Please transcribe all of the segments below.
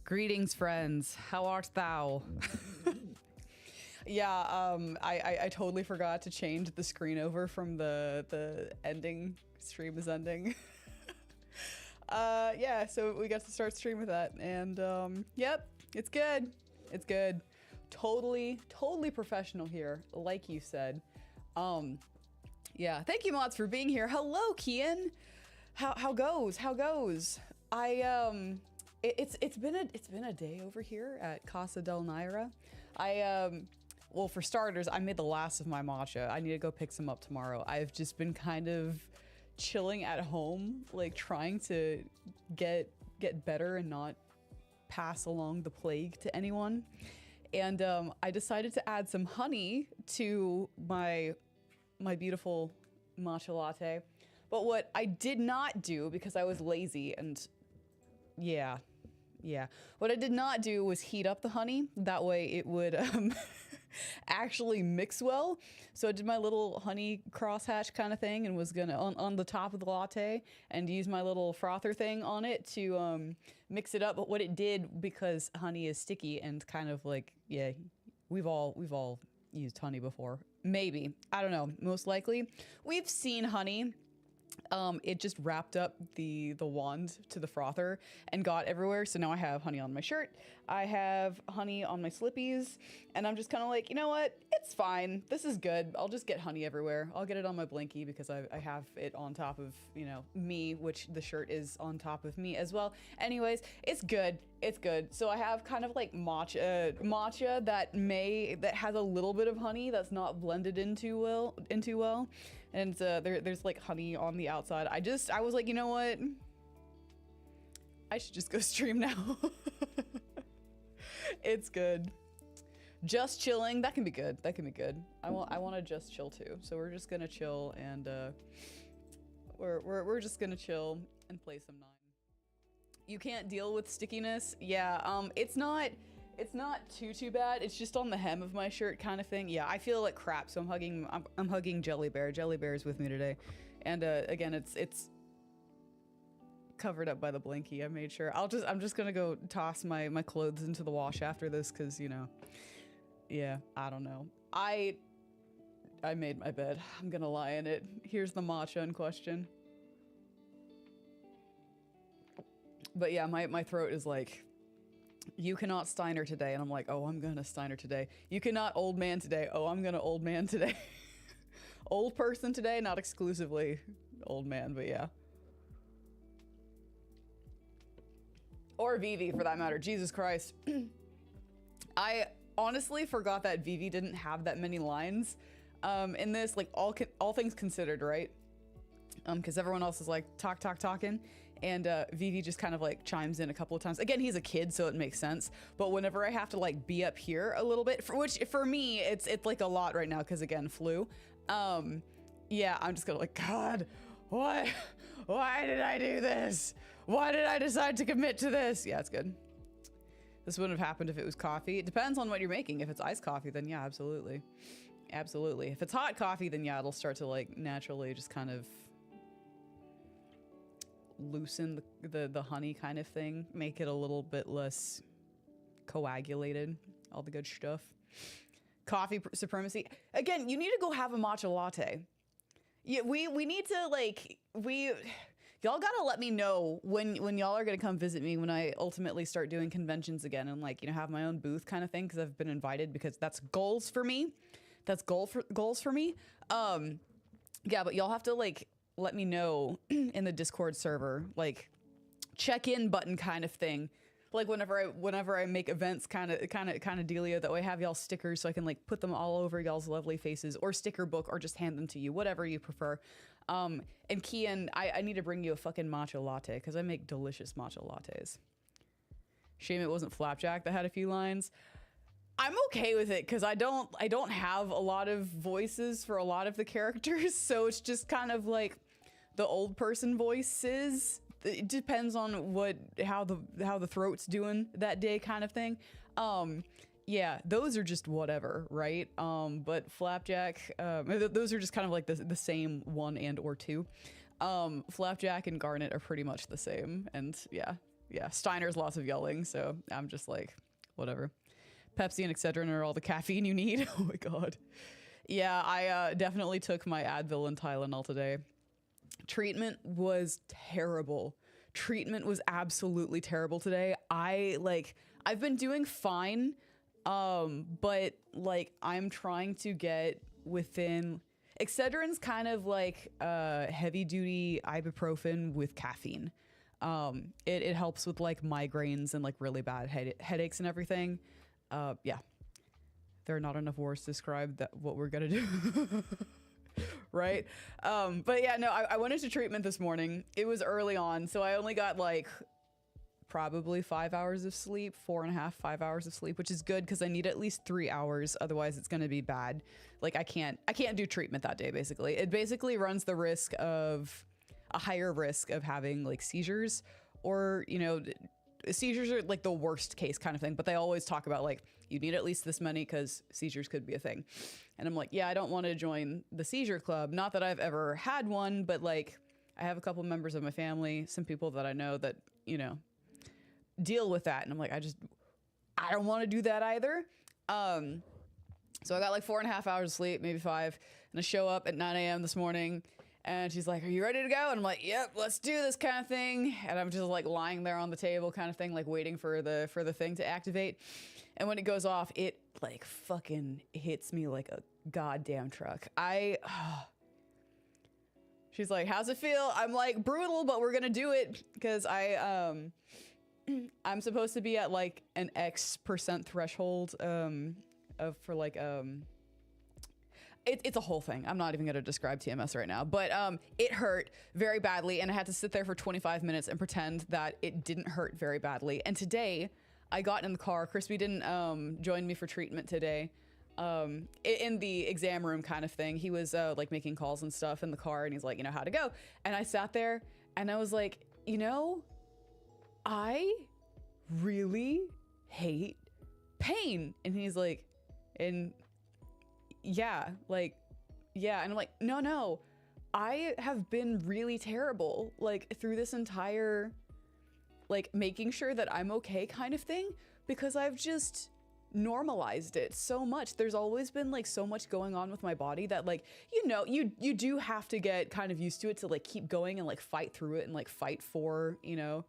Greetings, friends. How art thou? Yeah, I totally forgot to change the screen over from the ending. Stream is ending. Yeah, so we got to start stream with that, and yep, it's good. It's good. Totally professional here, like you said. Yeah, thank you, mods, for being here. Hello, Kian. How goes? How goes? It's been a day over here at Casa del Nayra. Well, for starters, I made the last of my matcha. I need to go pick some up tomorrow. I've just been kind of chilling at home, like trying to get better and not pass along the plague to anyone. And I decided to add some honey to my beautiful matcha latte. But what I did not do, because I was lazy and yeah, what I did not do was heat up the honey. That way it would actually mix well. So I did my little honey crosshatch kind of thing and was gonna, on the top of the latte, and use my little frother thing on it to mix it up. But what it did, because honey is sticky and kind of like, yeah, we've all used honey before. Maybe, I don't know, most likely. We've seen honey. It just wrapped up the wand to the frother and got everywhere. So now I have honey on my shirt. I have honey on my slippies, and I'm just kind of like, you know what? It's fine. This is good. I'll just get honey everywhere. I'll get it on my blankie because I have it on top of, you know, me, which the shirt is on top of me as well. Anyways, it's good. It's good. So I have kind of like matcha that has a little bit of honey that's not blended into well. And there's like honey on the outside. I was like, you know what? I should just go stream now. It's good. Just chilling, that can be good. That can be good. I want to just chill too. So we're just gonna chill, and we're just gonna chill and play some 9. You can't deal with stickiness. Yeah, it's not too bad. It's just on the hem of my shirt kind of thing. Yeah, I feel like crap, so I'm hugging Jelly Bear. Jelly Bear is with me today. And again, it's covered up by the blankie. I made sure. I'm just gonna go toss my clothes into the wash after this, cause you know, yeah, I don't know. I made my bed. I'm gonna lie in it. Here's the matcha in question. But yeah, my throat is like, you cannot Steiner today. And I'm like, oh, I'm gonna Steiner today. You cannot old man today. Oh, I'm gonna old man today. Old person today, not exclusively old man, but yeah. Or Vivi, for that matter. Jesus Christ. I honestly forgot that Vivi didn't have that many lines in this, like all things considered, right? Because everyone else is like talking, and Vivi just kind of like chimes in a couple of times. Again, he's a kid, so it makes sense. But whenever I have to like be up here a little bit, which for me it's like a lot right now, because again, flu. Yeah, I'm just gonna like, God, what? Why did I do this? Why did I decide to commit to this? Yeah, it's good. This wouldn't have happened if it was coffee. It depends on what you're making. If it's iced coffee, then yeah, absolutely. Absolutely. If it's hot coffee, then yeah, it'll start to like naturally just kind of loosen the honey kind of thing, make it a little bit less coagulated, all the good stuff. Coffee supremacy. Again, you need to go have a matcha latte. Yeah, we need to like, y'all gotta let me know when y'all are gonna come visit me when I ultimately start doing conventions again and like, you know, have my own booth kind of thing, because I've been invited, because that's goals for me. That's goals for me. Yeah, but y'all have to like let me know in the Discord server, like check-in button kind of thing. Like whenever I make events, kind of dealio, that way I have y'all stickers so I can like put them all over y'all's lovely faces, or sticker book, or just hand them to you, whatever you prefer. And Kian, I need to bring you a fucking matcha latte, because I make delicious matcha lattes. Shame it wasn't Flapjack that had a few lines. I'm okay with it, because I don't have a lot of voices for a lot of the characters, so it's just kind of like the old person voices. It depends on how the throat's doing that day kind of thing. Yeah, those are just whatever, right? But Flapjack, those are just kind of like the same one and or two. Flapjack and Garnet are pretty much the same, and yeah, Yeah, Steiner's lots of yelling, so I'm just like, whatever. Pepsi and Excedrin are all the caffeine you need. Oh my god. Yeah, I definitely took my Advil and Tylenol today. Treatment was terrible. Treatment was absolutely terrible today. I've been doing fine, but like I'm trying to get within. Excedrin's kind of like heavy duty ibuprofen with caffeine. It helps with like migraines and like really bad headaches and everything. Yeah, there are not enough words to describe that what we're gonna do. Right? But yeah, no, I went into treatment this morning. It was early on, so I only got like probably 5 hours of sleep, 4.5, 5 hours of sleep, which is good because I need at least 3 hours. Otherwise it's going to be bad. Like I can't do treatment that day. Basically, it basically runs the risk of a higher risk of having like seizures, or, you know, seizures are like the worst case kind of thing, but they always talk about like you need at least this many because seizures could be a thing. And I'm like, yeah, I don't want to join the seizure club. Not that I've ever had one, but like I have a couple members of my family, some people that I know that, you know, deal with that. And I'm like, I don't want to do that either. So I got like 4.5 hours of sleep, maybe 5, and I show up at 9 a.m. this morning. And she's like, are you ready to go? And I'm like, yep, let's do this kind of thing. And I'm just like lying there on the table kind of thing, like waiting for the thing to activate. And when it goes off, it like fucking hits me like a goddamn truck. She's like, how's it feel? I'm like, brutal, but we're gonna do it. Because I'm supposed to be at like an X% threshold for like it's a whole thing. I'm not even going to describe TMS right now, but it hurt very badly, and I had to sit there for 25 minutes and pretend that it didn't hurt very badly. And today, I got in the car. Crispy didn't join me for treatment today. In the exam room kind of thing. He was like making calls and stuff in the car, and he's like, you know, how'd it go? And I sat there, and I was like, you know, I really hate pain. And he's like, and yeah, like, yeah. And I'm like, no, I have been really terrible, like through this entire, like making sure that I'm okay kind of thing, because I've just normalized it so much. There's always been like so much going on with my body that, like, you know, you do have to get kind of used to it to like keep going and like fight through it and like fight for, you know,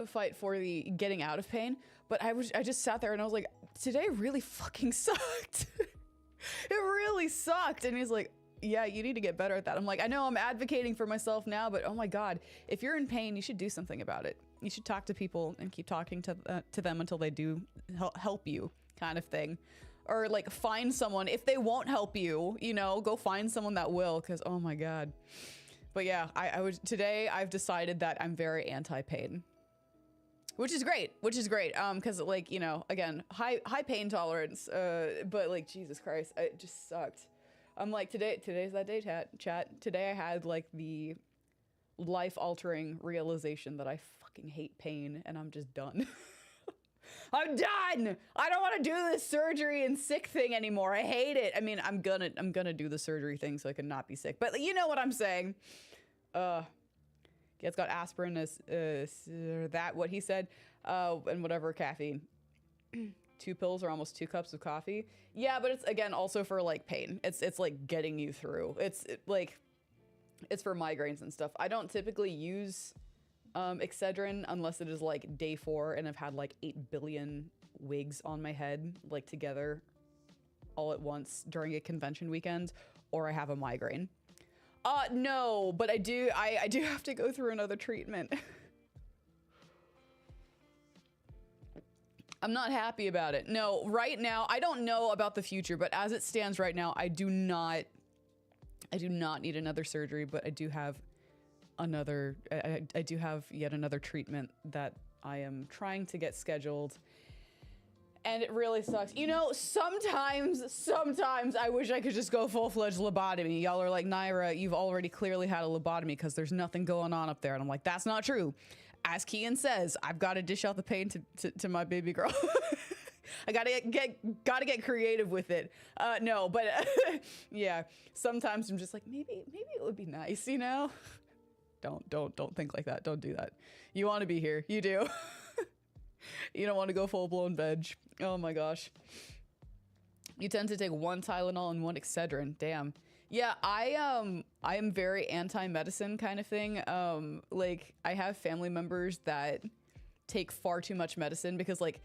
fight for the getting out of pain. But I just sat there and I was like, today really fucking sucked. It really sucked. And he's like, yeah, you need to get better at that. I'm like, I know I'm advocating for myself now, but oh my God, if you're in pain, you should do something about it. You should talk to people and keep talking to them until they do help you, kind of thing. Or like find someone, if they won't help you, you know, go find someone that will, because oh my God. But yeah, today I've decided that I'm very anti-pain. Which is great, because like, you know, again, high pain tolerance, but like, Jesus Christ, it just sucked. I'm like, today's that day, chat. Today I had like the life-altering realization that I fucking hate pain, and I'm just done. I'm done! I don't want to do this surgery and sick thing anymore. I hate it. I mean, I'm gonna do the surgery thing so I can not be sick, but you know what I'm saying. It's got aspirin as that what he said, and whatever caffeine. 2 pills or almost 2 cups of coffee. Yeah, but it's again also for like pain. It's like getting you through. It's for migraines and stuff. I don't typically use Excedrin unless it is like day 4 and I've had like 8 billion wigs on my head like together all at once during a convention weekend, or I have a migraine. No, but I do have to go through another treatment. I'm not happy about it. No, right now, I don't know about the future, but as it stands right now, I do not need another surgery, but I do have another, I do have yet another treatment that I am trying to get scheduled. And it really sucks. You know, sometimes I wish I could just go full-fledged lobotomy. Y'all are like, Nayra, you've already clearly had a lobotomy because there's nothing going on up there. And I'm like, that's not true. As Kian says, I've got to dish out the pain to my baby girl. I gotta get creative with it. No, but yeah, sometimes I'm just like, maybe it would be nice, you know? Don't think like that. Don't do that. You want to be here. You do. You don't want to go full-blown veg. Oh my gosh. You tend to take 1 Tylenol and 1 Excedrin. Damn. Yeah, I am very anti-medicine kind of thing. Like, I have family members that take far too much medicine because, like,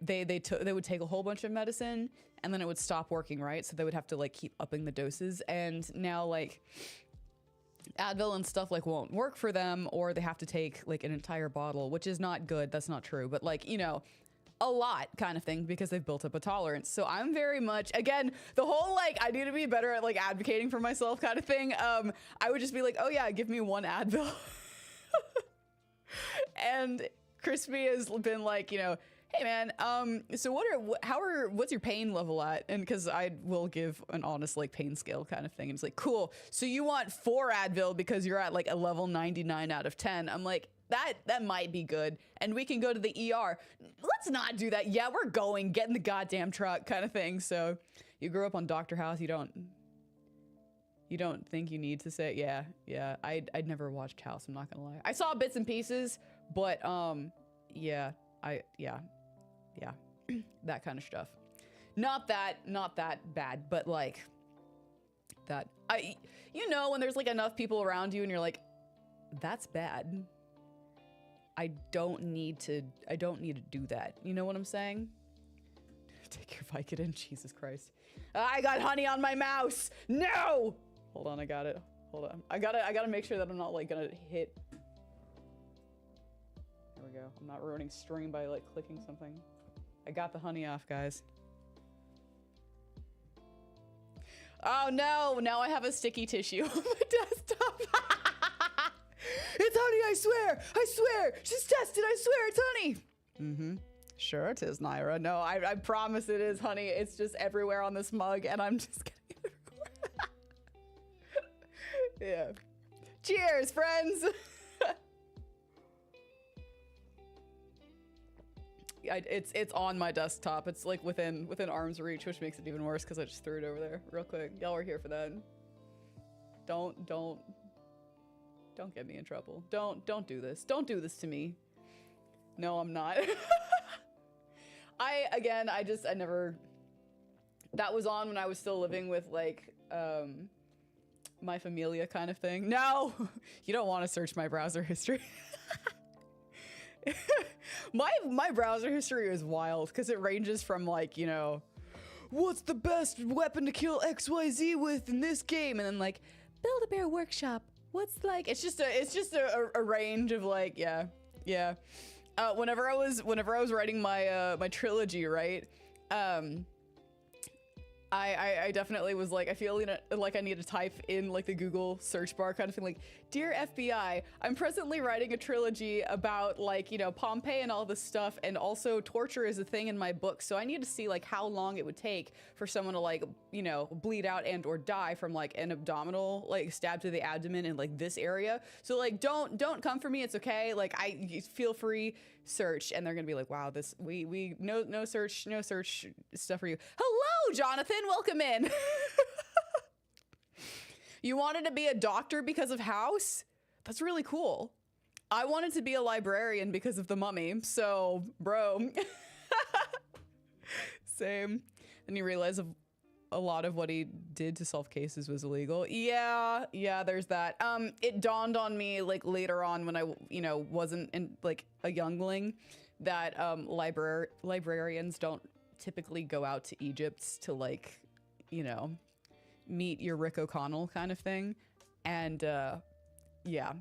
they would take a whole bunch of medicine and then it would stop working, right? So they would have to, like, keep upping the doses. And now, like, Advil and stuff, like, won't work for them, or they have to take, like, an entire bottle, which is not good. That's not true. But, like, you know, a lot kind of thing, because they've built up a tolerance. So I'm very much, again, the whole, like, I need to be better at, like, advocating for myself kind of thing. I would just be like, oh yeah, give me 1 Advil. And Crispy has been like, you know, hey man, so what's your pain level at? And because I will give an honest, like, pain scale kind of thing. And it's like, cool. So you want 4 Advil because you're at, like, a level 99 out of 10. I'm like, that might be good. And we can go to the ER. Let's not do that. Yeah, we're going. Get in the goddamn truck kind of thing. So you grew up on Dr. House. You don't think you need to say, yeah. I'd never watched House. I'm not gonna lie. I saw bits and pieces, but yeah, that kind of stuff. Not that bad, but like that. You know, when there's like enough people around you and you're like, that's bad. I don't need to do that. You know what I'm saying? Take your Vicodin, Jesus Christ. I got honey on my mouse. No! Hold on, I got it. Hold on. I gotta make sure that I'm not, like, gonna hit. There we go. I'm not ruining stream by, like, clicking something. I got the honey off, guys. Oh no, now I have a sticky tissue on my desktop. It's honey, I swear. She's tested, I swear, it's honey. Mm-hmm. Sure it is, Nayra. No, I promise it is honey. It's just everywhere on this mug and I'm just getting it everywhere. Yeah. Cheers, friends. It's on my desktop. It's like within arm's reach, which makes it even worse because I just threw it over there real quick. Y'all are here for that. Don't get me in trouble. Don't do this. Don't do this to me. No, I'm not. I never, that was on when I was still living with, like, my familia kind of thing. No, you don't want to search my browser history. My browser history is wild because it ranges from, like, you know, what's the best weapon to kill XYZ with in this game? And then, like, Build-A-Bear Workshop. What's, like, it's just a range of, like, yeah. Whenever I was writing my my trilogy, right? I definitely was like, I feel like I need to type in, like, the Google search bar kind of thing, like, dear FBI, I'm presently writing a trilogy about, like, you know, Pompeii and all this stuff, and also torture is a thing in my book, so I need to see, like, how long it would take for someone to, like, you know, bleed out and or die from, like, an abdominal, like, stab to the abdomen in, like, this area. So, like, don't come for me, it's okay. Like, feel free, search. And they're gonna be like, wow, this we no search stuff for you. Hello, Jonathan, welcome in. You wanted to be a doctor because of House? That's really cool. I wanted to be a librarian because of The Mummy, so bro. Same. Then you realize a lot of what he did to solve cases was illegal. Yeah, there's that. It dawned on me, like, later on when I, you know, wasn't like a youngling, that librarians don't typically go out to Egypt to, like, you know, meet your Rick O'Connell kind of thing. And yeah,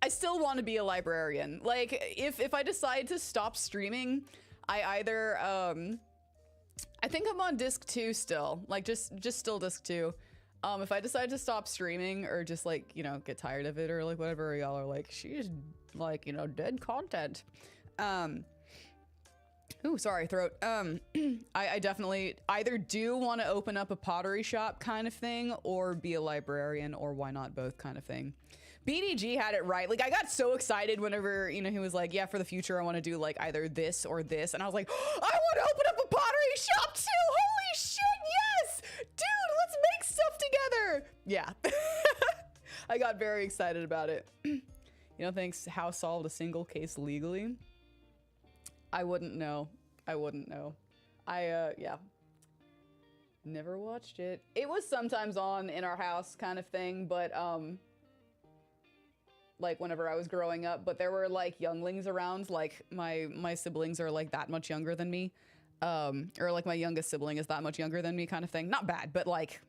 I still want to be a librarian. Like, if I decide to stop streaming, I either I think I'm on disc 2 still, like, just still disc 2. If I decide to stop streaming or just, like, you know, get tired of it or, like, whatever, y'all are like, she's, like, you know, dead content. Ooh, sorry, throat. I definitely either do want to open up a pottery shop kind of thing or be a librarian, or why not both kind of thing. BDG had it right. Like, I got so excited whenever, you know, he was like, yeah, for the future, I want to do, like, either this or this. And I was like, oh, I want to open up a pottery shop too. Holy shit, yes. Dude, let's make stuff together. Yeah. I got very excited about it. You don't think House solved a single case legally? I wouldn't know. I wouldn't know. Yeah. Never watched it. It was sometimes on in our house kind of thing, but, like whenever I was growing up, but there were like younglings around, like my siblings are like that much younger than me. Or like my youngest sibling is that much younger than me kind of thing. Not bad, but like,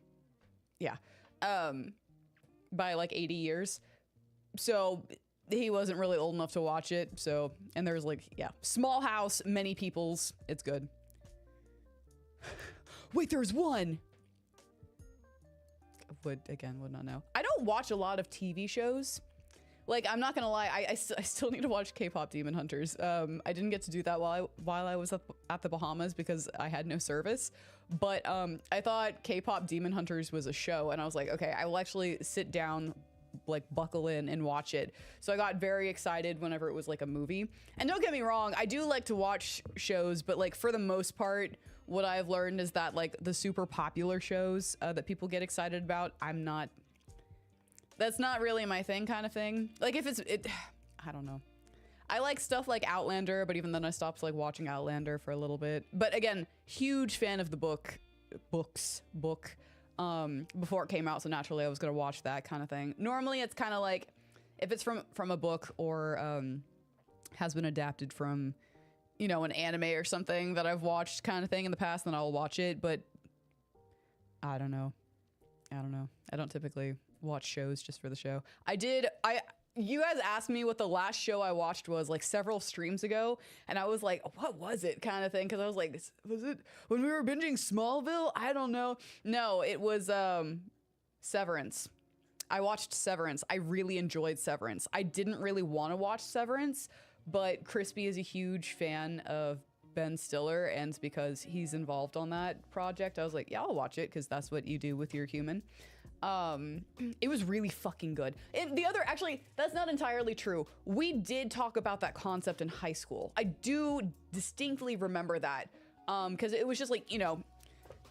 yeah. By like 80 years. So he wasn't really old enough to watch it. So, and there's like, yeah, small house, many peoples. It's good. Wait, there's one. Would not know. I don't watch a lot of TV shows. Like, I'm not gonna lie, I still need to watch K-pop Demon Hunters. I didn't get to do that while I was up at the Bahamas because I had no service. But I thought K-pop Demon Hunters was a show, and I was like, okay, I will actually sit down, like buckle in and watch it. So I got very excited whenever it was like a movie. And don't get me wrong, I do like to watch shows, but like for the most part, what I've learned is that like the super popular shows that people get excited about, that's not really my thing kind of thing. Like if I don't know. I like stuff like Outlander, but even then I stopped like watching Outlander for a little bit. But again, huge fan of the book before it came out, so naturally I was gonna watch that kind of thing. Normally it's kind of like if it's from a book or has been adapted from, you know, an anime or something that I've watched kind of thing in the past, then I'll watch it. But I don't know. I don't typically watch shows just for the show. You guys asked me what the last show I watched was like several streams ago, and I was like, what was it kind of thing? Because I was like, was it when we were binging Smallville? I don't know. No, it was Severance. I watched Severance. I really enjoyed Severance. I didn't really want to watch Severance, but Crispy is a huge fan of Ben Stiller, and because he's involved on that project, I was like, yeah, I'll watch it because that's what you do with your human. It was really fucking good. And actually, that's not entirely true. We did talk about that concept in high school. I do distinctly remember that. Cause it was just like, you know,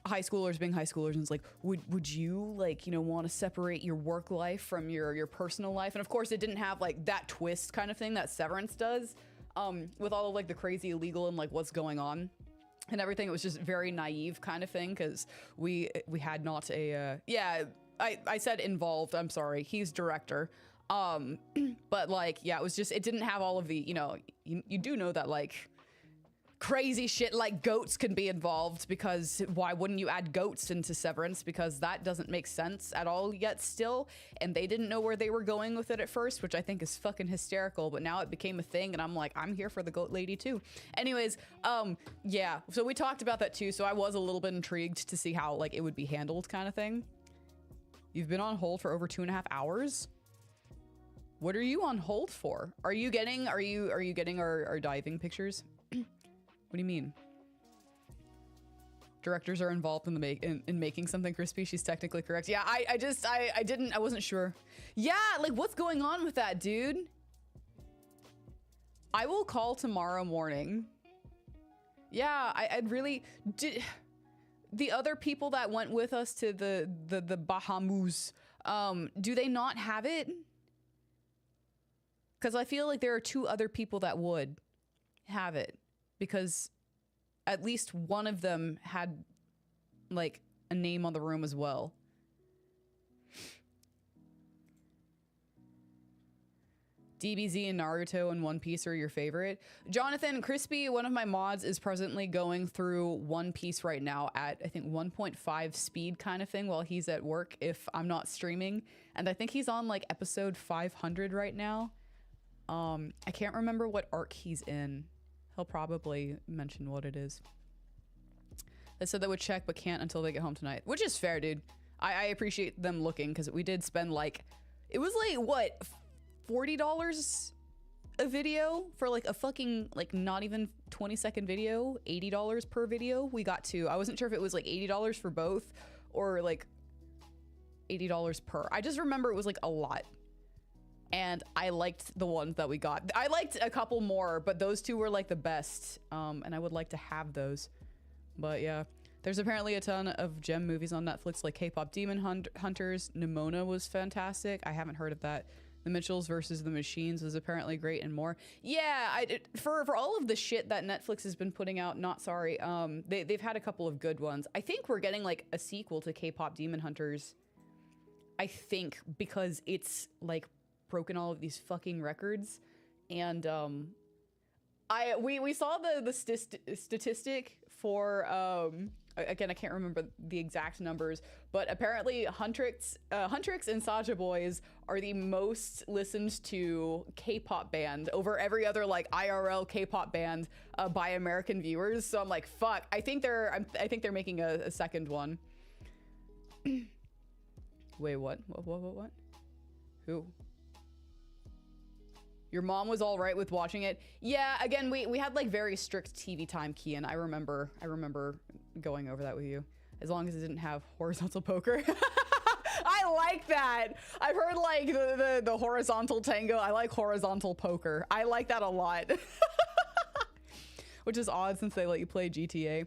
high schoolers being high schoolers, and it's like, would you like, you know, want to separate your work life from your personal life? And of course it didn't have like that twist kind of thing that Severance does, with all of like the crazy illegal and like what's going on and everything. It was just very naive kind of thing. Cause we had not I said involved, I'm sorry, he's director. But like, yeah, it didn't have all of the, you know, you do know that like crazy shit like goats can be involved, because why wouldn't you add goats into Severance? Because that doesn't make sense at all yet still. And they didn't know where they were going with it at first, which I think is fucking hysterical, but now it became a thing and I'm like, I'm here for the goat lady too. Anyways, yeah, so we talked about that too. So I was a little bit intrigued to see how like it would be handled kind of thing. You've been on hold for over 2.5 hours. What are you on hold for? Are you getting our diving pictures? What do you mean? Directors are involved in in making something crispy. She's technically correct. Yeah, I wasn't sure. Yeah, like what's going on with that, dude? I will call tomorrow morning. Yeah, I'd really the other people that went with us to the Bahamas, do they not have it? Because I feel like there are 2 other people that would have it, because at least one of them had like a name on the room as well. DBZ and Naruto and One Piece are your favorite. Jonathan, Crispy, one of my mods, is presently going through One Piece right now at, I think, 1.5 speed kind of thing while he's at work if I'm not streaming. And I think he's on like episode 500 right now. I can't remember what arc he's in. He'll probably mention what it is. They said they would check but can't until they get home tonight, which is fair, dude. I appreciate them looking, because we did spend like, it was like, what, $40 a video for like a fucking like not even 20-second video, $80 per video. We got to, I wasn't sure if it was like $80 for both or like $80 per. I just remember it was like a lot. And I liked the ones that we got. I liked a couple more, but those 2 were like the best. And I would like to have those. But yeah, there's apparently a ton of gem movies on Netflix, like K-pop Demon Hunters. Nimona was fantastic. I haven't heard of that. The Mitchells versus the Machines was apparently great, and more. Yeah, for all of the shit that Netflix has been putting out, not sorry. They've had a couple of good ones. I think we're getting like a sequel to K-pop Demon Hunters. I think because it's like broken all of these fucking records, and we saw the statistic for again, I can't remember the exact numbers, but apparently Huntrix and Saja Boys are the most listened to K-pop band over every other like IRL K-pop band by American viewers. So I'm like, fuck. I think they're making a second one. Wait, what? What? Who? Your mom was all right with watching it? Yeah, again, we had like very strict TV time, Kian. I remember going over that with you. As long as it didn't have horizontal poker. I like that. I've heard like the horizontal tango. I like horizontal poker. I like that a lot. Which is odd since they let you play GTA.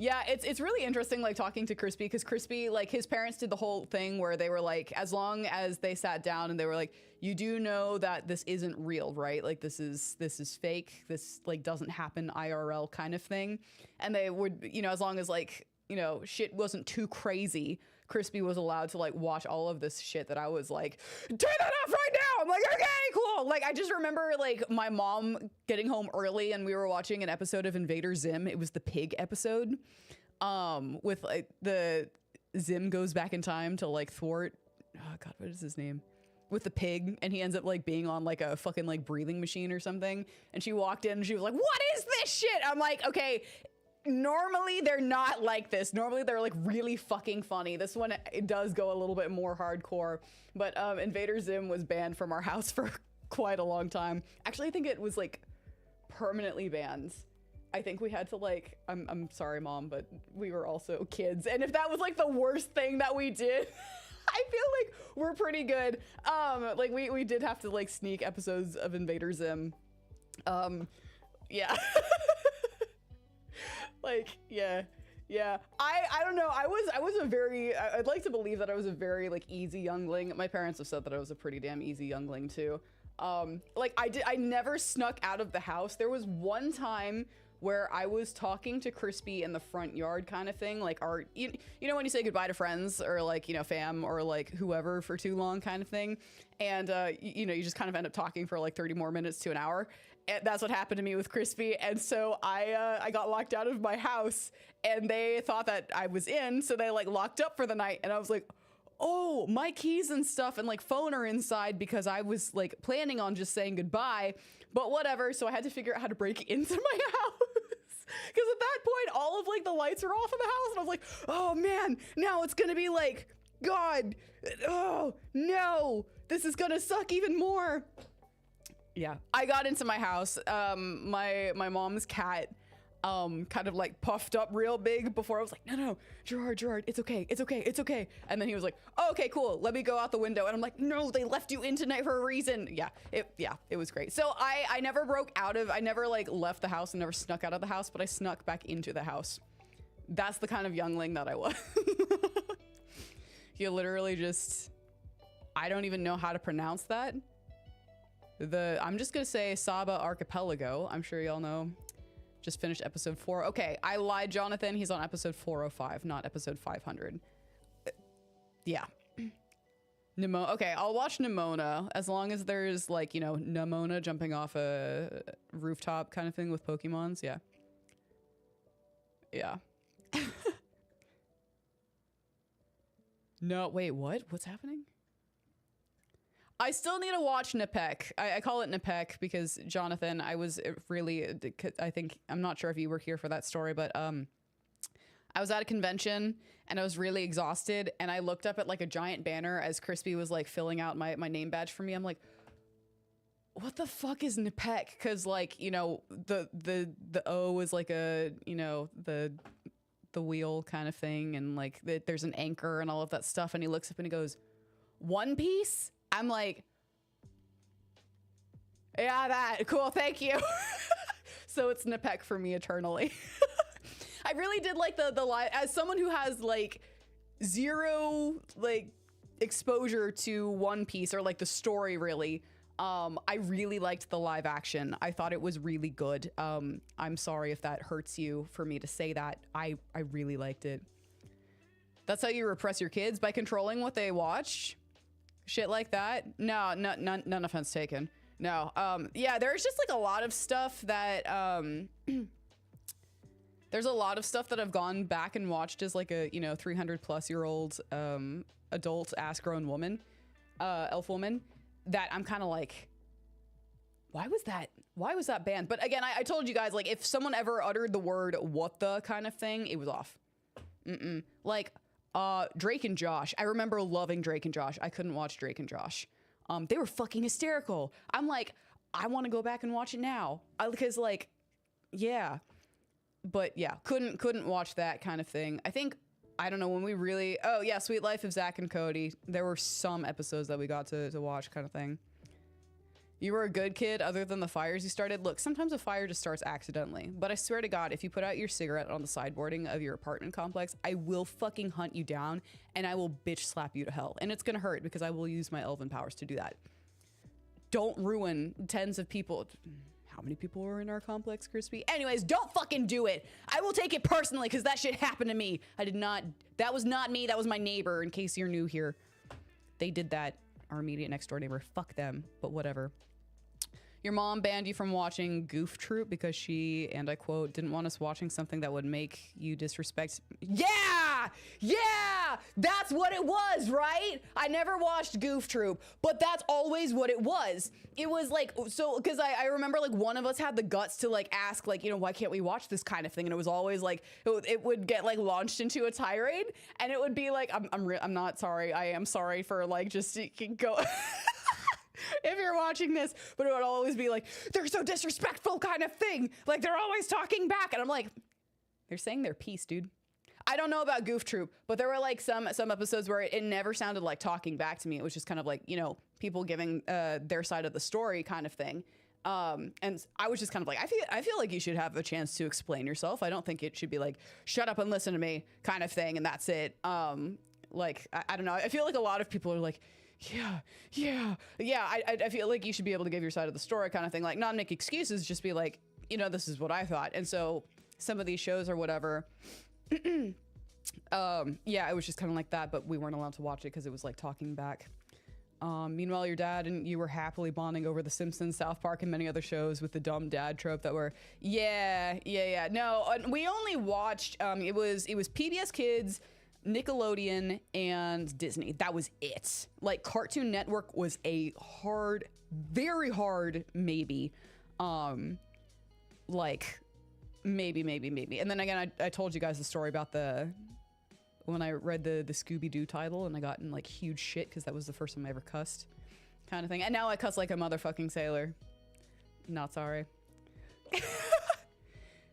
Yeah, it's really interesting, like, talking to Crispy, because Crispy, like, his parents did the whole thing where they were like, as long as they sat down and they were like, you do know that this isn't real, right? Like, this is fake. This, like, doesn't happen IRL kind of thing. And they would, you know, as long as, like, you know, shit wasn't too crazy, Crispy was allowed to, like, watch all of this shit that I was like, turn that off right now! I'm like, okay, cool! Like, I just remember, like, my mom getting home early and we were watching an episode of Invader Zim. It was the pig episode, with, like, the Zim goes back in time to, like, thwart, oh god, what is his name? With the pig, and he ends up, like, being on, like, a fucking, like, breathing machine or something. And she walked in and she was like, what is this shit? I'm like, okay, normally they're not like this. Normally they're like really fucking funny. This one, it does go a little bit more hardcore, but Invader Zim was banned from our house for quite a long time. Actually, I think it was like permanently banned. I think we had to like, I'm sorry mom, but we were also kids, and if that was like the worst thing that we did, I feel like we're pretty good. Like we did have to like sneak episodes of Invader Zim. Yeah. Like, yeah. I don't know. I was a very, I'd like to believe that I was a very like easy youngling. My parents have said that I was a pretty damn easy youngling too. Like I never snuck out of the house. There was one time where I was talking to Crispy in the front yard kind of thing. Like you know, when you say goodbye to friends or like, you know, fam or like whoever for too long kind of thing. And, you know, you just kind of end up talking for like 30 more minutes to an hour. And that's what happened to me with Crispy. And so I got locked out of my house and they thought that I was in. So they like locked up for the night. And I was like, oh, my keys and stuff and like phone are inside because I was like planning on just saying goodbye, but whatever. So I had to figure out how to break into my house. Because at that point, all of like the lights are off in the house. And I was like, oh man, now it's going to be like, God, oh no, this is going to suck even more. Yeah, I got into my house. My mom's cat kind of like puffed up real big before I was like, no, Gerard, it's okay. And then he was like, oh, okay, cool. Let me go out the window. And I'm like, no, they left you in tonight for a reason. Yeah, it was great. So I never I never like left the house and never snuck out of the house, but I snuck back into the house. That's the kind of youngling that I was. You literally just, I don't even know how to pronounce that. I'm just gonna say Saba Archipelago. I'm sure y'all know. Just finished episode 4. Okay, I lied, Jonathan. He's on episode 405, not episode 500. Yeah. Okay, I'll watch Nimona as long as there's like, you know, Nimona jumping off a rooftop kind of thing with Pokemons. Yeah. Yeah. No, wait, what? What's happening? I still need to watch Nipek. I call it Nipek because Jonathan, I was really, I think, I'm not sure if you were here for that story, but I was at a convention and I was really exhausted and I looked up at like a giant banner as Crispy was like filling out my name badge for me. I'm like, what the fuck is Nipek? Cause like, you know, the O is like a, you know, the wheel kind of thing. And like there's an anchor and all of that stuff. And he looks up and he goes, One Piece? I'm like, yeah, that cool. Thank you. So it's Nipek for me eternally. I really did like the line as someone who has like zero like exposure to One Piece, or like the story really, I really liked the live action. I thought it was really good. I'm sorry if that hurts you for me to say that. I really liked it. That's how you repress your kids, by controlling what they watch? Shit like that? No, none offense taken. No. Yeah, there's just like a lot of stuff that there's a lot of stuff that I've gone back and watched as like a, 300+ year old adult ass grown woman, elf woman, that I'm kind of like, why was that banned? But again, I told you guys, like, if someone ever uttered the word "what the" kind of thing, it was off. Like Drake and Josh. I remember loving Drake and Josh. I couldn't watch Drake and Josh. They were fucking hysterical. I'm like, I want to go back and watch it now, because like, yeah. But yeah, couldn't watch that kind of thing. I think, I don't know, when we really, oh yeah, Sweet Life of Zach and Cody. There were some episodes that we got to watch, kind of thing. You were a good kid other than the fires you started. Look, sometimes a fire just starts accidentally, but I swear to God, if you put out your cigarette on the sideboarding of your apartment complex, I will fucking hunt you down and I will bitch slap you to hell. And it's gonna hurt because I will use my elven powers to do that. Don't ruin tens of people. How many people were in our complex, Crispy? Anyways, don't fucking do it. I will take it personally because that shit happened to me. I did not, that was not me, that was my neighbor, in case you're new here. They did that, our immediate next door neighbor. Fuck them, but whatever. Your mom banned you from watching Goof Troop because she, and I quote, didn't want us watching something that would make you disrespect. Yeah! Yeah! That's what it was, right? I never watched Goof Troop, but that's always what it was. It was like, so, because I remember like one of us had the guts to like ask, like, why can't we watch this kind of thing? And it was always like, it would get like launched into a tirade, and it would be like, I'm not sorry. I am sorry for like just go. If you're watching this, but it would always be like, they're so disrespectful kind of thing. Like, they're always talking back. And I'm like, they're saying their piece, dude. I don't know about Goof Troop, but there were like some episodes where it never sounded like talking back to me. It was just kind of like, people giving their side of the story kind of thing. And I was just kind of like, I feel like you should have a chance to explain yourself. I don't think it should be like, shut up and listen to me kind of thing. And that's it. Like, I don't know. I feel like a lot of people are like, yeah. I feel like you should be able to give your side of the story kind of thing. Like, not make excuses, just be like, this is what I thought. And so some of these shows or whatever, yeah, it was just kind of like that, but we weren't allowed to watch it because it was like talking back. Meanwhile, your dad and you were happily bonding over The Simpsons, South Park, and many other shows with the dumb dad trope that were, yeah. No, we only watched, it was PBS Kids, Nickelodeon, and Disney. That was it. Like, Cartoon Network was a very hard maybe. Like, maybe. And then again, I told you guys the story about when I read the Scooby-Doo title and I got in like huge shit because that was the first time I ever cussed kind of thing. And now I cuss like a motherfucking sailor. Not sorry.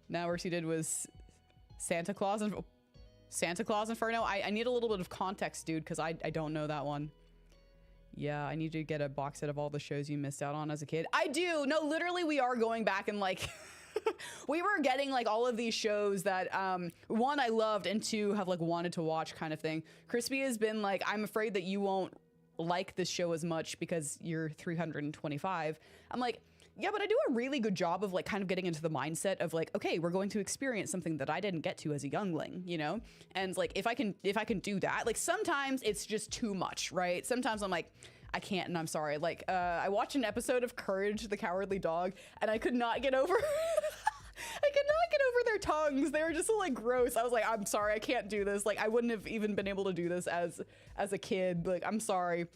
Now what she did was Santa Claus Inferno. I need a little bit of context, dude, because I don't know that one. Yeah, I need to get a box set of all the shows you missed out on as a kid. I do. No, literally, we are going back and like, we were getting like all of these shows that, one, I loved, and two, have like wanted to watch kind of thing. Crispy has been like, I'm afraid that you won't like this show as much because you're 325. I'm like, yeah, but I do a really good job of like kind of getting into the mindset of like, okay, we're going to experience something that I didn't get to as a youngling, And like, if I can do that, like sometimes it's just too much, right? Sometimes I'm like, I can't, and I'm sorry. Like, I watched an episode of Courage the Cowardly Dog, and I could not get over, their tongues. They were just so like gross. I was like, I'm sorry, I can't do this. Like, I wouldn't have even been able to do this as a kid. Like, I'm sorry.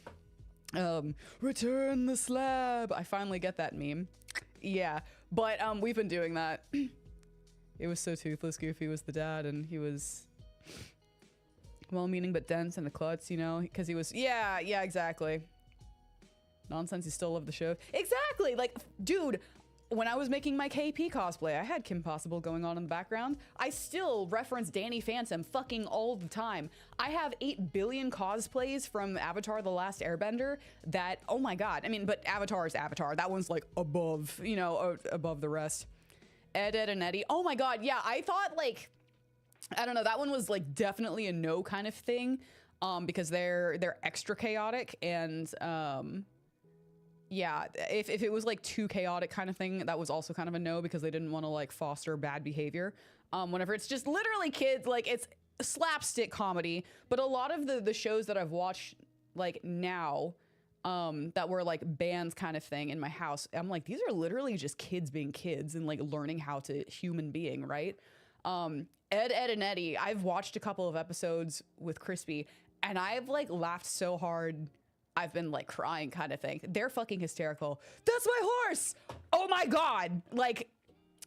Return the slab. I finally get that meme. Yeah, but we've been doing that. It was so toothless. Goofy was the dad, and he was well-meaning but dense and a klutz, because he was, yeah, exactly. Nonsense, you still love the show. Exactly, like, dude, when I was making my KP cosplay, I had Kim Possible going on in the background. I still reference Danny Phantom fucking all the time. I have 8 billion cosplays from Avatar: The Last Airbender that, oh my god, I mean, but Avatar is Avatar. That one's like above, above the rest. Ed, and Eddie. Oh my god, yeah, I thought like, I don't know, that one was like definitely a no kind of thing. because they're extra chaotic. And yeah, if it was like too chaotic kind of thing, that was also kind of a no, because they didn't want to like foster bad behavior. Whenever it's just literally kids, like it's slapstick comedy. But a lot of the shows that I've watched like now, that were like bands kind of thing in my house, I'm like, these are literally just kids being kids and like learning how to human being, right? Ed, and Eddie, I've watched a couple of episodes with Crispy, and I've like laughed so hard I've been like crying kind of thing. They're fucking hysterical. That's my horse! Oh my god! Like,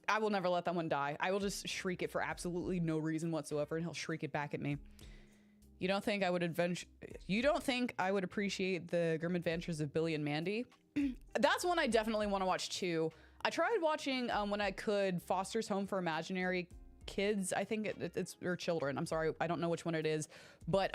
I will never let that one die. I will just shriek it for absolutely no reason whatsoever, and he'll shriek it back at me. You don't think I would appreciate the Grim Adventures of Billy and Mandy? That's one I definitely want to watch too. I tried watching, when I could, Foster's Home for Imaginary Kids. I think it's or children. I'm sorry, I don't know which one it is. But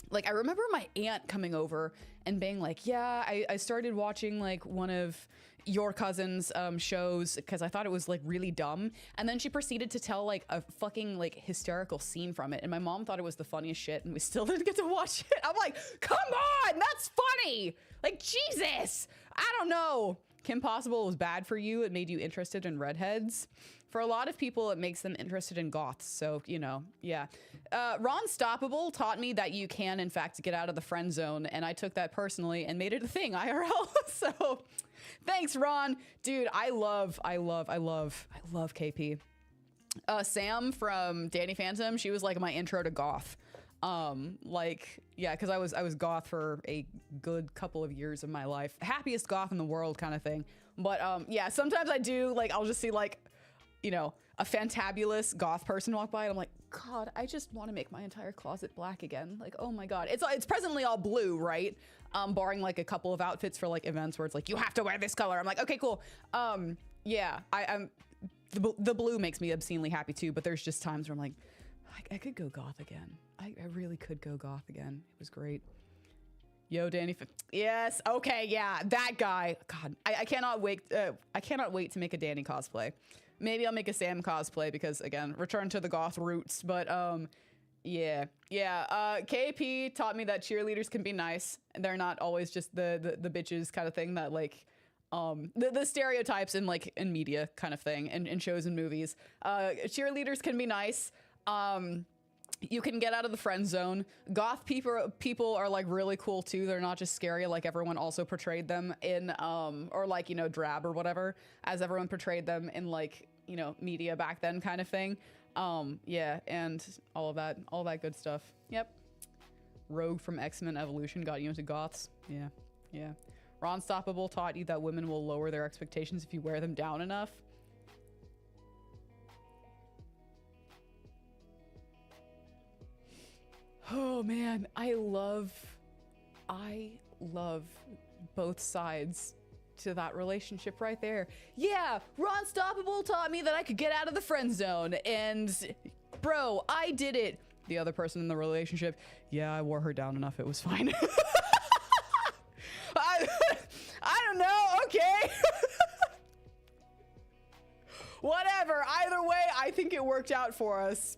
like, I remember my aunt coming over and being like, yeah, I started watching like one of your cousin's shows because I thought it was like really dumb. And then she proceeded to tell like a fucking like hysterical scene from it. And my mom thought it was the funniest shit, and we still didn't get to watch it. I'm like, come on, that's funny. Like, Jesus, I don't know. Kim Possible was bad for you. It made you interested in redheads. For a lot of people, it makes them interested in goths. So, you know, yeah. Ron Stoppable taught me that you can, in fact, get out of the friend zone. And I took that personally and made it a thing, IRL. So thanks, Ron. Dude, I love KP. Sam from Danny Phantom, she was like my intro to goth. Like, yeah, because I was goth for a good couple of years of my life. Happiest goth in the world kind of thing. But yeah, sometimes I do, like, I'll just see like, you know, a fantabulous goth person walk by, and I'm like, God, I just want to make my entire closet black again. Like, oh my God. It's presently all blue, right? Barring like a couple of outfits for like events where it's like, you have to wear this color. I'm like, okay, cool. Yeah, I'm the blue makes me obscenely happy too, but there's just times where I'm like, I could go goth again. I really could go goth again. It was great. Yo, Danny. Yes. Okay. Yeah. That guy. God, I cannot wait. I cannot wait to make a Danny cosplay. Maybe I'll make a Sam cosplay because, again, return to the goth roots. But yeah. KP taught me that cheerleaders can be nice, and they're not always just the bitches kind of thing that like the stereotypes in like in media kind of thing, and in shows and movies. Cheerleaders can be nice. You can get out of the friend zone. Goth people are like really cool too. They're not just scary like everyone also portrayed them in or like, you know, drab or whatever, as everyone portrayed them in like, you know, media back then kind of thing. Yeah, and all that good stuff. Yep. Rogue from X-Men Evolution got you into goths. Yeah. Ron Stoppable taught you that women will lower their expectations if you wear them down enough. Oh man, I love both sides to that relationship right there. Yeah, Ron Stoppable taught me that I could get out of the friend zone, and bro, I did it. The other person in the relationship, yeah, I wore her down enough, it was fine. I don't know, okay. Whatever, either way, I think it worked out for us,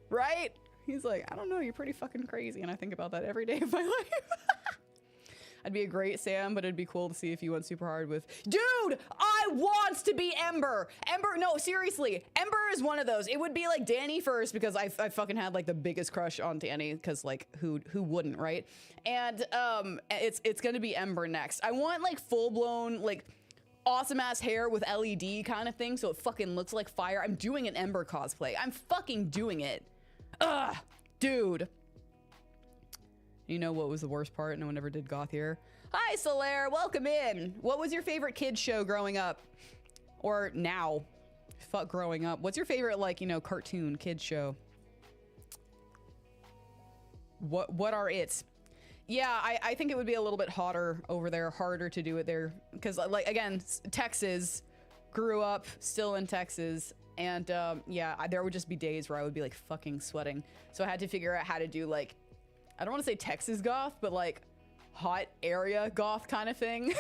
right? He's like, I don't know, you're pretty fucking crazy. And I think about that every day of my life. I'd be a great Sam, but it'd be cool to see if you went super hard with, dude, I want to be Ember. Ember, no, seriously. Ember is one of those. It would be like Danny first, because I fucking had like the biggest crush on Danny, because like who wouldn't, right? And it's gonna be Ember next. I want like full blown, like awesome ass hair with LED kind of thing, so it fucking looks like fire. I'm doing an Ember cosplay. I'm fucking doing it. Ugh, dude. You know what was the worst part? No one ever did goth here. Hi, Solaire, welcome in. What was your favorite kids show growing up? Or now? Fuck growing up. What's your favorite, like, you know, cartoon kids show? What are its? Yeah, I think it would be a little bit hotter over there, harder to do it there. Because, like, again, Texas, grew up still in Texas. And yeah, there would just be days where I would be like fucking sweating. So I had to figure out how to do like, I don't want to say Texas goth, but like hot area goth kind of thing.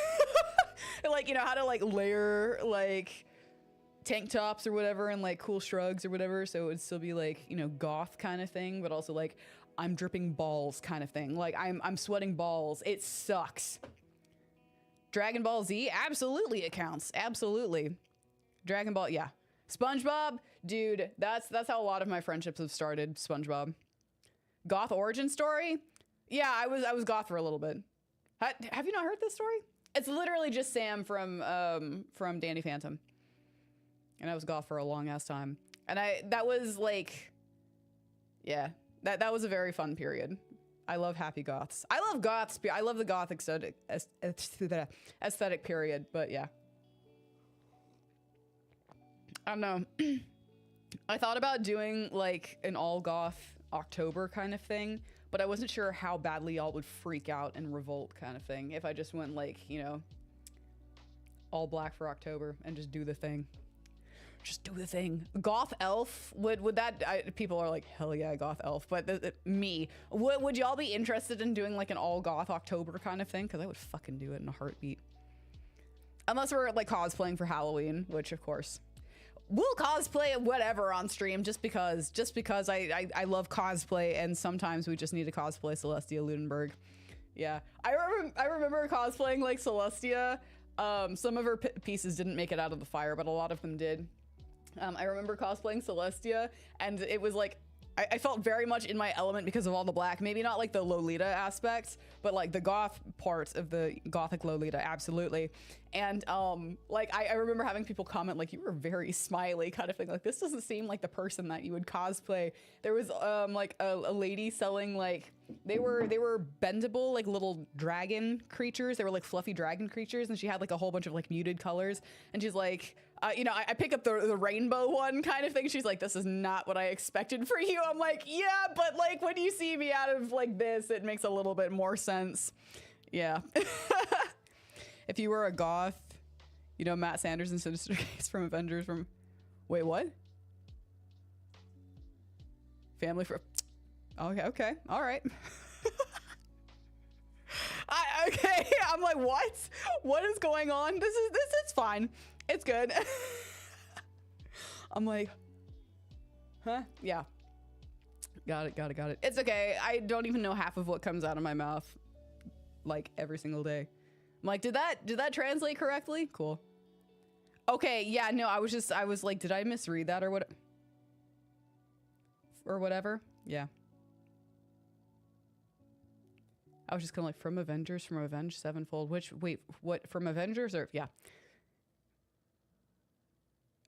Like, you know, how to like layer like tank tops or whatever and like cool shrugs or whatever. So it would still be like, you know, goth kind of thing, but also like I'm dripping balls kind of thing. Like I'm sweating balls. It sucks. Dragon Ball Z, absolutely it counts. Absolutely. Dragon Ball, yeah. SpongeBob, dude, that's how a lot of my friendships have started. SpongeBob. Goth origin story? Yeah, I was goth for a little bit. Have you not heard this story? It's literally just Sam from Danny Phantom. And I was goth for a long ass time. And that was like, yeah, that was a very fun period. I love happy goths. I love goths. I love the gothic aesthetic period, but yeah. I don't know. I thought about doing like an all goth October kind of thing, but I wasn't sure how badly y'all would freak out and revolt kind of thing if I just went like, you know, all black for October and just do the thing. Just do the thing. Goth elf, would that, people are like, hell yeah, goth elf, but me, would y'all be interested in doing like an all goth October kind of thing? Because I would fucking do it in a heartbeat. Unless we're like cosplaying for Halloween, which of course, we'll cosplay whatever on stream just because I love cosplay, and sometimes we just need to cosplay Celestia Ludenberg. Yeah, I remember cosplaying like Celestia. Some of her pieces didn't make it out of the fire, but a lot of them did. I remember cosplaying Celestia, and it was like, I felt very much in my element because of all the black. Maybe not like the Lolita aspect, but like the goth parts of the gothic Lolita, absolutely. And like I remember having people comment like, you were very smiley kind of thing. Like, this doesn't seem like the person that you would cosplay. There was like a lady selling like, they were bendable like little dragon creatures. They were like fluffy dragon creatures, and she had like a whole bunch of like muted colors. And she's like, you know, I pick up the rainbow one kind of thing. She's like, this is not what I expected for you. I'm like, yeah, but like when you see me out of like this, it makes a little bit more sense. Yeah. If you were a goth, you know, Matt Sanders and Sinister Case from Avengers from, wait, what? Family for, okay, all right. Okay, I'm like, what is going on? This is fine. It's good. I'm like, huh? Yeah. Got it. It's okay. I don't even know half of what comes out of my mouth like every single day. I'm like, did that translate correctly? Cool. Okay, yeah, no, I was like, did I misread that or what? Or whatever? Yeah. I was just kind of like, from Avengers, from Avenged Sevenfold, which, wait, what, from Avengers or, yeah.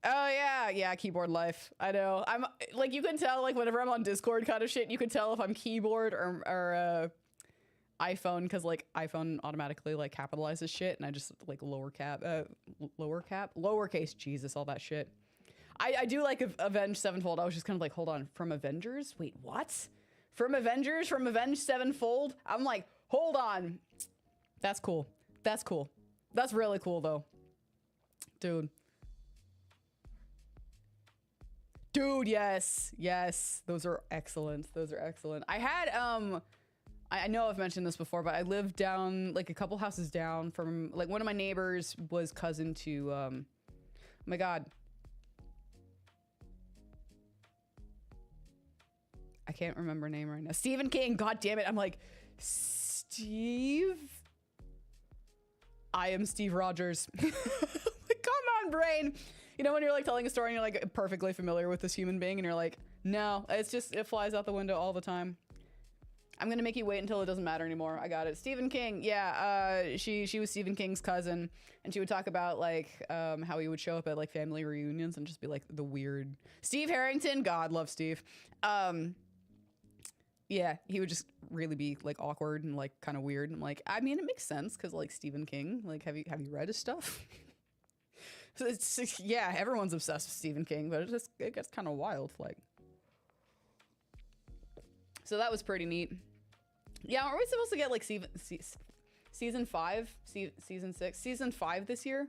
Oh yeah, keyboard life. I know. I'm like, you can tell like whenever I'm on Discord kind of shit, you can tell if I'm keyboard or iPhone, because like iPhone automatically like capitalizes shit, and I just like lowercase, Jesus, all that shit. I do like Avenged Sevenfold. I was just kind of like, hold on, from Avengers? Wait, what? From Avengers? From Avenged Sevenfold? I'm like, hold on. That's cool. That's cool. That's really cool though. Dude, yes. Those are excellent. I had, I know I've mentioned this before, but I lived down, like a couple houses down from, like one of my neighbors was cousin to, oh my God. I can't remember her name right now. Stephen King, God damn it. I'm like, Steve? I am Steve Rogers. Like, come on, brain. You know when you're like telling a story and you're like perfectly familiar with this human being and you're like, no, it's just, it flies out the window all the time. I'm gonna make you wait until it doesn't matter anymore. I got it. Stephen King, yeah, she was Stephen King's cousin, and she would talk about like how he would show up at like family reunions and just be like the weird Steve Harrington. God, love Steve. Yeah, he would just really be like awkward and like kind of weird. And I'm like, I mean, it makes sense because like Stephen King. Like, have you read his stuff? So it's, yeah, everyone's obsessed with Stephen King, but it gets kind of wild. Like, so that was pretty neat. Yeah, are we supposed to get like season 5, season 6, season 5 this year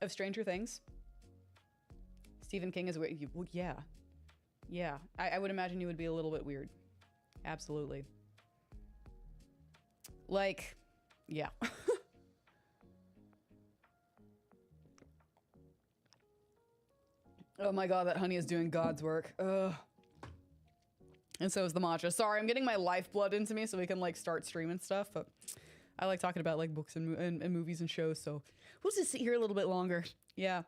of Stranger Things? Stephen King is weird. Well, yeah. I would imagine you would be a little bit weird. Absolutely. Like, yeah. Oh my god, that honey is doing God's work. Ugh. And so is the matcha. Sorry, I'm getting my lifeblood into me so we can like start streaming stuff, but I like talking about like books and movies and shows, so we'll just sit here a little bit longer. Yeah.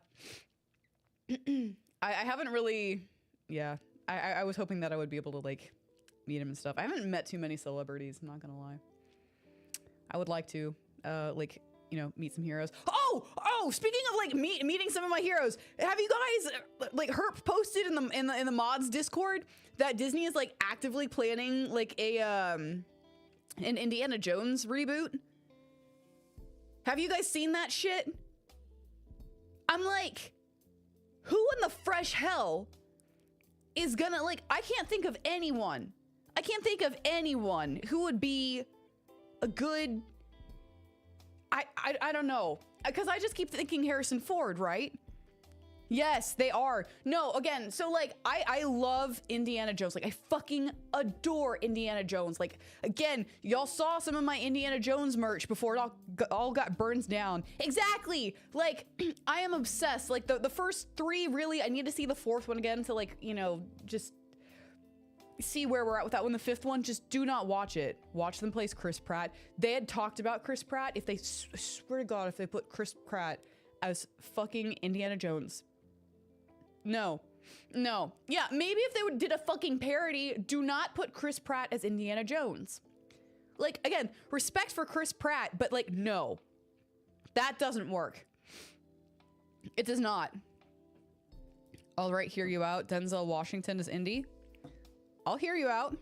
I haven't really, yeah. I was hoping that I would be able to like meet him and stuff. I haven't met too many celebrities, I'm not gonna lie. I would like to, like, you know, meet some heroes. Oh, speaking of like meeting some of my heroes, have you guys like Herp posted in the mods Discord that Disney is like actively planning like an Indiana Jones reboot? Have you guys seen that shit? I'm like, who in the fresh hell is gonna like, I can't think of anyone who would be a good, I don't know, because I just keep thinking Harrison Ford, right? Yes, they are. No, again, so like I love Indiana Jones. Like I fucking adore Indiana Jones. Like again, y'all saw some of my Indiana Jones merch before it all got burned down. Exactly. Like I am obsessed. Like the first three, really, I need to see the fourth one again to like, you know, just see where we're at with that one. The fifth one, just do not watch it. Watch them place Chris Pratt. They had talked about Chris Pratt. If they, swear to God, if they put Chris Pratt as fucking Indiana Jones. No. Yeah, maybe if they did a fucking parody, do not put Chris Pratt as Indiana Jones. Like, again, respect for Chris Pratt, but like, no. That doesn't work. It does not. All right, hear you out. Denzel Washington is Indy. I'll hear you out.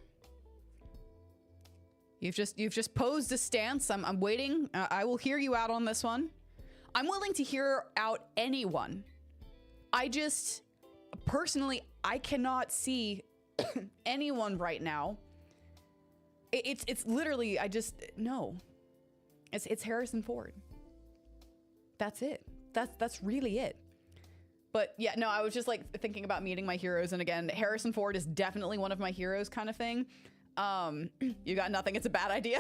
You've just posed a stance. I'm waiting. I will hear you out on this one. I'm willing to hear out anyone. I just, personally, I cannot see anyone right now. It's literally, no. It's Harrison Ford. That's it. That's really it. But yeah, no, I was just like thinking about meeting my heroes. And again, Harrison Ford is definitely one of my heroes kind of thing. You got nothing. It's a bad idea.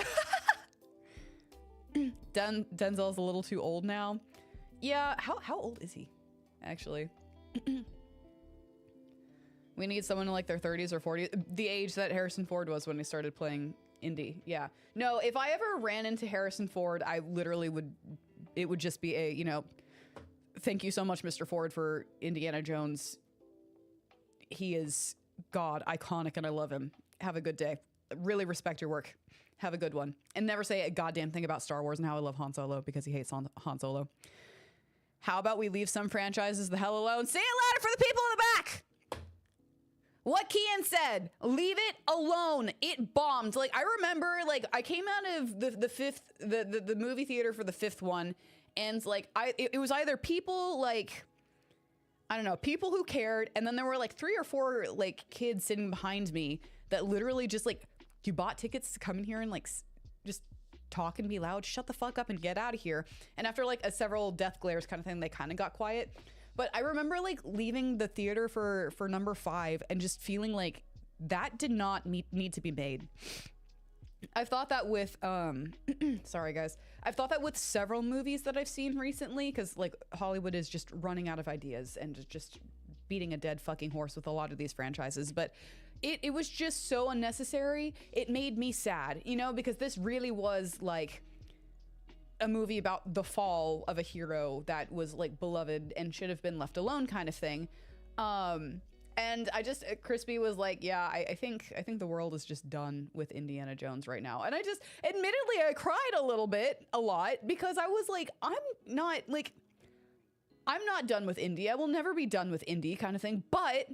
Denzel's a little too old now. Yeah. How old is he actually? We need someone in like their 30s or 40s. The age that Harrison Ford was when he started playing Indy. Yeah. No, if I ever ran into Harrison Ford, I literally it would just be a, you know, thank you so much, Mr. Ford, for Indiana Jones. He is God, iconic, and I love him. Have a good day. Really respect your work. Have a good one. And never say a goddamn thing about Star Wars and how I love Han Solo because he hates Han Solo. How about we leave some franchises the hell alone? Say it louder for the people in the back! What Kian said, leave it alone. It bombed. Like, I remember, like, I came out of the movie theater for the fifth one, and like it was either people like, I don't know, people who cared, and then there were like 3 or 4 like kids sitting behind me that literally just like, you bought tickets to come in here and like just talk and be loud, shut the fuck up and get out of here. And after like a several death glares kind of thing, they kind of got quiet. But I remember like leaving the theater for number 5 and just feeling like that did not need to be made. I've thought that with, sorry guys. I've thought that with several movies that I've seen recently, because like Hollywood is just running out of ideas and just beating a dead fucking horse with a lot of these franchises. But it was just so unnecessary. It made me sad, you know, because this really was like a movie about the fall of a hero that was like beloved and should have been left alone kind of thing. And I just, Crispy was like, yeah, I think the world is just done with Indiana Jones right now. And I just, admittedly, I cried a lot, because I was like, I'm not done with Indy. I will never be done with Indy kind of thing. But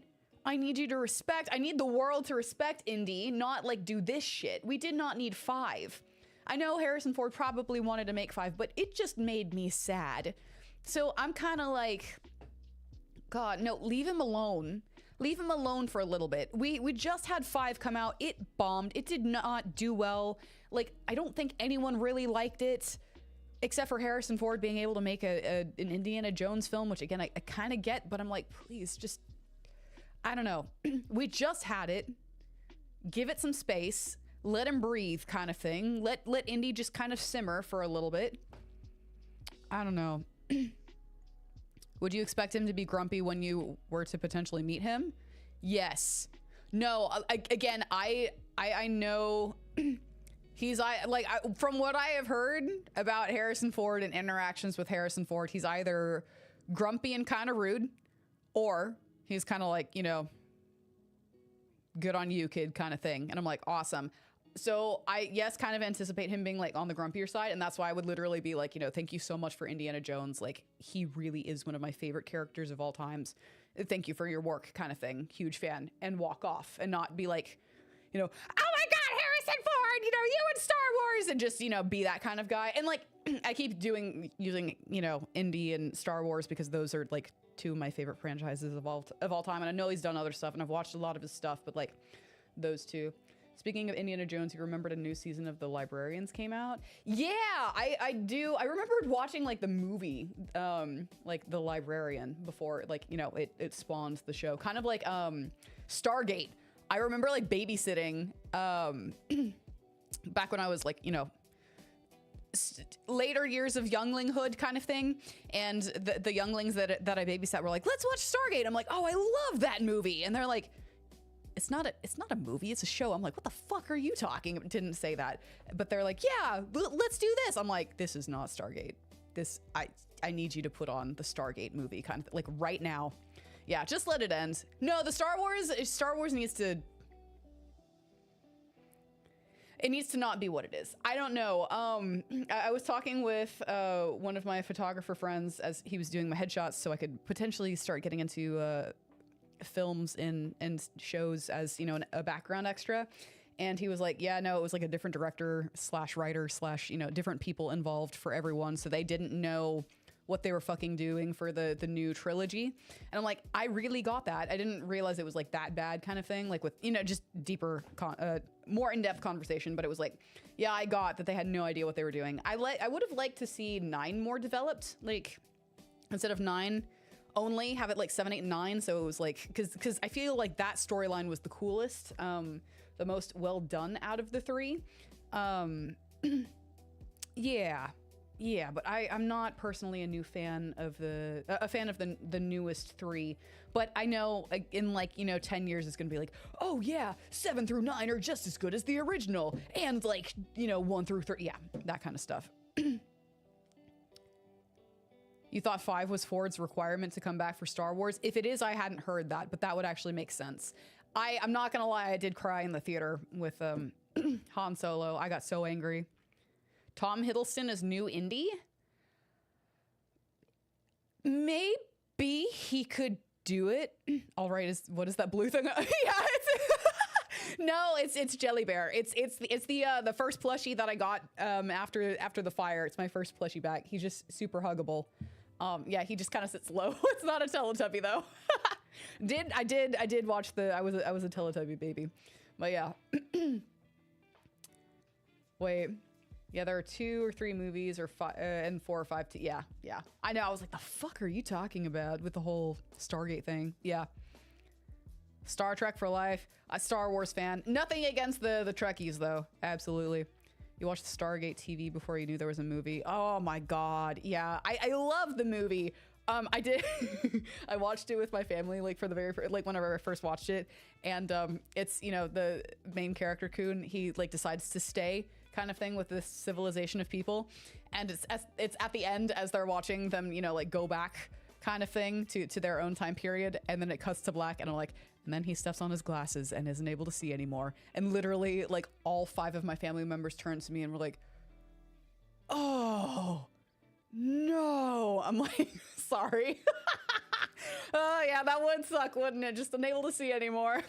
I need you to respect, I need the world to respect Indy, not like do this shit. We did not need 5. I know Harrison Ford probably wanted to make 5, but it just made me sad. So I'm kind of like, God, no, leave him alone. Leave him alone for a little bit. We just had 5 come out. It bombed. It did not do well. Like, I don't think anyone really liked it, except for Harrison Ford being able to make an Indiana Jones film, which again, I kind of get, but I'm like, please, just, I don't know. We just had it. Give it some space. Let him breathe kind of thing. Let Indy just kind of simmer for a little bit. I don't know. Would you expect him to be grumpy when you were to potentially meet him? Yes. No, again, I know he's from what I have heard about Harrison Ford and interactions with Harrison Ford, he's either grumpy and kind of rude, or he's kind of like, you know, good on you, kid kind of thing. And I'm like, awesome. So I, yes, kind of anticipate him being like on the grumpier side. And that's why I would literally be like, you know, thank you so much for Indiana Jones. Like, he really is one of my favorite characters of all times. Thank you for your work kind of thing. Huge fan. And walk off and not be like, you know, oh my God, Harrison Ford, you know, you in Star Wars, and just, you know, be that kind of guy. And like, I keep using, you know, Indy and Star Wars because those are like two of my favorite franchises of all time. And I know he's done other stuff and I've watched a lot of his stuff, but like those two. Speaking of Indiana Jones, you remembered a new season of The Librarians came out? Yeah, I do. I remembered watching like the movie, like The Librarian before, like, you know, it spawned the show. Kind of like Stargate. I remember like babysitting back when I was like, you know, later years of younglinghood kind of thing. And the younglings that I babysat were like, let's watch Stargate. I'm like, oh, I love that movie. And they're like, it's not a movie, it's a show. I'm like, what the fuck are you talking about? Didn't say that. But they're like, yeah, let's do this. I'm like, this is not Stargate. I need you to put on the Stargate movie kind of like right now. Yeah, just let it end. No, the Star Wars needs to, it needs to not be what it is. I don't know. I was talking with one of my photographer friends as he was doing my headshots so I could potentially start getting into films and shows as, you know, a background extra. And he was like, yeah, no, it was like a different director / writer / you know, different people involved for everyone. So they didn't know what they were fucking doing for the new trilogy. And I'm like, I really got that. I didn't realize it was like that bad kind of thing, like with, you know, just deeper, more in-depth conversation. But it was like, yeah, I got that they had no idea what they were doing. I would have liked to see 9 more developed, like instead of 9 only, have it like 7, 8, and 9. So it was like, because I feel like that storyline was the coolest, the most well done out of the 3. Yeah, but I'm not personally a fan of the newest 3. But I know in like, you know, 10 years it's gonna be like, oh yeah, 7 through 9 are just as good as the original, and like, you know, 1 through 3, yeah, that kind of stuff. You thought 5 was Ford's requirement to come back for Star Wars? If it is, I hadn't heard that, but that would actually make sense. I'm not gonna lie, I did cry in the theater with Han Solo. I got so angry. Tom Hiddleston as new Indy? Maybe he could do it. All right, what is that blue thing? Yeah, no, it's Jelly Bear. It's the first plushie that I got after the fire. It's my first plushie back. He's just super huggable. Yeah, he just kind of sits low. It's not a Teletubby though. I did watch I was a Teletubby baby, but yeah. Wait, yeah, there are 2 or 3 movies, or 5 and 4 or 5. Yeah. I know. I was like, the fuck are you talking about with the whole Stargate thing? Yeah. Star Trek for life. A Star Wars fan. Nothing against the Trekkies though. Absolutely. You watched the Stargate TV before you knew there was a movie. Oh my God. Yeah. I love the movie. I did. I watched it with my family, like for the very first, like whenever I first watched it. And it's, you know, the main character Kun, he like decides to stay kind of thing with this civilization of people. And it's at the end as they're watching them, you know, like go back kind of thing to their own time period. And then it cuts to black and I'm like, and then he steps on his glasses and isn't able to see anymore. And literally like all 5 of my family members turned to me and were like, oh no. I'm like, sorry. Oh yeah, that would suck, wouldn't it? Just unable to see anymore.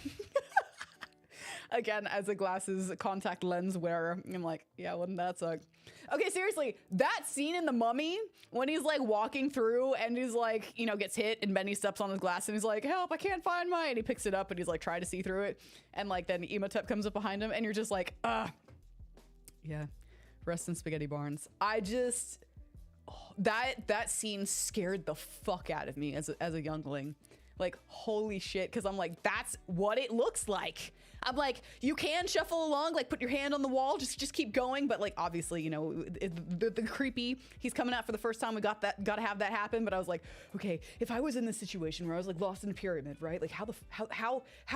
Again, as a glasses contact lens wearer, I'm like, yeah, wouldn't that suck? Okay, seriously, that scene in The Mummy when he's like walking through and he's like, you know, gets hit and Benny steps on his glass and he's like, help, I can't find mine. And he picks it up and he's like trying to see through it. And like then Imhotep comes up behind him and you're just like, yeah, rest in spaghetti barns. I just, that scene scared the fuck out of me as a youngling. Like, holy shit, because I'm like, that's what it looks like. I'm like, you can shuffle along, like put your hand on the wall, just keep going. But like, obviously, you know, the creepy, he's coming out for the first time. We got to have that happen. But I was like, okay, if I was in this situation where I was like lost in a pyramid, right? Like how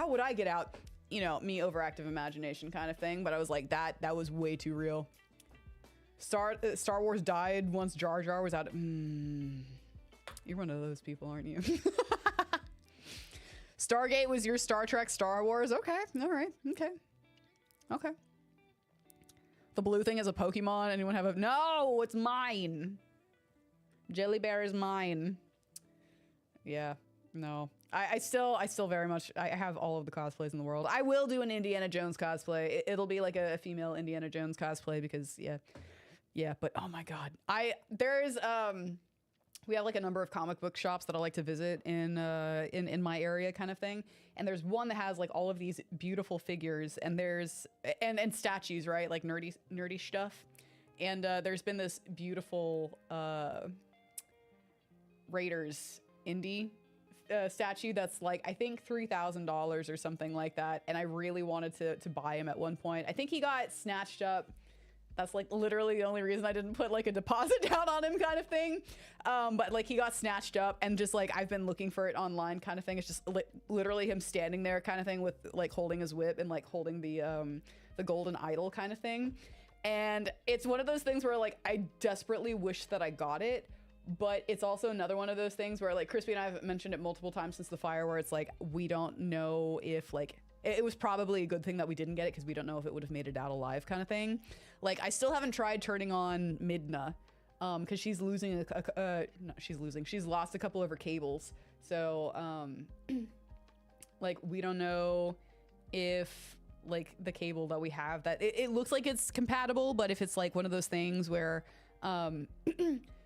would I get out? You know, me overactive imagination kind of thing. But I was like, that was way too real. Star Wars died once Jar Jar was out. You're one of those people, aren't you? Stargate was your Star Trek, Star Wars. Okay, all right, okay. The blue thing is a Pokemon. Anyone have a? No, it's mine. Jelly Bear is mine. Yeah, no. I still very much. I have all of the cosplays in the world. I will do an Indiana Jones cosplay. It'll be like a female Indiana Jones cosplay because yeah. But oh my god, there's we have like a number of comic book shops that I like to visit in my area kind of thing. And there's one that has like all of these beautiful figures and there's and statues, right? Like nerdy stuff. And there's been this beautiful Raiders indie statue that's like, I think $3,000 or something like that. And I really wanted to buy him at one point. I think he got snatched up. That's like literally the only reason I didn't put like a deposit down on him kind of thing. But like he got snatched up and just like I've been looking for it online kind of thing. It's just literally him standing there kind of thing with like holding his whip and like holding the golden idol kind of thing. And it's one of those things where like I desperately wish that I got it. But it's also another one of those things where like Crispy and I have mentioned it multiple times since the fire where it's like we don't know if like it was probably a good thing that we didn't get it because we don't know if it would have made it out alive kind of thing. Like, I still haven't tried turning on Midna because she's losing she's lost a couple of her cables. So, like, we don't know if, like, the cable that we have, that it looks like it's compatible, but if it's, like, one of those things where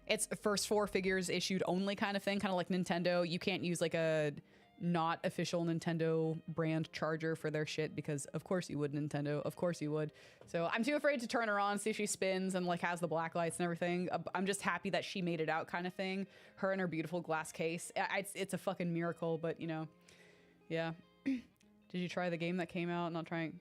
it's first 4 figures issued only kind of thing, kind of like Nintendo, you can't use, like, a not official Nintendo brand charger for their shit because of course you would, Nintendo, of course you would. So I'm too afraid to turn her on, see if she spins and like has the black lights and everything. I'm just happy that she made it out kind of thing. Her and her beautiful glass case. It's a fucking miracle, but you know, yeah. Did you try the game that came out? Not trying.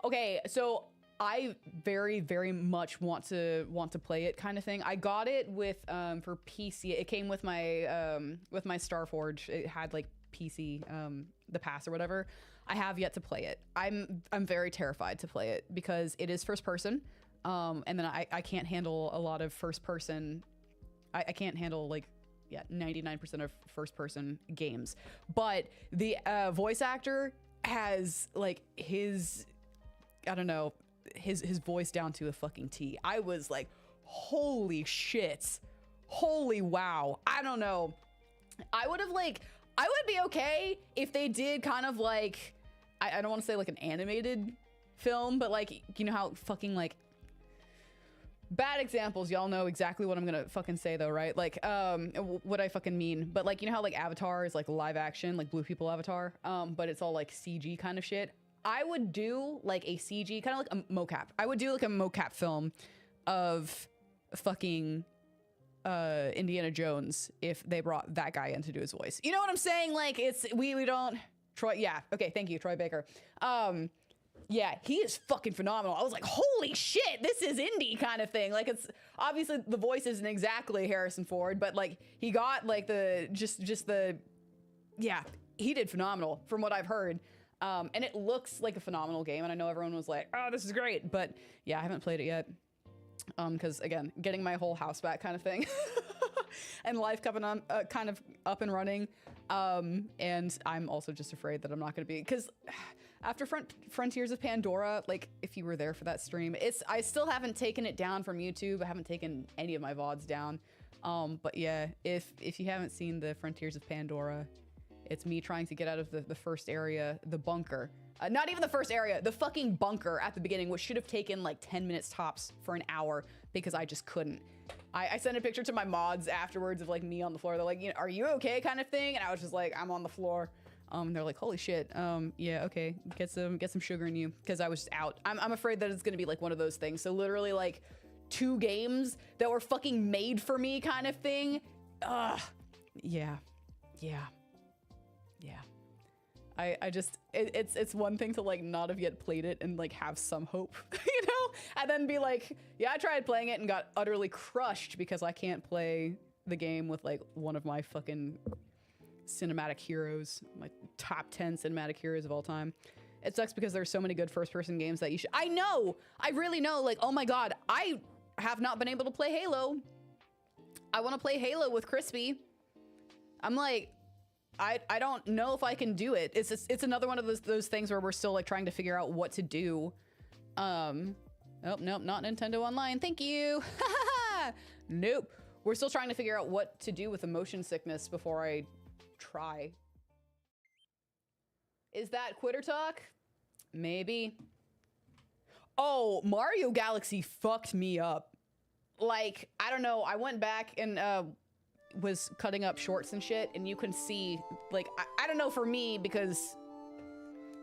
Okay, so I very, very much want to play it kind of thing. I got it with for PC. It came with my Starforge. It had like PC the pass or whatever. I have yet to play it. I'm very terrified to play it because it is first person, and then I can't handle a lot of first person. I can't handle like 99% of first person games. But the voice actor has like his, I don't know, his voice down to a fucking T. I was like, holy shit, holy wow. I don't know. I would be okay if they did kind of like, I don't want to say like an animated film, but like, you know how fucking like, bad examples, y'all know exactly what I'm gonna fucking say though, right? Like, what I fucking mean. But like, you know how like Avatar is like live action, like Blue People Avatar, but it's all like CG kind of shit. I would do like a CG, kind of like a mocap. I would do like a mocap film of fucking Indiana Jones if they brought that guy in to do his voice. You know what I'm saying? Like it's we don't Troy. Yeah. Okay. Thank you, Troy Baker. Yeah, he is fucking phenomenal. I was like, holy shit, this is indie kind of thing. Like it's obviously the voice isn't exactly Harrison Ford, but like he got like the just the yeah, he did phenomenal from what I've heard. And it looks like a phenomenal game, and I know everyone was like, oh, this is great, but yeah, I haven't played it yet. Because again, getting my whole house back kind of thing and life coming on kind of up and running. And I'm also just afraid that I'm not going to be, because after Frontiers of Pandora, like if you were there for that stream, I still haven't taken it down from YouTube. I haven't taken any of my VODs down. But yeah, if you haven't seen the Frontiers of Pandora, it's me trying to get out of the first area, the bunker. Not even the first area, the fucking bunker at the beginning, which should have taken like 10 minutes tops for an hour because I just couldn't. I sent a picture to my mods afterwards of like me on the floor. They're like, you know, are you okay kind of thing? And I was just like, I'm on the floor. They're like, holy shit. Yeah, okay, get some sugar in you, because I was just out. I'm afraid that it's gonna be like one of those things. So literally like 2 games that were fucking made for me kind of thing. Yeah. Yeah. I just, it's one thing to like not have yet played it and like have some hope, you know? And then be like, yeah, I tried playing it and got utterly crushed because I can't play the game with like one of my fucking cinematic heroes, my top 10 cinematic heroes of all time. It sucks because there's so many good first person games that you should, I know, I really know, like, oh my God, I have not been able to play Halo. I want to play Halo with Crispy. I'm like, I don't know if I can do it. It's another one of those things where we're still like trying to figure out what to do. Oh, nope, not Nintendo Online. Thank you. Nope. We're still trying to figure out what to do with the motion sickness before I try. Is that quitter talk? Maybe. Oh, Mario Galaxy fucked me up. Like, I don't know. I went back and was cutting up shorts and shit, and you can see, like, I don't know for me, because,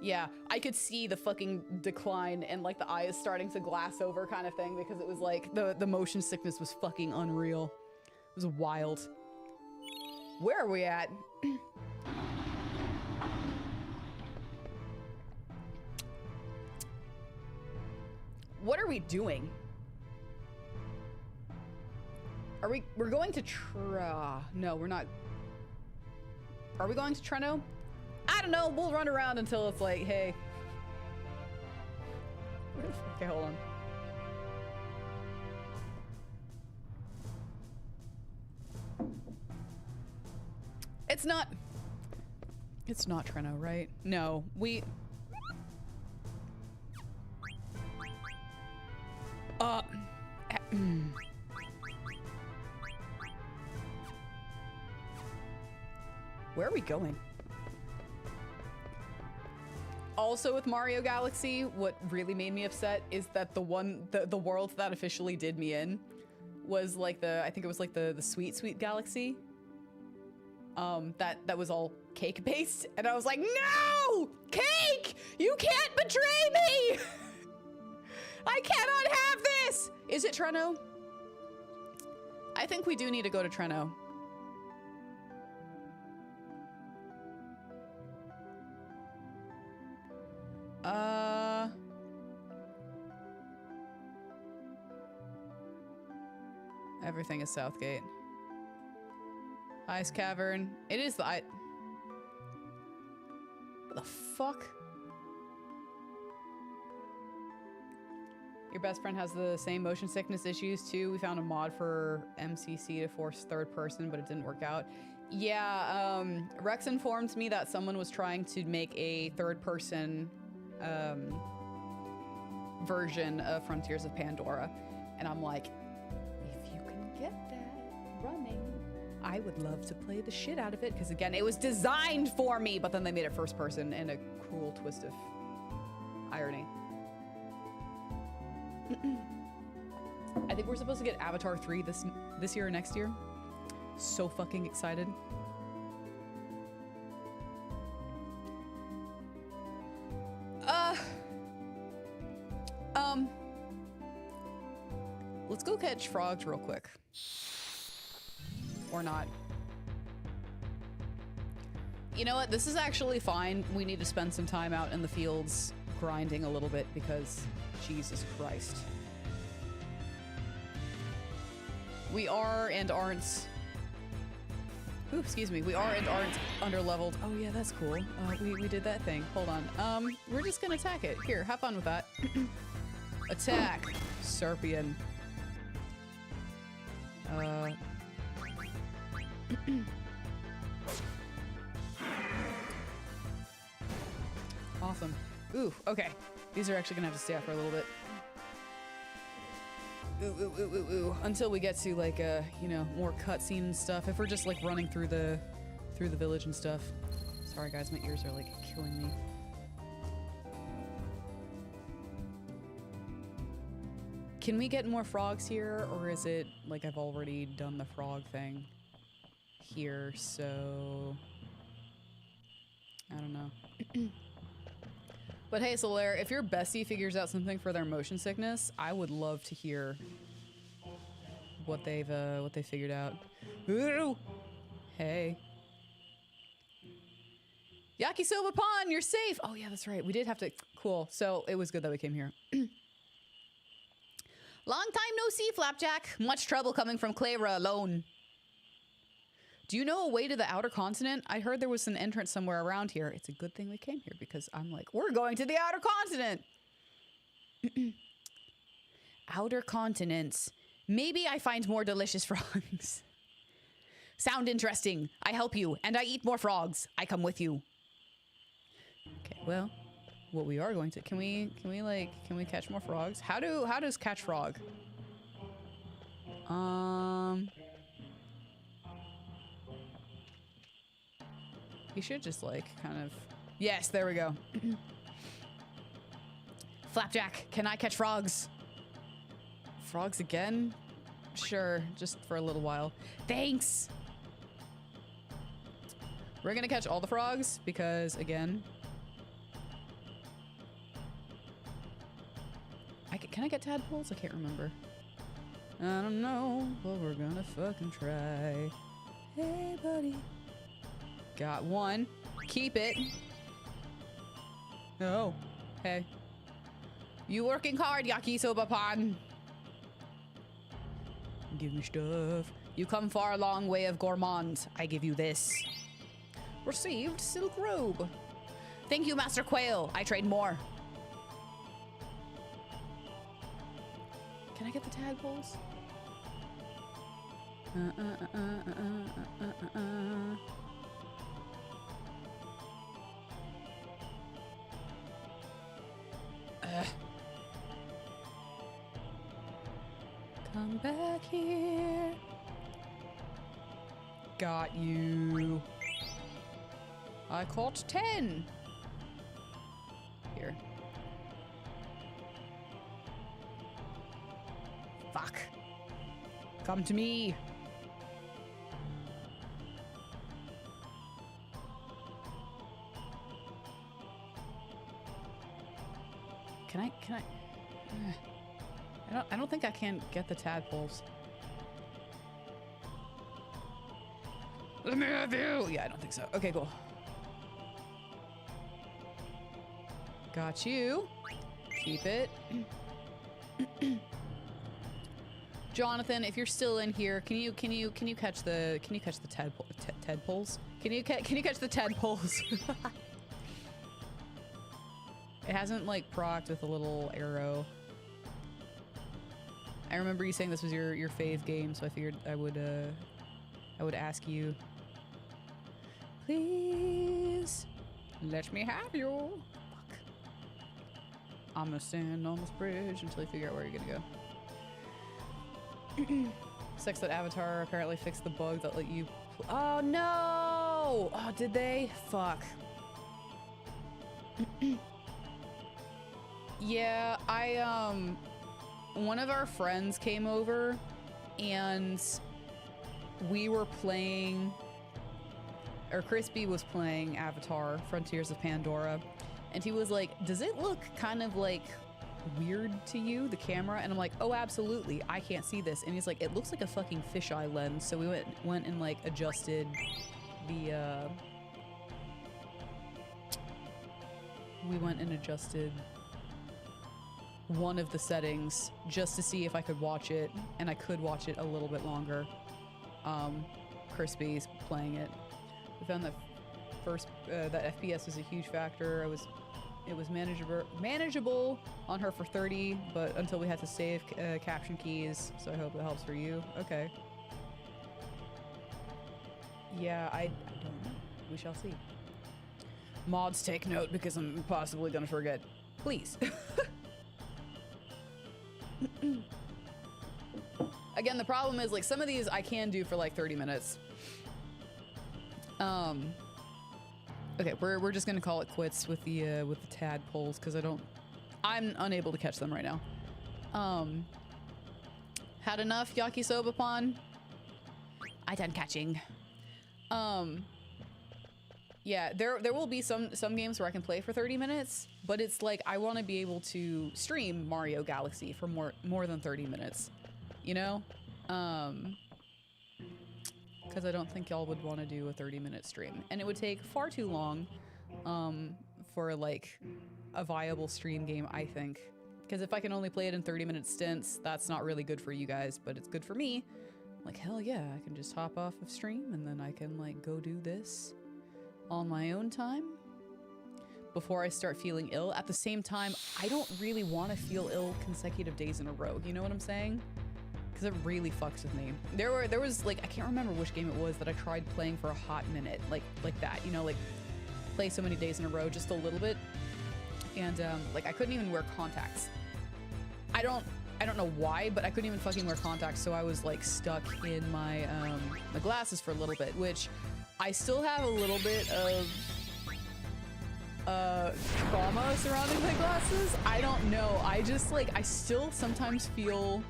yeah, I could see the fucking decline and, like, the eyes starting to glass over kind of thing, because it was, like, the motion sickness was fucking unreal. It was wild. Where are we at? What are we doing? We're going to no, we're not. Are we going to Treno? I don't know, we'll run around until it's like, hey. Okay, hold on. It's not Treno, right? No, where are we going? Also with Mario Galaxy, what really made me upset is that the world that officially did me in was like I think it was like the Sweet Galaxy. That was all cake based, and I was like, no! Cake! You can't betray me! I cannot have this! Is it Treno? I think we do need to go to Treno. Everything is Southgate. Ice Cavern. It is the what the fuck? Your best friend has the same motion sickness issues too. We found a mod for MCC to force third person, but it didn't work out. Yeah, Rex informed me that someone was trying to make a third person version of Frontiers of Pandora. And I'm like, if you can get that running, I would love to play the shit out of it. Because again, it was designed for me, but then they made it first person in a cruel twist of irony. I think we're supposed to get Avatar 3 this year or next year. So fucking excited. Let's go catch frogs real quick. Or not. You know what? This is actually fine. We need to spend some time out in the fields grinding a little bit because Jesus Christ. We are and aren't... Ooh, excuse me. We are and aren't underleveled. Oh yeah, that's cool. We did that thing. Hold on. We're just gonna attack it. Here, have fun with that. Attack! Serpian. Awesome. Ooh, okay. These are actually gonna have to stay out for a little bit. Ooh. Until we get to like you know, more cutscene stuff. If we're just like running through the village and stuff. Sorry guys, my ears are like killing me. Can we get more frogs here, or is it like I've already done the frog thing here, so I don't know. But hey, Solaire, if your bestie figures out something for their motion sickness, I would love to hear what they figured out. Ooh! Hey. Yakisoba Pond, you're safe. Oh yeah, that's right. We did have to. Cool. So it was good that we came here. Long time no see, Flapjack. Much trouble coming from Clara alone. Do you know a way to the outer continent? I heard there was an entrance somewhere around here. It's a good thing we came here because I'm like, we're going to the outer continent. Outer continents. Maybe I find more delicious frogs. Sound interesting. I help you, and I eat more frogs. I come with you. Okay, well, what we are going to... Can we catch more frogs? How does catch frog? You should just, like, kind of... Yes, there we go. Flapjack, can I catch frogs? Frogs again? Sure, just for a little while. Thanks! We're gonna catch all the frogs, because, again... Can I get tadpoles? I can't remember. I don't know, but we're gonna fucking try. Hey, buddy. Got one. Keep it. Oh. Hey. You working hard, Yakisoba Pan. Give me stuff. You come far a long way of gourmand. I give you this. Received silk robe. Thank you, Master Quail. I trade more. Can I get the tadpoles? Come back here. Got you. I caught 10. Here. Fuck. Come to me. Can I? I don't think I can get the tadpoles. Let me have you. Yeah, I don't think so. Okay, cool. Got you. Keep it. Jonathan, if you're still in here, can you catch the tadpoles? Can you catch the tadpoles? It hasn't like procced with a little arrow. I remember you saying this was your fave game, so I figured I would ask you. Please let me have you. Fuck. I'm gonna stand on this bridge until you figure out where you're gonna go. Sucks that Avatar apparently fixed the bug that let you. Oh no! Oh, did they? Fuck. Yeah, one of our friends came over and we were playing, or Crispy was playing Avatar Frontiers of Pandora, and he was like, does it look kind of like weird to you, the camera? And I'm like, oh, absolutely, I can't see this. And he's like, it looks like a fucking fisheye lens. So we went and like adjusted the one of the settings just to see if I could watch it, and I could watch it a little bit longer. Crispy's playing it. We found that that FPS was a huge factor. It was manageable on her for 30, but until we had to save caption keys, so I hope that helps for you. Okay. Yeah, I don't know. We shall see. Mods, take note because I'm possibly gonna forget. Please. Again, the problem is like some of these I can do for like 30 minutes. Okay, we're just gonna call it quits with the tadpoles because I'm unable to catch them right now. Had enough, Yakisoba Pon? I done catching. Yeah, there will be some games where I can play for 30 minutes, but it's like I want to be able to stream Mario Galaxy for more than 30 minutes, you know? Because I don't think y'all would want to do a 30-minute stream, and it would take far too long for like a viable stream game, I think. Because if I can only play it in 30-minute stints, that's not really good for you guys, but it's good for me. Like, hell yeah, I can just hop off of stream and then I can like go do this on my own time before I start feeling ill. At the same time, I don't really want to feel ill consecutive days in a row. You know what I'm saying? Because it really fucks with me. There was like, I can't remember which game it was that I tried playing for a hot minute, like that, you know, like play so many days in a row, just a little bit. And like I couldn't even wear contacts. I don't know why, but I couldn't even fucking wear contacts, so I was like stuck in my my glasses for a little bit, which I still have a little bit of trauma surrounding my glasses. I don't know. I just like, I still sometimes feel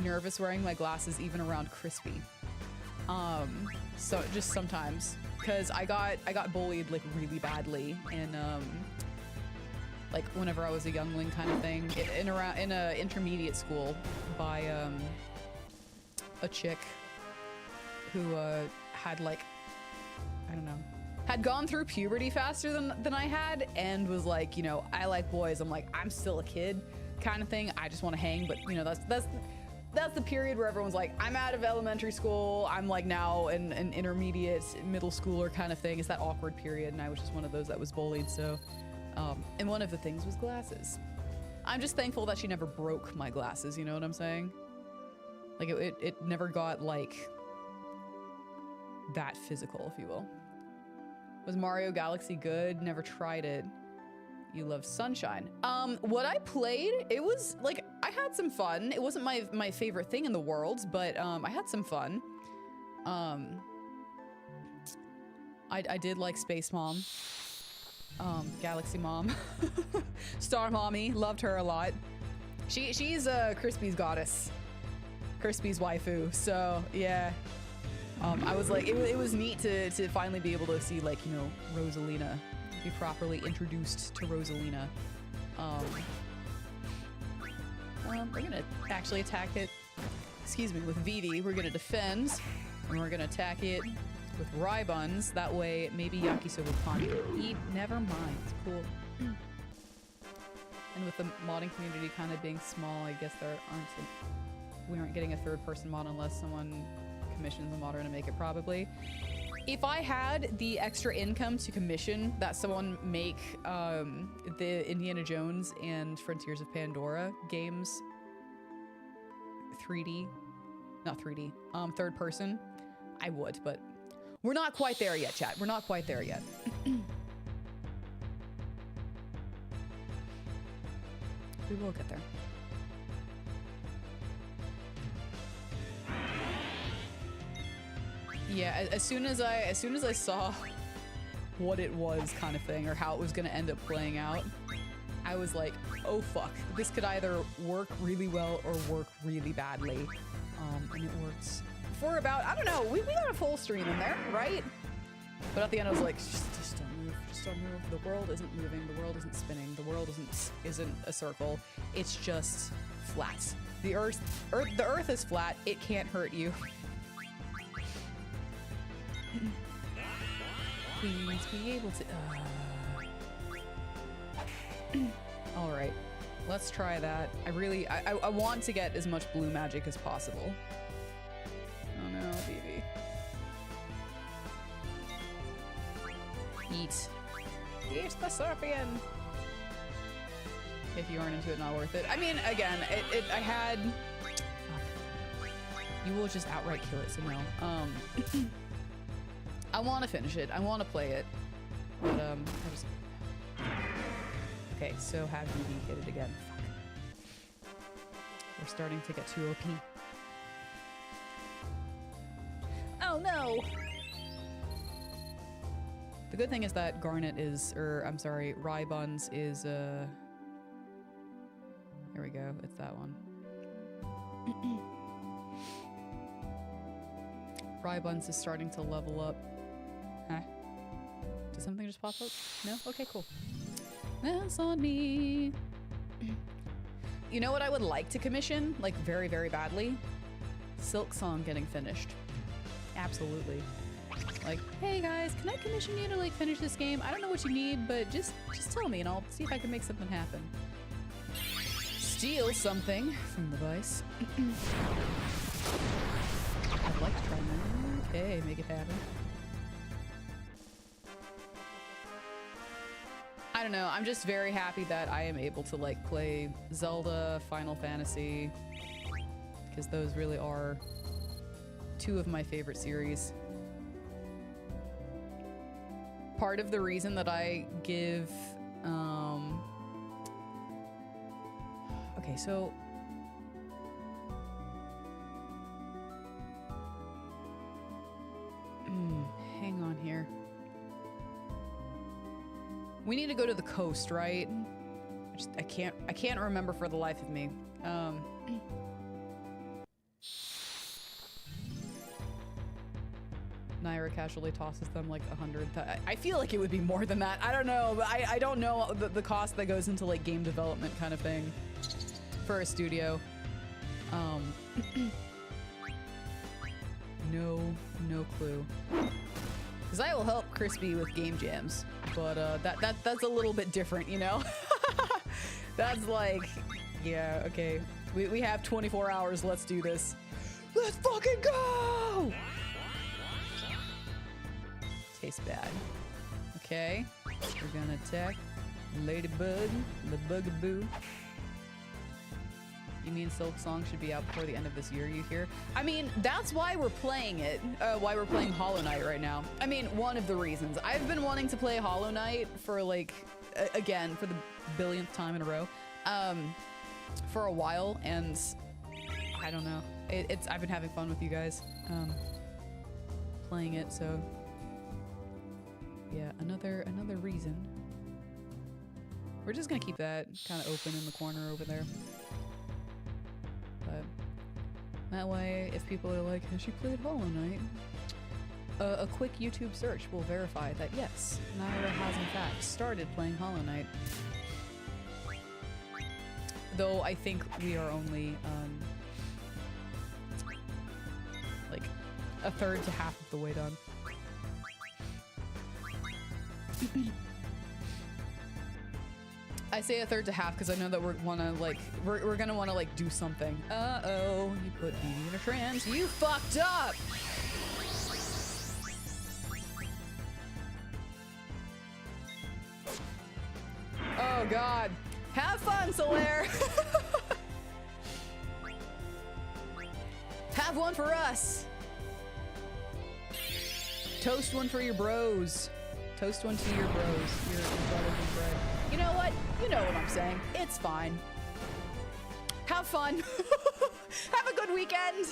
nervous wearing my glasses even around Crispy. So just sometimes, because I got bullied like really badly in like whenever I was a youngling kind of thing in a intermediate school by a chick who had like, I don't know, had gone through puberty faster than I had and was like, you know, I like boys. I'm like, I'm still a kid kind of thing. I just want to hang. But you know, that's the period where everyone's like, I'm out of elementary school. I'm like now an intermediate middle schooler kind of thing. It's that awkward period. And I was just one of those that was bullied. So, and one of the things was glasses. I'm just thankful that she never broke my glasses. You know what I'm saying? Like it never got like that physical, if you will. Was Mario Galaxy good? Never tried it. You love Sunshine. What I played, it was like, I had some fun. It wasn't my favorite thing in the world, but I had some fun. I did like Space Mom. Galaxy Mom. Star Mommy, loved her a lot. She's Crispy's goddess. Crispy's waifu, so yeah. I was like, it was neat to finally be able to see, like, you know, Rosalina, be properly introduced to Rosalina. We're gonna actually attack it, excuse me, with Vivi. We're gonna defend, and we're gonna attack it with Rybuns. That way, maybe Yakisoba can't eat. Never mind, it's cool. And with the modding community kind of being small, I guess we aren't getting a third-person mod unless someone commissions a modder to make it, probably. If I had the extra income to commission that someone make the Indiana Jones and Frontiers of Pandora games 3D, not 3D, third person, I would, but we're not quite there yet, chat. We're not quite there yet. We will get there. Yeah, as soon as I saw what it was kind of thing, or how it was gonna end up playing out, I was like, oh fuck, this could either work really well or work really badly. And it works for about, I don't know, we got a full stream in there, right? But at the end I was like, just don't move, just don't move. The world isn't moving, the world isn't spinning, the world isn't a circle, it's just flat. The earth is flat, it can't hurt you. Please be able to. All right, let's try that. I want to get as much blue magic as possible. Oh no, baby. Eat the scorpion. If you aren't into it, not worth it. I mean, again, I had. You will just outright kill it, so no. I want to finish it. I want to play it. But, I just... Okay, so have Vivi hit it again. Fuck. We're starting to get too OP. Oh no! The good thing is that Garnet is, or I'm sorry, Rybuns is, here we go, it's that one. Rybuns is starting to level up. Huh? Did something just pop up? No? Okay, cool. That's on me. You know what I would like to commission? Like, very, very badly? Silk Song getting finished. Absolutely. Like, hey guys, can I commission you to like finish this game? I don't know what you need, but just tell me and I'll see if I can make something happen. Steal something from the Vice. I'd like to try that. Okay, make it happen. I don't know, I'm just very happy that I am able to like play Zelda, Final Fantasy, because those really are two of my favorite series. Part of the reason that I give, okay, so hang on here. We need to go to the coast, right? I can't remember for the life of me. Nayra casually tosses them like 100. I feel like it would be more than that. I don't know, but I don't know the cost that goes into like game development kind of thing for a studio. No clue. Because I will help Crispy with game jams, but that's a little bit different, you know? That's like, yeah, okay. We have 24 hours, let's do this. Let's fucking go! Tastes bad. Okay, we're gonna attack Ladybug, the bugaboo. You mean Silk Song should be out before the end of this year, you hear? I mean, that's why we're playing it. Why we're playing Hollow Knight right now. I mean, one of the reasons. I've been wanting to play Hollow Knight for like, again, for the billionth time in a row, for a while, and I don't know. I've been having fun with you guys, playing it, so yeah, another reason. We're just gonna keep that kind of open in the corner over there. But that way, if people are like, has she played Hollow Knight? A quick YouTube search will verify that yes, Nayra has in fact started playing Hollow Knight. Though I think we are only like a third to half of the way done. I say a third to half because I know that we're gonna wanna like do something. Uh-oh, you put me in a trance. You fucked up! Oh god. Have fun, Solaire! Have one for us! Toast one for your bros. Toast one to your bros. Your brothers in bread. You know what? You know what I'm saying. It's fine. Have fun. Have a good weekend.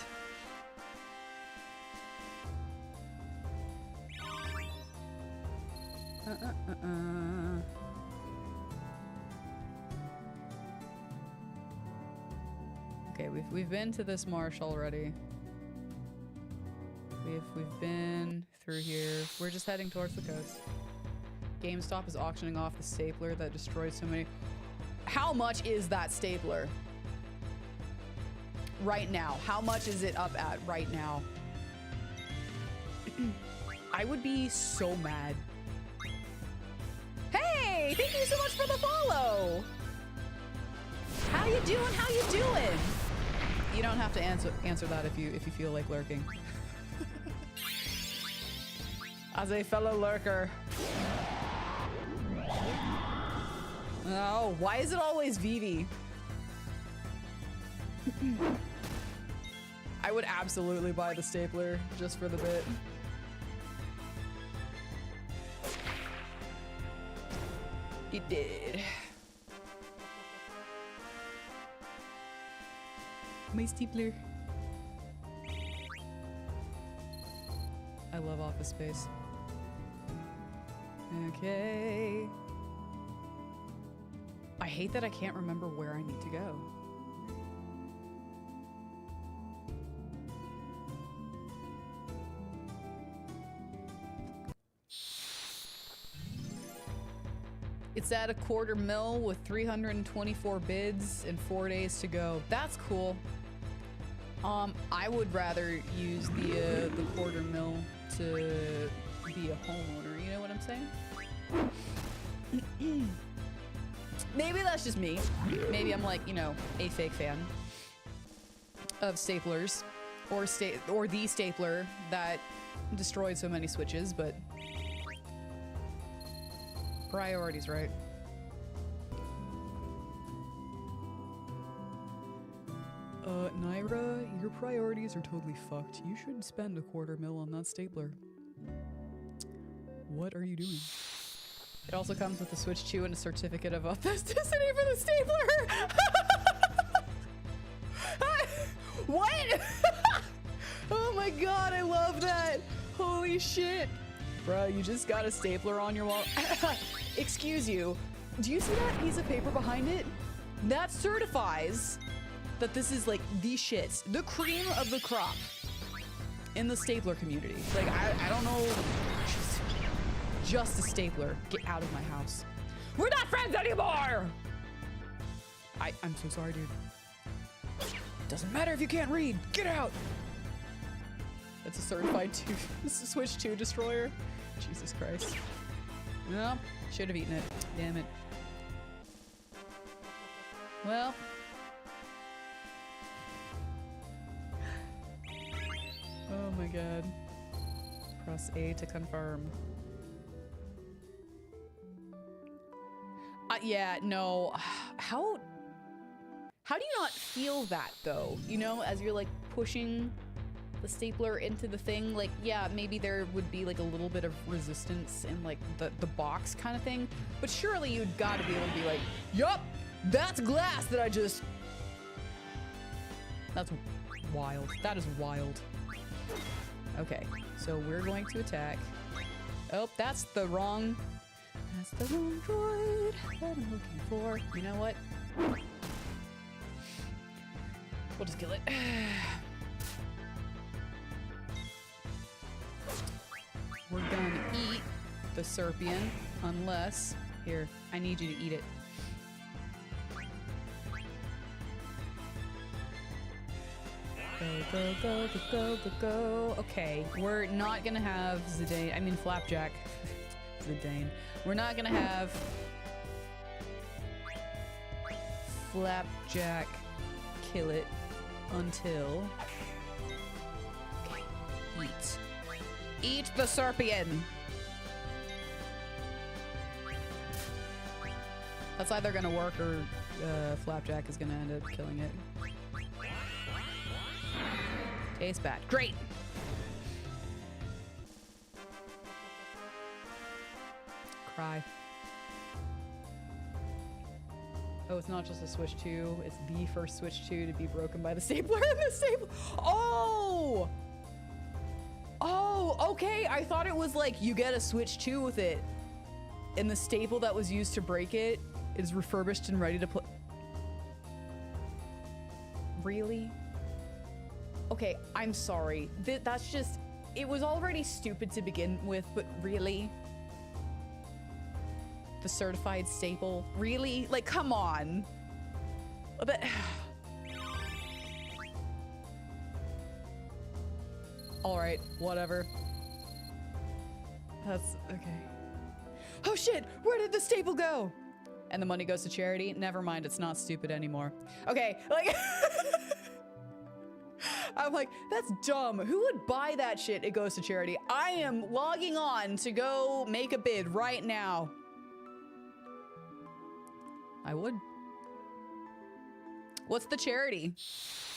Okay, we've been to this marsh already. We've been through here. We're just heading towards the coast. GameStop is auctioning off the stapler that destroyed so many. How much is that stapler? Right now. How much is it up at right now? I would be so mad. Hey, thank you so much for the follow. How you doing? How you doing? You don't have to answer that if you feel like lurking. As a fellow lurker. Oh, why is it always Vivi? I would absolutely buy the stapler just for the bit. It did. My stapler. I love Office Space. Okay. I hate that I can't remember where I need to go. It's at $250,000 with 324 bids and 4 days to go. That's cool. I would rather use the $250,000 to be a homeowner, you know what I'm saying? Maybe that's just me. Maybe I'm like, you know, a fake fan of staplers or the stapler that destroyed so many switches, but priorities, right? Nayra, your priorities are totally fucked. You should spend $250,000 on that stapler. What are you doing? It also comes with a Switch 2 and a certificate of authenticity for the stapler. What? Oh my god, I love that. Holy shit. Bruh, you just got a stapler on your wall. Excuse you. Do you see that piece of paper behind it? That certifies that this is like the shit, the cream of the crop in the stapler community. Like, I don't know. Just a stapler. Get out of my house. We're not friends anymore! I'm so sorry, dude. Doesn't matter if you can't read. Get out! That's a certified Switch 2 destroyer. Jesus Christ. No, should have eaten it. Damn it. Well. Oh my god. Press A to confirm. Yeah, no. How do you not feel that though? You know, as you're like pushing the stapler into the thing, like, yeah, maybe there would be like a little bit of resistance in like the box kind of thing, but surely you'd gotta be able to be like, yup, that's glass that I just... That's wild. That is wild. Okay, so we're going to attack. Oh, that's the wrong droid that I'm looking for. You know what? We'll just kill it. We're gonna eat the Serpian, unless... Here, I need you to eat it. Go, go, go, go, go, go, go. Okay, we're not gonna have Zidane. I mean, Flapjack. Zidane. We're not gonna have Flapjack kill it until... Okay, eat. Eat the Serpian! That's either gonna work or Flapjack is gonna end up killing it. Tastes bad. Great! Cry. Oh, it's not just a Switch 2. It's the first Switch 2 to be broken by the stapler and the stapler. Oh! Oh, okay. I thought it was like you get a Switch 2 with it. And the staple that was used to break it is refurbished and ready to play. Really? Okay, I'm sorry. That's just... It was already stupid to begin with, but really? The certified staple? Really? Like, come on. But... Alright, whatever. That's... okay. Oh shit! Where did the staple go? And the money goes to charity? Never mind, it's not stupid anymore. Okay, like... I'm like, that's dumb. Who would buy that shit? It goes to charity. I am logging on to go make a bid right now. I would. What's the charity?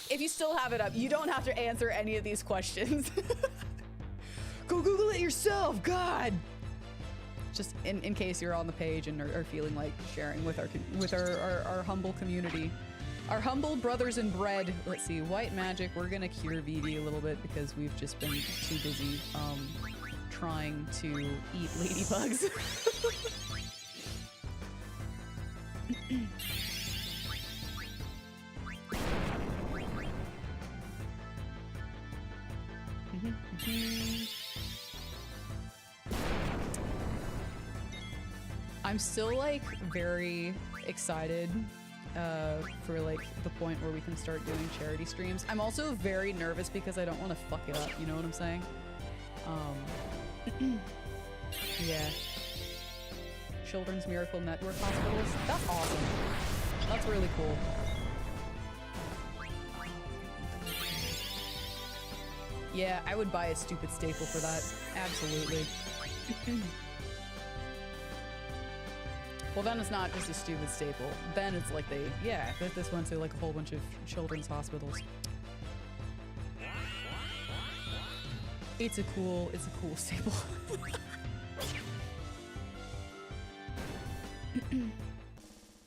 If you still have it up, you don't have to answer any of these questions. Go Google it yourself, God! Just in case you're on the page and are feeling like sharing with our humble community. Our humble brothers in bread. Let's see, white magic. We're gonna cure Vivi a little bit because we've just been too busy trying to eat ladybugs. I'm still like very excited for like the point where we can start doing charity streams. I'm also very nervous because I don't want to fuck it up, you know what I'm saying? Yeah. Children's Miracle Network hospitals. That's awesome. That's really cool. Yeah, I would buy a stupid staple for that. Absolutely. Well, then it's not just a stupid staple. Then it's like this went to like a whole bunch of children's hospitals. It's a cool staple.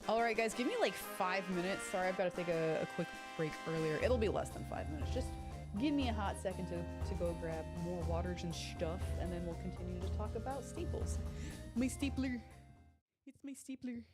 All right, guys, give me like 5 minutes. Sorry, I've got to take a quick break earlier. It'll be less than 5 minutes. Just give me a hot second to go grab more waters and stuff, and then we'll continue to talk about staples. My stapler. It's my stapler.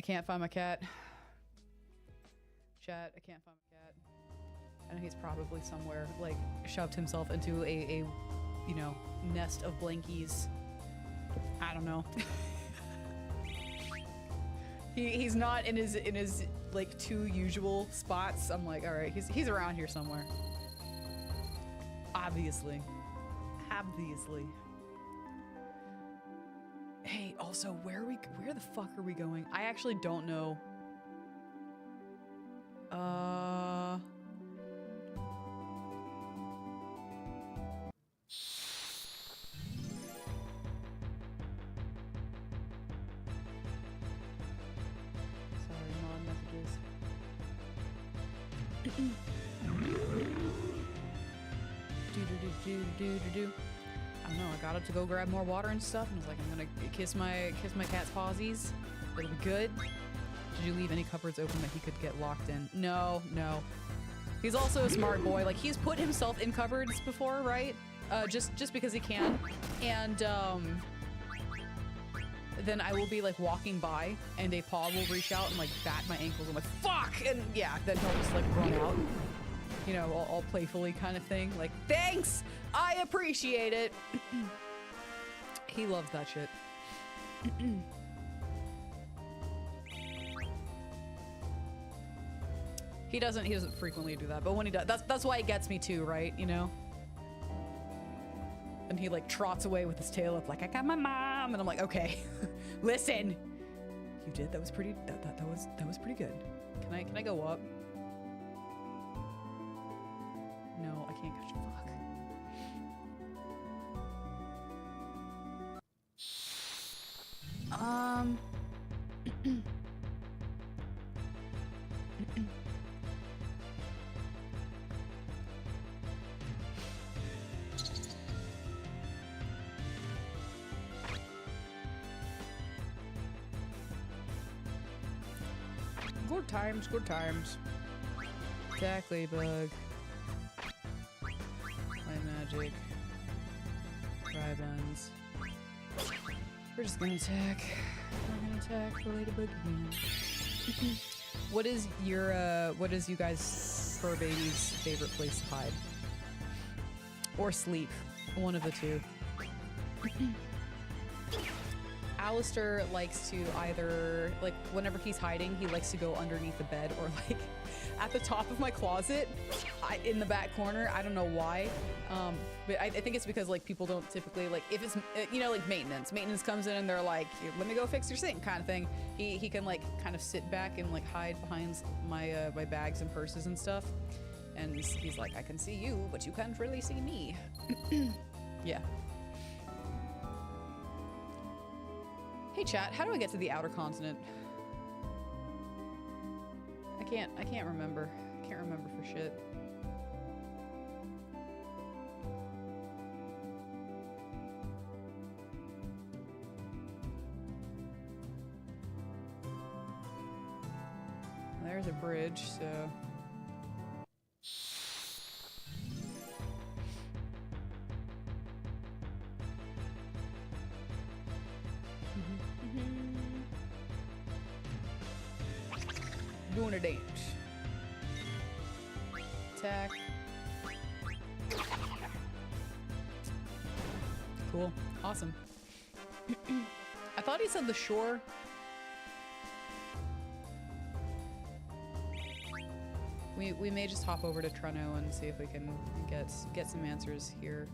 can't find my cat. Chat, I can't find my cat. I know he's probably somewhere, like, shoved himself into a you know, nest of blankies. I don't know. He's not in his like 2 usual spots. I'm like, all right, he's around here somewhere. Obviously. Obviously. Hey, also, where the fuck are we going? I actually don't know. Sorry, Mom, messages. I don't know, I got up to go grab more water and stuff, and I was like, I'm gonna kiss my cat's pawsies. It'll be good. Did you leave any cupboards open that he could get locked in? No, no. He's also a smart boy. Like, he's put himself in cupboards before, right? Just because he can. And then I will be like walking by, and a paw will reach out and like bat my ankles. I'm like, fuck! And yeah, then he'll just like run out. You know, all playfully kind of thing. Like, thanks! I appreciate it! He loves that shit. He doesn't frequently do that, but when he does, that's why it gets me too, right? You know? And he like trots away with his tail up like, I got my mom! And I'm like, okay, listen! You did, that was pretty, that was pretty good. Can I go up? No, I can't catch a fuck. Good times, good times. Exactly, bug. Light magic. Rybans. We're just gonna attack. We're gonna attack the ladybug again. What is you guys' fur baby's favorite place to hide? Or sleep? One of the two. Alistair likes to either, like, whenever he's hiding, he likes to go underneath the bed or, like, at the top of my closet in the back corner. I don't know why. But I think it's because, like, people don't typically, like, if it's, you know, like, maintenance comes in and they're like, let me go fix your sink kind of thing. He can, like, kind of sit back and, like, hide behind my, my bags and purses and stuff. And he's like, I can see you, but you can't really see me. Yeah. Hey chat, how do I get to the outer continent? I can't remember. I can't remember for shit. There's a bridge, so... Doing a dance. Attack. Cool. Awesome. I thought he said the shore. We may just hop over to Treno and see if we can get some answers here.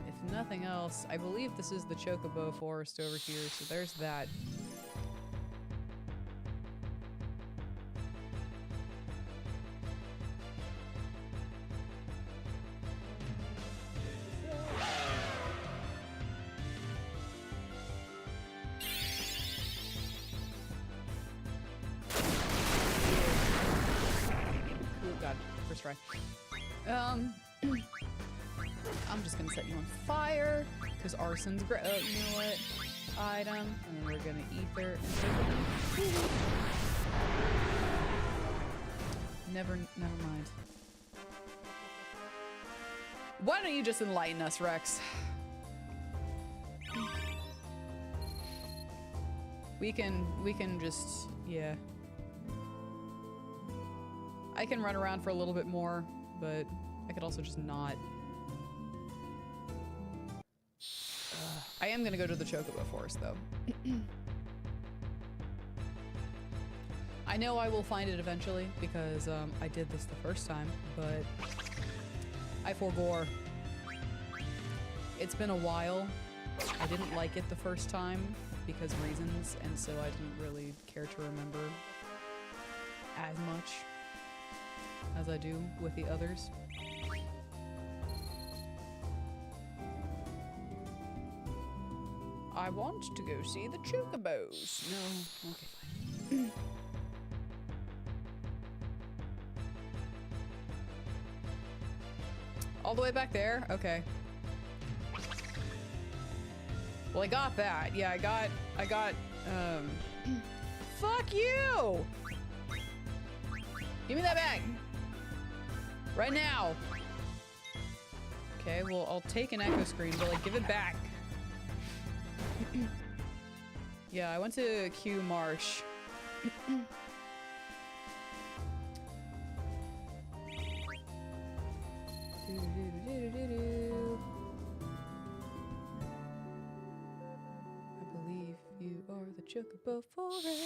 If nothing else, I believe this is the Chocobo Forest over here, so there's that. I'm just gonna set you on fire because arson's great. Oh, you know what? Item, and then we're gonna ether. Never mind. Why don't you just enlighten us, Rex? We can just, yeah. I can run around for a little bit more, but I could also just not. I am gonna go to the Chocobo Forest, though. I know I will find it eventually, because I did this the first time, but I forbore. It's been a while. I didn't like it the first time because reasons, and so I didn't really care to remember as much as I do with the others. I want to go see the Chocobos. No, okay, fine. All the way back there? Okay. Well, I got that. Yeah, I got, fuck you! Give me that back! Right now! Okay, well, I'll take an echo screen, but, like, give it back. Yeah, I went to Q Marsh. Chocobo forever.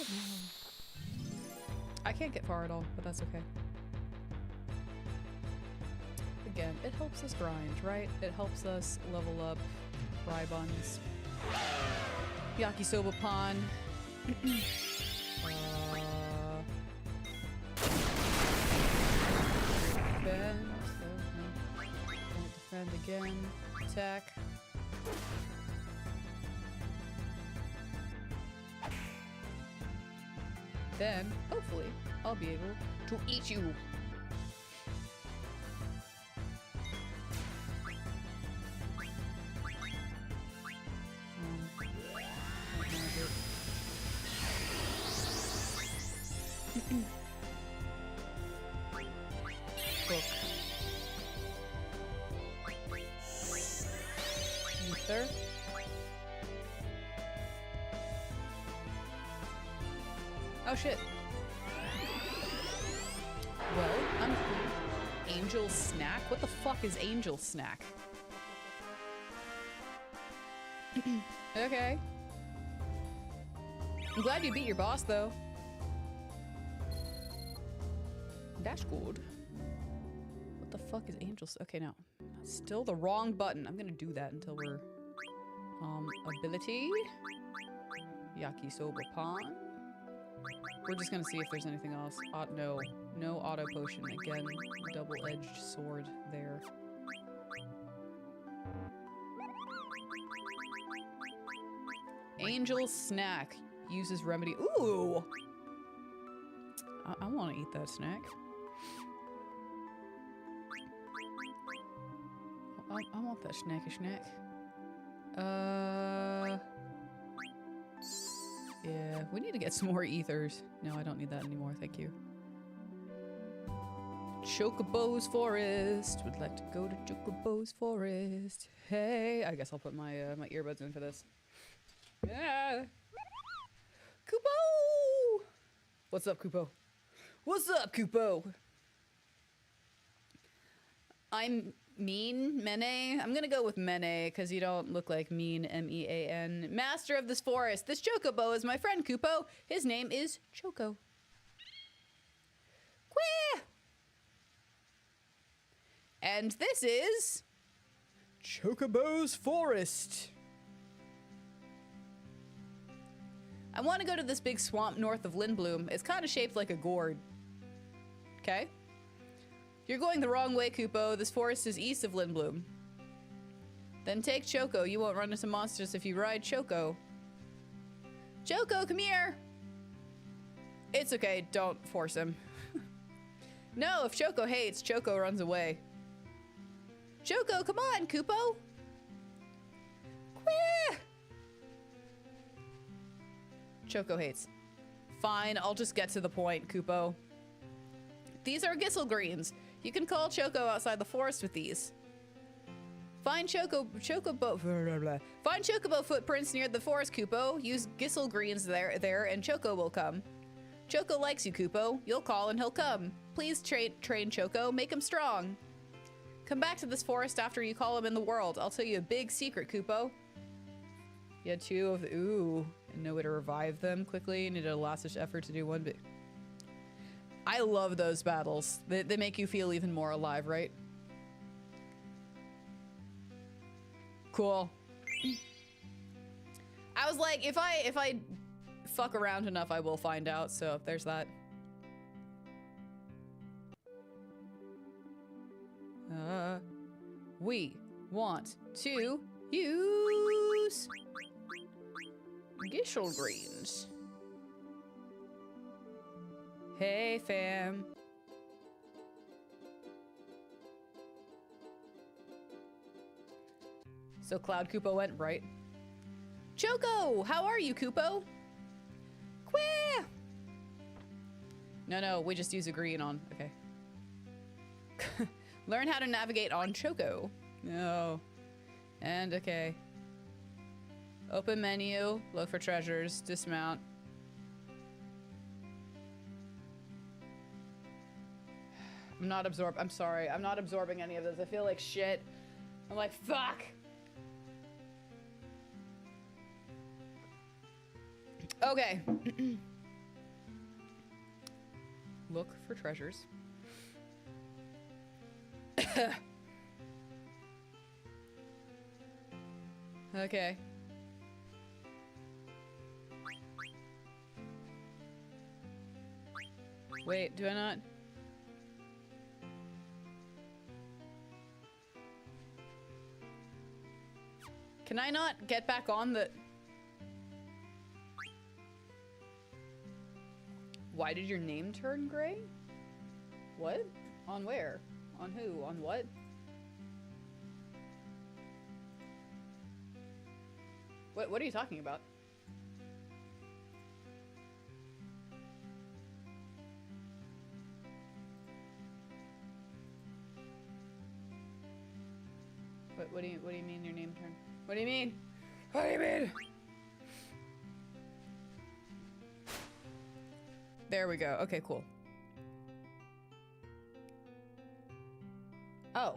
I can't get far at all, but that's okay. Again, it helps us grind, right? It helps us level up Rybuns. Yakisoba Pond. Defend. Don't defend again. Attack. Then, hopefully, I'll be able to eat you. Book. Ether. Oh shit. Well, I'm cool. Angel Snack? What the fuck is Angel Snack? Okay. I'm glad you beat your boss, though. That's good. What the fuck is Angel Snack? Okay, no. That's still the wrong button. I'm gonna do that until we're... ability. Yakisoba Pond. We're just gonna see if there's anything else. No. No auto potion. Again, double-edged sword there. Angel Snack uses remedy. Ooh! I want to eat that snack. I want that snacky snack. Yeah, we need to get some more ethers. No, I don't need that anymore, thank you. Chocobo's Forest. Would like to go to Chocobo's Forest. Hey, I guess I'll put my my earbuds in for this. Yeah. Kupo! What's up, Kupo? What's up, Kupo? I'm mean, Mene. I'm gonna go with Mene, because you don't look like mean, M-E-A-N. Master of this forest. This Chocobo is my friend, Kupo. His name is Choco. Quah! And this is... Chocobo's Forest. I want to go to this big swamp north of Lindblum. It's kind of shaped like a gourd. Okay? You're going the wrong way, Kupo. This forest is east of Lindblum. Then take Choco. You won't run into monsters if you ride Choco. Choco, come here! It's okay. Don't force him. No, if Choco hates, Choco runs away. Choco, come on, Kupo! Quah! Choco hates. Fine, I'll just get to the point, Kupo. These are Gistle Greens. You can call Choco outside the forest with these. Find chocobo footprints near the forest, Kupo. Use Gissel greens there, and Choco will come. Choco likes you, Kupo. You'll call and he'll come. Please train Choco. Make him strong. Come back to this forest after you call him in the world. I'll tell you a big secret, Kupo. You had 2 of the... Ooh. And no way to revive them quickly. You needed a last-ditch effort to do one bit. I love those battles. They make you feel even more alive, right? Cool. I was like, if I fuck around enough, I will find out. So there's that. We want to use Gishel greens. Hey, fam. So Cloud Kupo went right. Choco, how are you, Kupo? Quah! No, we just use a green on. Okay. Learn how to navigate on Choco. No. And okay. Open menu, look for treasures, dismount. I'm sorry, I'm not absorbing any of this. I feel like shit. I'm like, fuck. Okay. Look for treasures. Okay. Wait, do I not? Can I not get back on the... Why did your name turn gray? What? On where? On who? On what? What are you talking about? What do you mean your name turned? What do you mean? What do you mean? There we go. Okay, cool. Oh.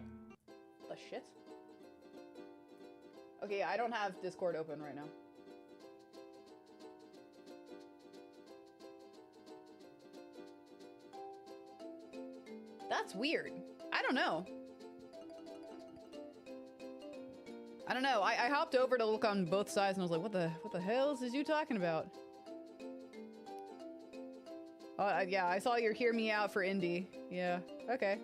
The shit? Okay, I don't have Discord open right now. That's weird. I don't know. I hopped over to look on both sides and I was like, what the hell is you talking about? Yeah, I saw your hear me out for indie. Yeah, okay.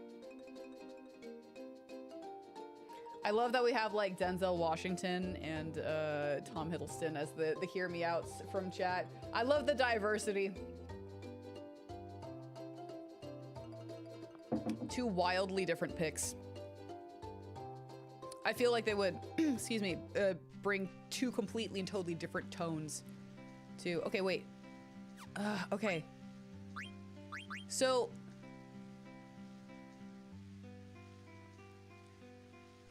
I love that we have like Denzel Washington and Tom Hiddleston as the hear me outs from chat. I love the diversity. 2 wildly different picks. I feel like they would, excuse me, bring 2 completely and totally different tones to... Okay, wait. Okay. So...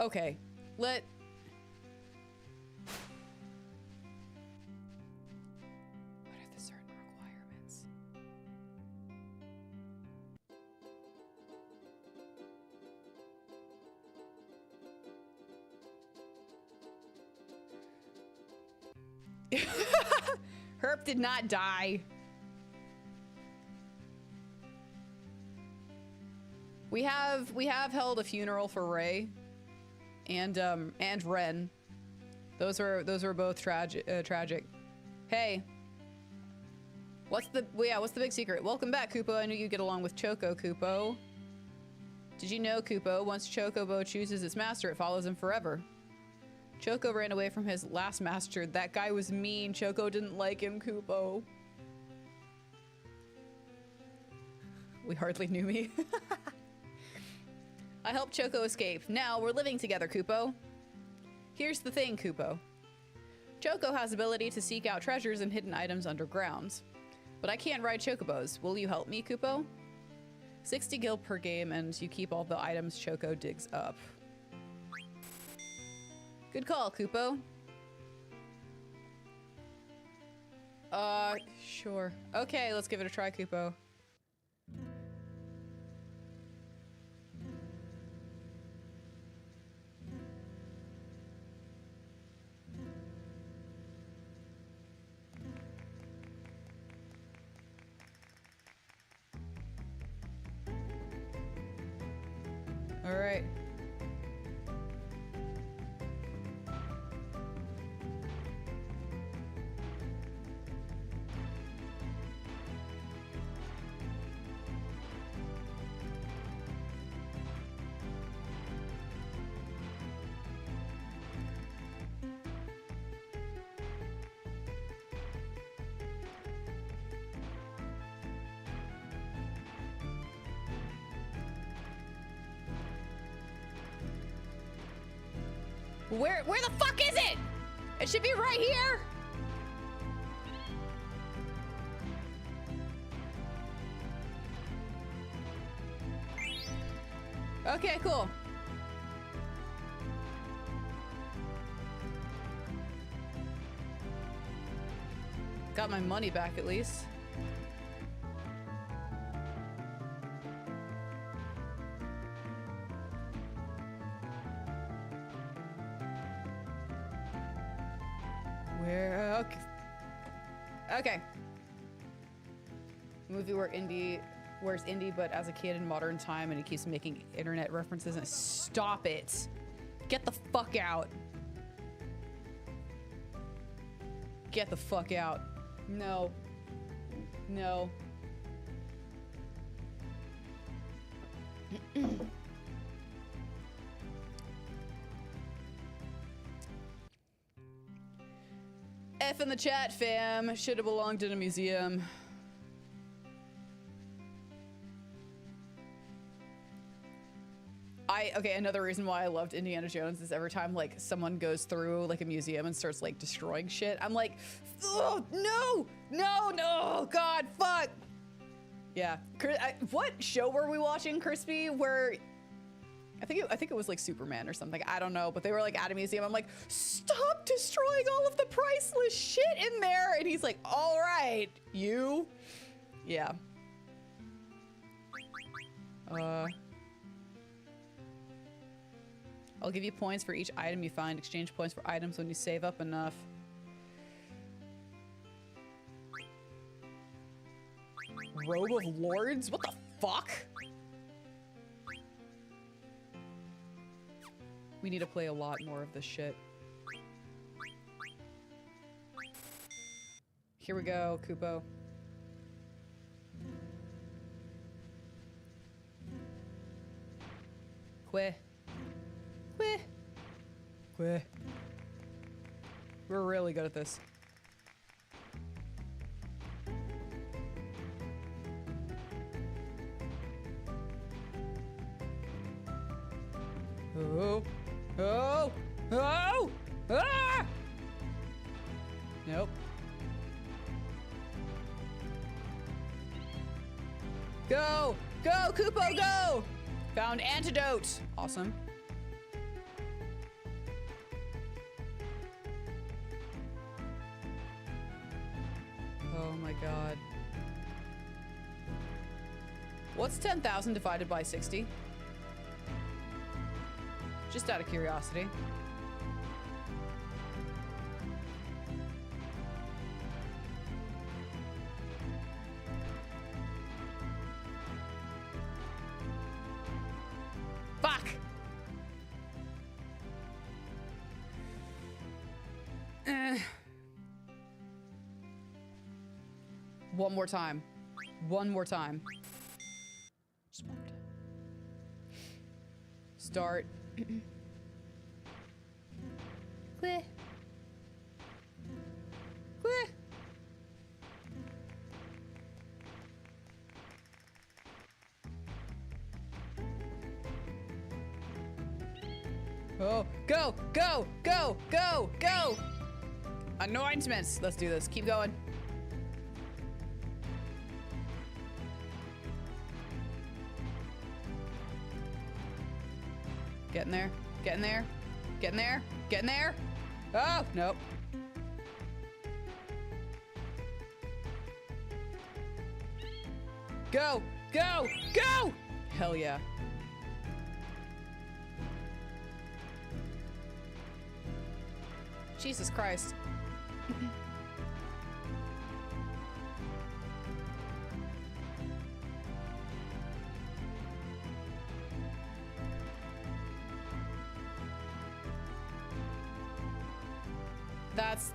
Okay, what are the certain requirements? Herp did not die. We have held a funeral for Ray. And Ren. Those were both tragic. Hey. What's the big secret? Welcome back, Kupo. I knew you'd get along with Choco, Kupo. Did you know, Kupo, once Chocobo chooses its master, it follows him forever. Choco ran away from his last master. That guy was mean. Choco didn't like him, Kupo. We hardly knew me. I helped Choco escape. Now we're living together, Kupo. Here's the thing, Kupo. Choco has the ability to seek out treasures and hidden items underground. But I can't ride chocobos. Will you help me, Kupo? 60 gil per game, and you keep all the items Choco digs up. Good call, Kupo. Sure. Okay, let's give it a try, Kupo. All right. Where the fuck is it? It should be right here. Okay, cool. Got my money back at least. Where? Okay. Okay. Movie where Indy wears Indy, but as a kid in modern time, and he keeps making internet references. And stop it! Get the fuck out! Get the fuck out! No. No. F in the chat, fam. Should have belonged in a museum. Okay, another reason why I loved Indiana Jones is every time like someone goes through like a museum and starts like destroying shit, I'm like, oh no, no, no, God, fuck. Yeah, what show were we watching, Crispy? Where I think it was like Superman or something. I don't know, but they were like at a museum. I'm like, stop destroying all of the priceless shit in there, and he's like, all right, you, yeah. I'll give you points for each item you find. Exchange points for items when you save up enough. Robe of Lords? What the fuck? We need to play a lot more of this shit. Here we go, Kupo. Queh. Queh. Queh. We're really good at this. Oh. Oh. Oh. Ah! Nope. Go! Go, Kupo, go! Found antidote. Awesome. Oh my god. What's 10,000 divided by 60? Just out of curiosity. Fuck! One more time. One more time. Just one more time. Start. Queh. Queh. Oh, go, go, go, go, go! Anointments. Let's do this. Keep going. Getting there. Getting there. Get in there. Get in there. Oh, nope. Go! Go! Go! Hell yeah. Jesus Christ.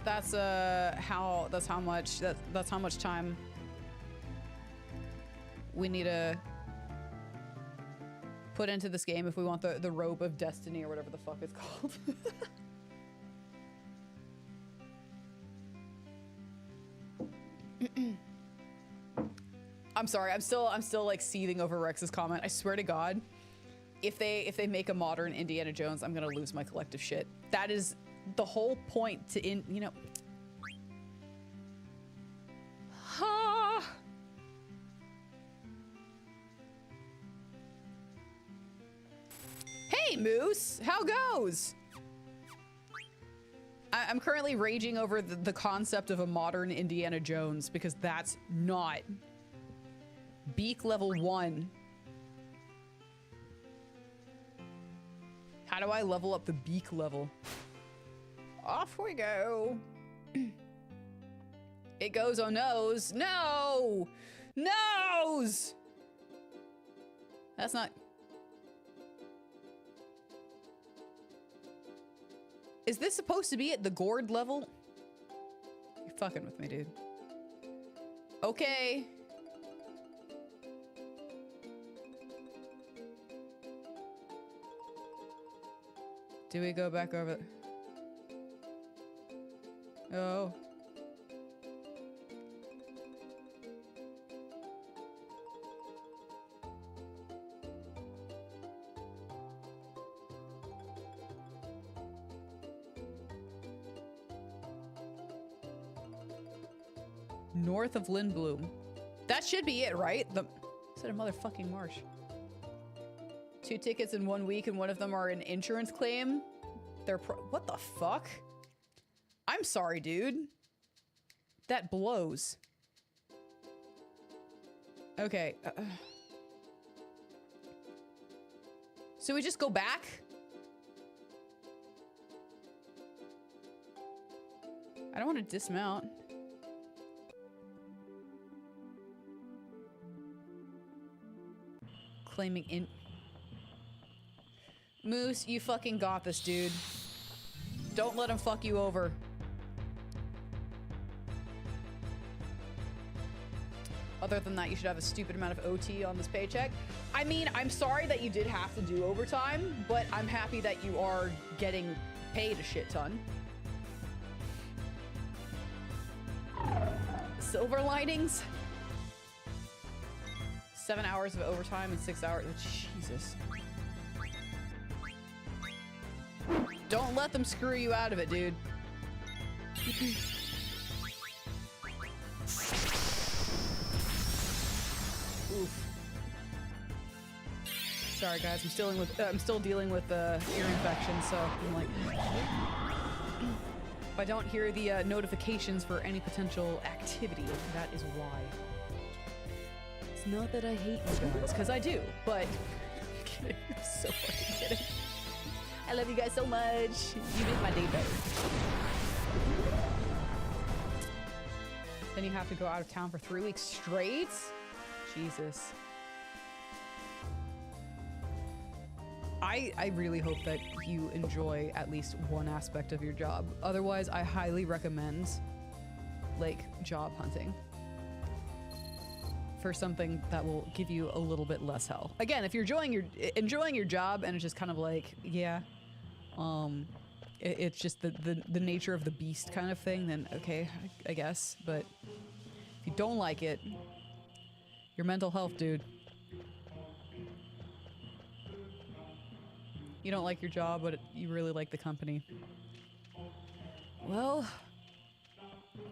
That's how much time we need to put into this game if we want the robe of destiny or whatever the fuck it's called. I'm sorry, I'm still like seething over Rex's comment. I swear to God, if they make a modern Indiana Jones, I'm gonna lose my collective shit. That is the whole point to you know. Hey Moose, how goes? I'm currently raging over the concept of a modern Indiana Jones because that's not beak level 1. How do I level up the beak level? Off we go. It goes on nose. No! Nose! That's not... Is this supposed to be at the gourd level? You're fucking with me, dude. Okay. Do we go back over? Oh. North of Lindblom. That should be it, right? Is that a motherfucking marsh? 2 tickets in 1 week and one of them are an insurance claim. They're what the fuck? I'm sorry, dude. That blows. Okay. So we just go back? I don't want to dismount. Claiming in... Moose, you fucking got this, dude. Don't let him fuck you over. Other than that, you should have a stupid amount of OT on this paycheck. I mean, I'm sorry that you did have to do overtime, but I'm happy that you are getting paid a shit ton. Silver linings? 7 hours of overtime and 6 hours. Jesus. Don't let them screw you out of it, dude. Oof. Sorry, guys. I'm still dealing with ear infection, so I'm like. If I don't hear the notifications for any potential activity, that is why. It's not that I hate you guys, because I do, but I'm kidding. I'm so fucking kidding. I love you guys so much. You make my day better. Then you have to go out of town for 3 weeks straight? Jesus. I really hope that you enjoy at least one aspect of your job. Otherwise, I highly recommend, like, job hunting for something that will give you a little bit less hell. Again, if you're enjoying your job and it's just kind of like, yeah, it's just the nature of the beast kind of thing, then okay, I guess. But if you don't like it, your mental health, dude. You don't like your job, but you really like the company. Well,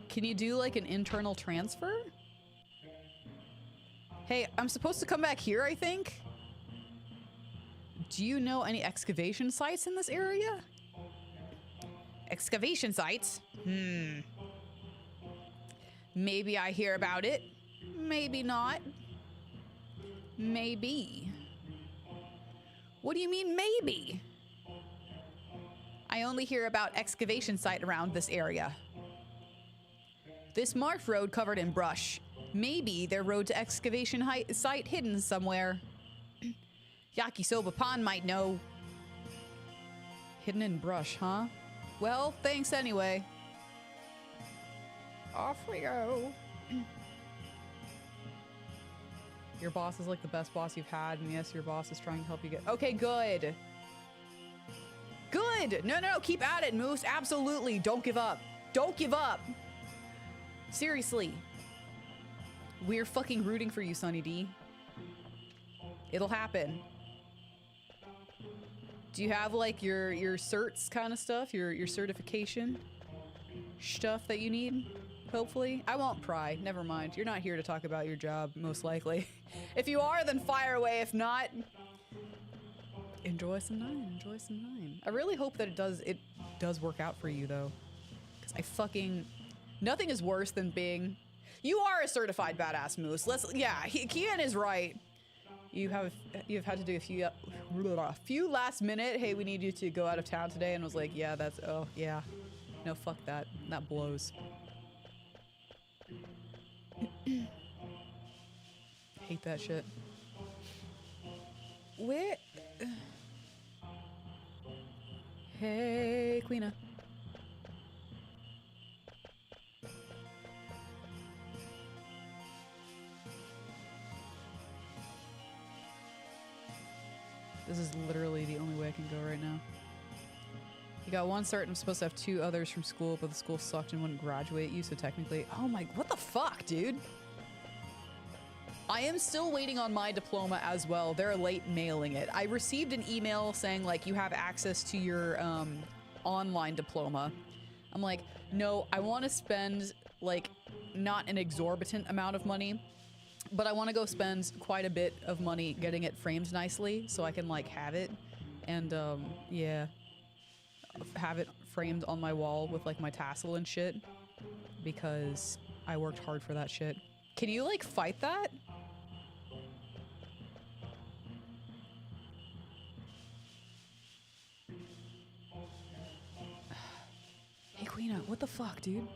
can you do like an internal transfer? Hey, I'm supposed to come back here, I think? Do you know any excavation sites in this area? Excavation sites? Maybe I hear about it. Maybe not. Maybe. What do you mean, maybe? I only hear about excavation site around this area. This marked road covered in brush. Maybe their road to excavation site hidden somewhere. Yakisoba Pond might know. Hidden in brush, huh? Well, thanks anyway. Off we go. Your boss is like the best boss you've had, and yes, your boss is trying to help you get... Okay, good. Good! No, keep at it, Moose. Absolutely. Don't give up. Don't give up. Seriously. We're fucking rooting for you, Sunny D. It'll happen. Do you have, like, your certs kind of stuff? Your certification stuff that you need? Hopefully. I won't pry. Never mind. You're not here to talk about your job, most likely. If you are, then fire away. If not, enjoy some 9. Enjoy some 9. I really hope that it does work out for you, though. Because I fucking... Nothing is worse than being... You are a certified badass, Moose. Yeah, Kian is right. You've had to do a few last minute, hey, we need you to go out of town today, and was like, yeah, that's... Oh, yeah. No, fuck that. That blows. Hate that shit. Where? Hey, Queena. This is literally the only way I can go right now. You got one cert, I'm supposed to have 2 others from school, but the school sucked and wouldn't graduate you, so technically... Oh my... What the fuck, dude? I am still waiting on my diploma as well. They're late mailing it. I received an email saying, like, you have access to your online diploma. I'm like, no, I want to spend, like, not an exorbitant amount of money, but I want to go spend quite a bit of money getting it framed nicely so I can, like, have it. And, yeah. Have it framed on my wall with, like, my tassel and shit. Because I worked hard for that shit. Can you, like, fight that? Hey, Queena, what the fuck, dude?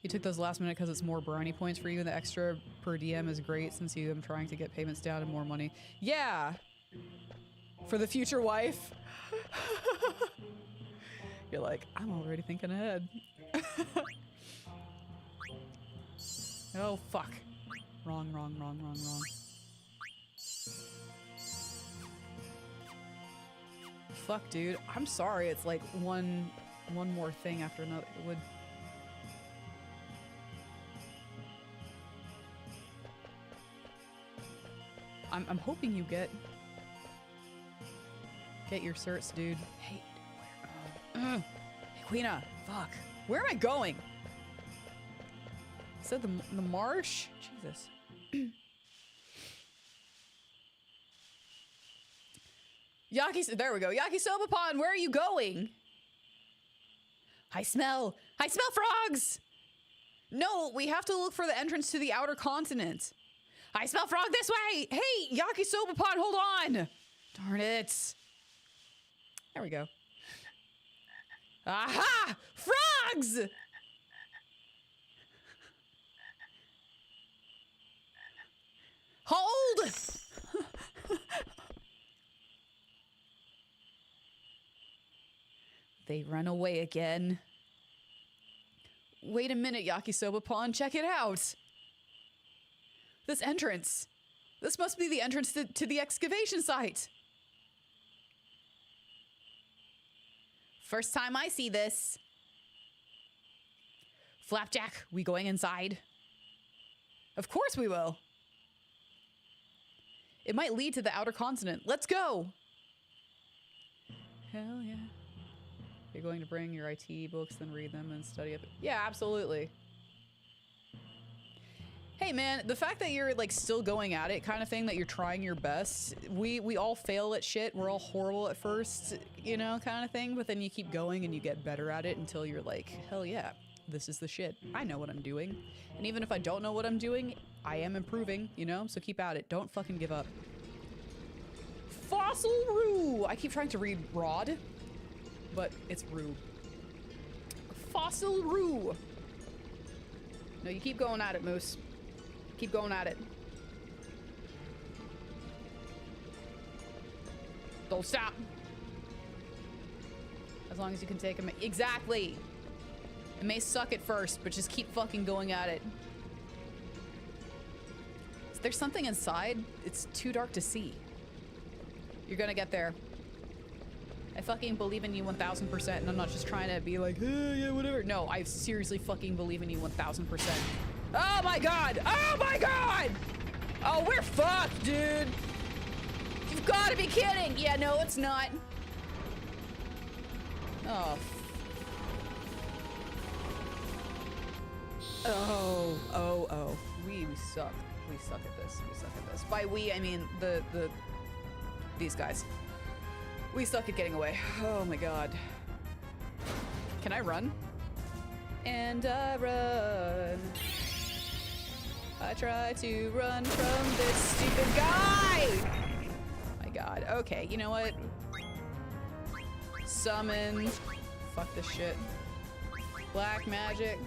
You took those last minute because it's more brownie points for you, and the extra per DM is great since you am trying to get payments down and more money. Yeah! For the future wife. You're like, I'm already thinking ahead. Oh, fuck. Wrong. Fuck, dude. I'm sorry. It's like one more thing after another. It would... I'm hoping you get your certs, dude. Hey, where? Hey, Queena. Fuck. Where am I going? Is that the marsh? Jesus. There we go. Yakisoba Pond, where are you going? I smell frogs! No, we have to look for the entrance to the outer continent. I smell frog this way! Hey, Yakisoba Pond, hold on! Darn it. There we go. Aha! Frogs! Hold! They run away again. Wait a minute, Yakisoba Pond, check it out! This entrance. This must be the entrance to the excavation site. First time I see this. Flapjack, we going inside? Of course we will. It might lead to the outer continent. Let's go! Hell yeah. You're going to bring your IT books, then read them and study it. Yeah, absolutely. Hey man, the fact that you're like still going at it kind of thing, that you're trying your best, we all fail at shit, we're all horrible at first, you know, kind of thing, but then you keep going and you get better at it until you're like, hell yeah, this is the shit. I know what I'm doing. And even if I don't know what I'm doing, I am improving, you know, so keep at it. Don't fucking give up. Fossil Rue! I keep trying to read Rod, but it's Rue. Fossil Rue! No, you keep going at it, Moose. Keep going at it. Don't stop. As long as you can take him. Exactly. It may suck at first, but just keep fucking going at it. There's something inside. It's too dark to see. You're gonna get there. I fucking believe in you 1000%, and I'm not just trying to be like, yeah, whatever. No, I seriously fucking believe in you 1000%. Oh my god! Oh my god! Oh, we're fucked, dude! You've gotta be kidding! Yeah, no, it's not. Oh. Oh. We suck. We suck at this. We suck at this. By we, I mean these guys. We suck at getting away. Oh my god. Can I run? And I run. I try to run from this stupid guy! My god. Okay, you know what? Summon. Fuck this shit. Black magic.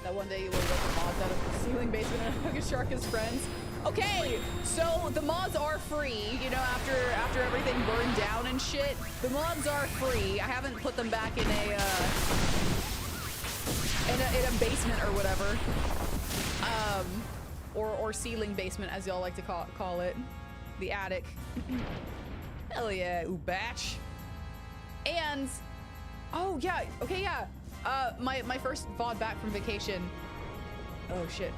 That one day you will let the mods out of the ceiling basement and hug a shark as friends. Okay, so the mods are free, you know, after everything burned down and shit. The mods are free. I haven't put them back in a basement or whatever. Or ceiling basement, as y'all like to call it. The attic. Hell yeah, Ubach. And, oh yeah, okay, yeah. My first VOD back from vacation. Oh shit.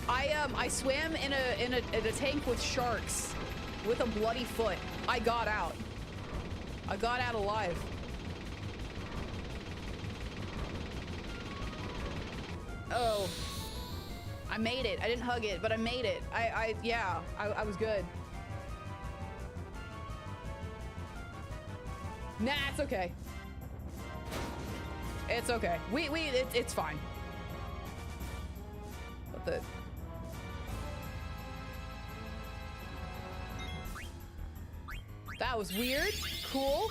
I swam in a tank with sharks with a bloody foot. I got out. I got out alive. Oh. I made it. I didn't hug it, but I made it. Yeah, I was good. Nah, it's okay. It's okay. It's fine. What the? That was weird. Cool.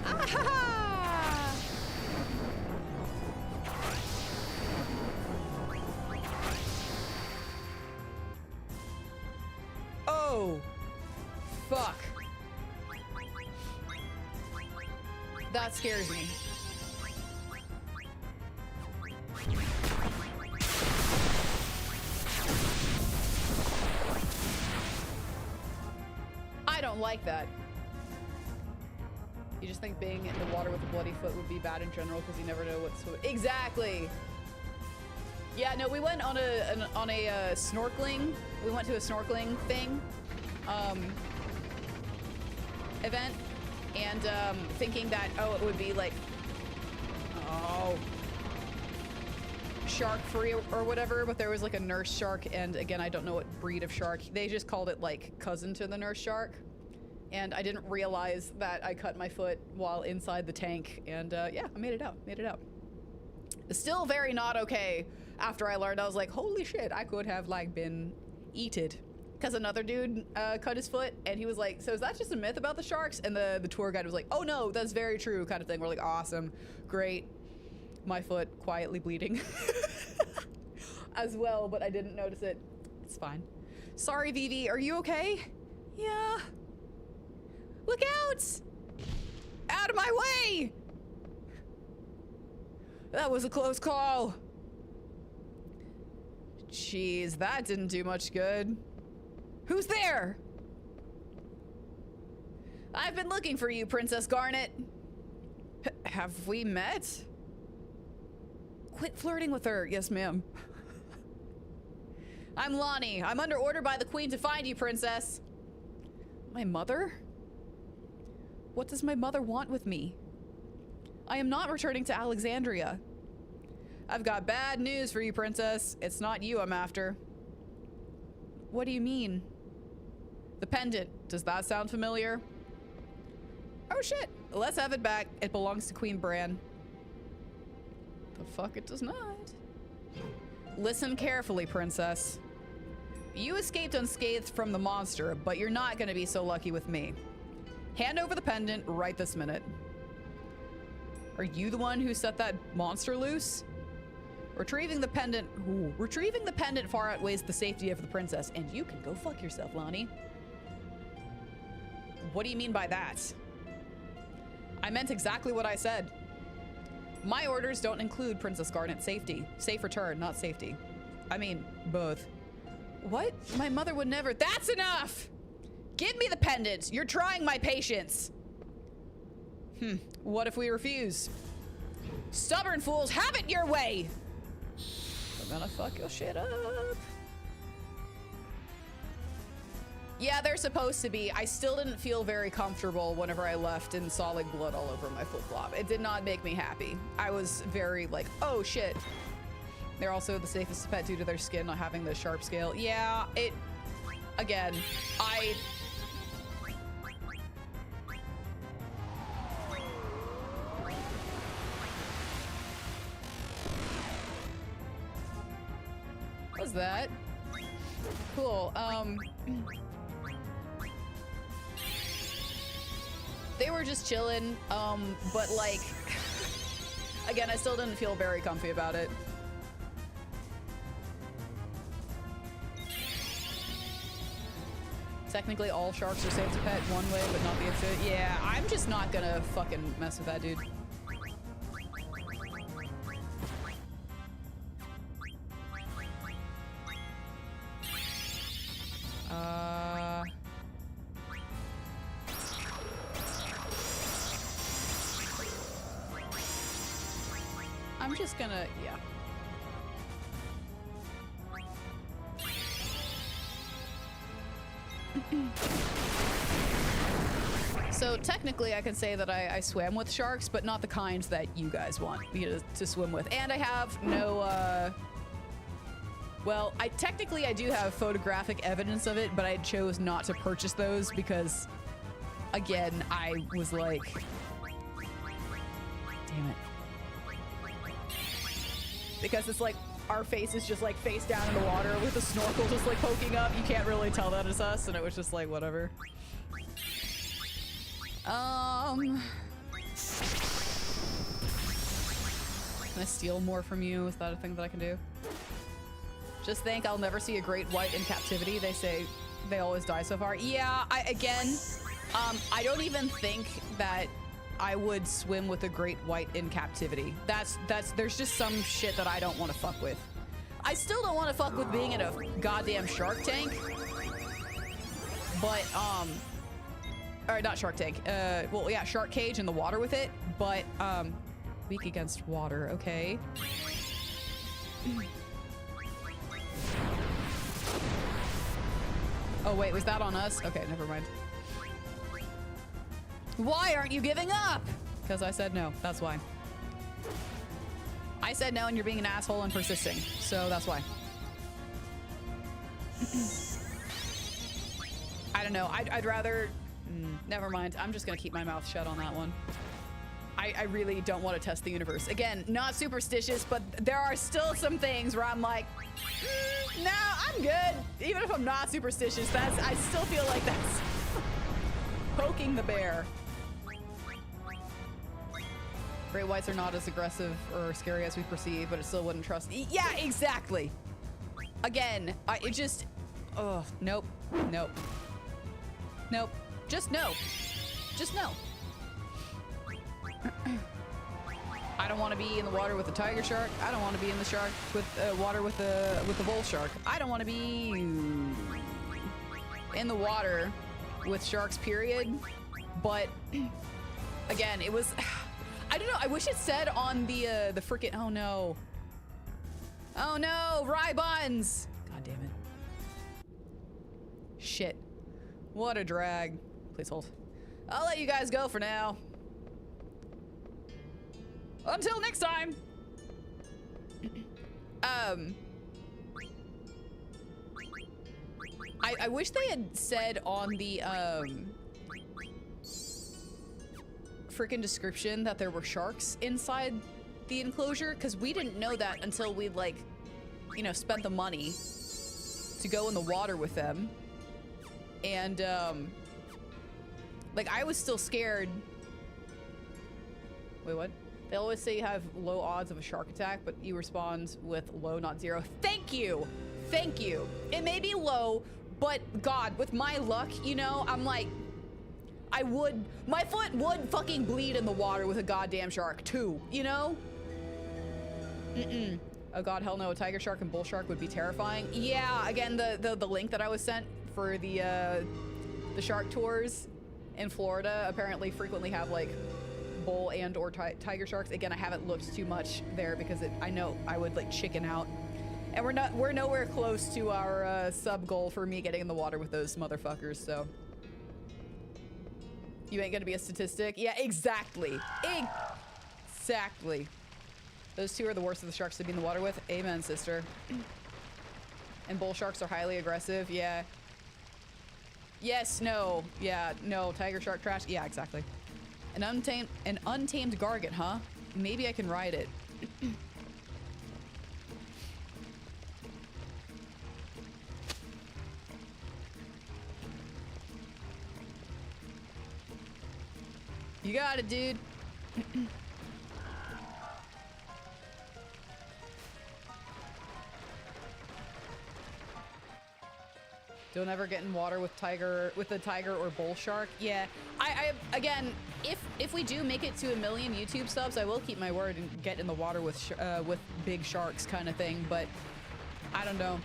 Ah-ha-ha! Oh. Fuck. That scares me. I don't like that. You just think being in the water with a bloody foot would be bad in general because you never know what's exactly. Yeah, no, we went on a snorkeling. We went to a snorkeling thing, event, and thinking that it would be like shark free or whatever, but there was like a nurse shark, and again, I don't know what breed of shark. They just called it like cousin to the nurse shark. And I didn't realize that I cut my foot while inside the tank. And yeah, I made it out. It's still very not okay. After I learned, I was like, holy shit, I could have like been eated. Because another dude cut his foot, and he was like, so is that just a myth about the sharks? And the tour guide was like, oh no, that's very true, kind of thing. We're like, awesome, great. My foot quietly bleeding as well, but I didn't notice it. It's fine. Sorry, Vivi, are you okay? Yeah. Look out! Out of my way! That was a close call. Jeez, that didn't do much good. Who's there? I've been looking for you, Princess Garnet. Have we met? Quit flirting with her. Yes, ma'am. I'm Lonnie. I'm under order by the Queen to find you, Princess. My mother? What does my mother want with me? I am not returning to Alexandria. I've got bad news for you, princess. It's not you I'm after. What do you mean? The pendant. Does that sound familiar? Oh shit. Let's have it back. It belongs to Queen Bran. The fuck it does not. Listen carefully, princess. You escaped unscathed from the monster, but you're not gonna be so lucky with me. Hand over the pendant right this minute. Are you the one who set that monster loose? Retrieving the pendant far outweighs the safety of the princess, and you can go fuck yourself, Lonnie. What do you mean by that? I meant exactly what I said. My orders don't include Princess Garnet's safety. Safe return, not safety. I mean, both. What? My mother would never— That's enough! Give me the pendant! You're trying my patience! What if we refuse? Stubborn fools, have it your way! I'm gonna fuck your shit up. Yeah, they're supposed to be. I still didn't feel very comfortable whenever I left and saw like blood all over my flip-flop. It did not make me happy. I was very like, oh shit. They're also the safest pet due to their skin not having the sharp scale. Yeah, again, what was that? Cool, they were just chilling, but like, again, I still didn't feel very comfy about it. Technically, all sharks are safe to pet one way, but not the other. Yeah, I'm just not gonna fucking mess with that dude. I'm just gonna, yeah. So technically I can say that I swam with sharks, but not the kinds that you guys want me to swim with. And I have no, well, I do have photographic evidence of it, but I chose not to purchase those because, again, I was like, damn it. Because it's like, our face is just like face down in the water with the snorkel just like poking up. You can't really tell that it's us, and it was just like, whatever. Can I steal more from you? Is that a thing that I can do? Just think I'll never see a great white in captivity. They say they always die so far. Yeah, I don't even think that I would swim with a great white in captivity. There's just some shit that I don't want to fuck with. I still don't want to fuck with being in a goddamn shark tank. But, or not shark tank, well, yeah, shark cage in the water with it, but, weak against water, okay. Oh wait, was that on us? Okay, never mind. Why aren't you giving up? Because I said no, that's why. I said no and you're being an asshole and persisting, so that's why. I don't know, I'd rather, never mind. I'm just gonna keep my mouth shut on that one. I really don't want to test the universe. Again, not superstitious, but there are still some things where I'm like, no, I'm good. Even if I'm not superstitious, I still feel like that's poking the bear. Great whites are not as aggressive or scary as we perceive, but it still wouldn't trust. Yeah, exactly. Again, it just, oh, nope, nope, nope. Just no. Just no. I don't want to be in the water with the tiger shark. I don't want to be in the shark with water with the bull shark. I don't want to be in the water with sharks, period. But again, it was, I don't know. I wish it said on the frickin', oh no. Oh no, rye buns. God damn it. Shit. What a drag. Please hold. I'll let you guys go for now. Until next time. I wish they had said on the freaking description that there were sharks inside the enclosure, because we didn't know that until we, like, you know, spent the money to go in the water with them. And like, I was still scared. Wait, what? They always say you have low odds of a shark attack, but you respond with low, not zero. Thank you. Thank you. It may be low, but God, with my luck, you know, I'm like, my foot would fucking bleed in the water with a goddamn shark too, you know? Oh God, hell no, a tiger shark and bull shark would be terrifying. Yeah, again, the link that I was sent for the shark tours in Florida apparently frequently have, like, bull and or tiger sharks. Again, I haven't looked too much there because I know I would, like, chicken out. And we're nowhere close to our sub goal for me getting in the water with those motherfuckers, so. You ain't gonna be a statistic? Yeah, exactly. Exactly. Those two are the worst of the sharks to be in the water with. Amen, sister. And bull sharks are highly aggressive. Yeah. Yes, no. Yeah, no. Tiger shark trash. Yeah, exactly. An untamed gargant, huh? Maybe I can ride it. You got it, dude. Don't ever get in water with the tiger or bull shark. Yeah, I again, if we do make it to 1 million YouTube subs, I will keep my word and get in the water with big sharks, kind of thing. But I don't know.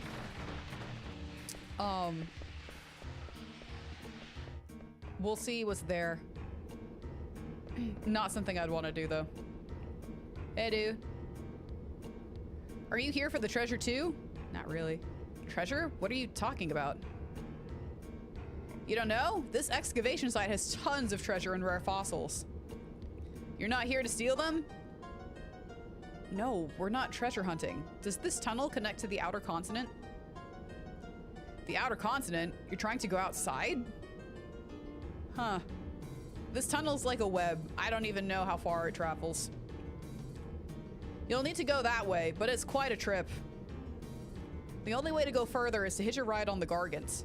We'll see what's there. Not something I'd want to do though. Hey, dude. Are you here for the treasure too? Not really. Treasure? What are you talking about? You don't know? This excavation site has tons of treasure and rare fossils. You're not here to steal them? No, we're not treasure hunting. Does this tunnel connect to the outer continent? The outer continent? You're trying to go outside? Huh. This tunnel's like a web. I don't even know how far it travels. You'll need to go that way, but it's quite a trip. The only way to go further is to hitch a ride on the Gargant.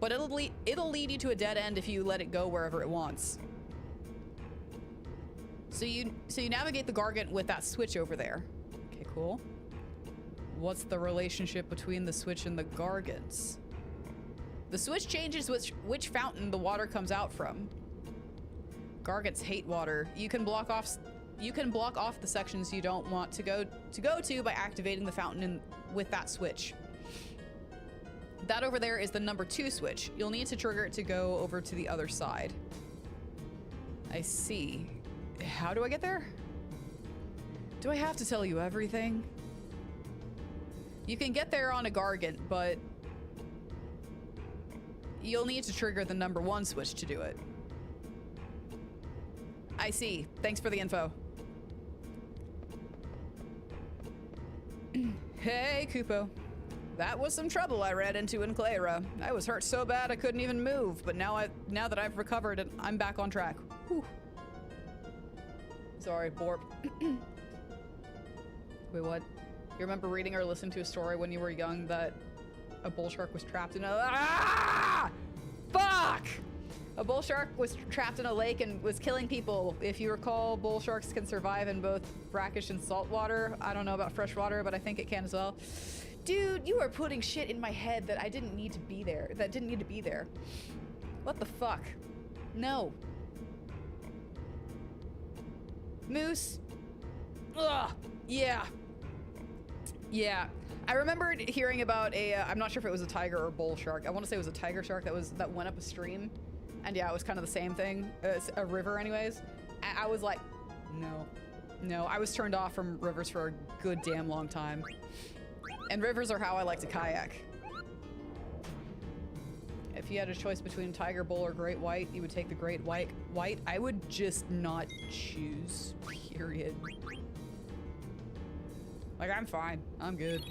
But it'll lead you to a dead end if you let it go wherever it wants. So you navigate the Gargant with that switch over there. Okay, cool. What's the relationship between the switch and the Gargants? The switch changes which fountain the water comes out from. Gargants hate water. You can block off the sections you don't want to go to by activating the fountain with that switch. That over there is the number 2 switch. You'll need to trigger it to go over to the other side. I see. How do I get there? Do I have to tell you everything? You can get there on a Gargant, but you'll need to trigger the number 1 switch to do it. I see. Thanks for the info. Hey, Kupo. That was some trouble I ran into in Nayra. I was hurt so bad I couldn't even move, but now that I've recovered, I'm back on track. Whew. Sorry, Borp. Wait, what? You remember reading or listening to a story when you were young that a bull shark was trapped in a... Ah! Fuck! A bull shark was trapped in a lake and was killing people. If you recall, bull sharks can survive in both brackish and salt water. I don't know about fresh water, but I think it can as well. Dude, you are putting shit in my head that I didn't need to be there. That didn't need to be there. What the fuck? No. Moose. Ugh. Yeah. Yeah. I remembered hearing about I'm not sure if it was a tiger or a bull shark. I want to say it was a tiger shark that went up a stream. And yeah, it was kind of the same thing. A river anyways. And I was like, no. I was turned off from rivers for a good damn long time. And rivers are how I like to kayak. If you had a choice between tiger, bull, or great white, you would take the great white. I would just not choose, period. Like, I'm fine. I'm good.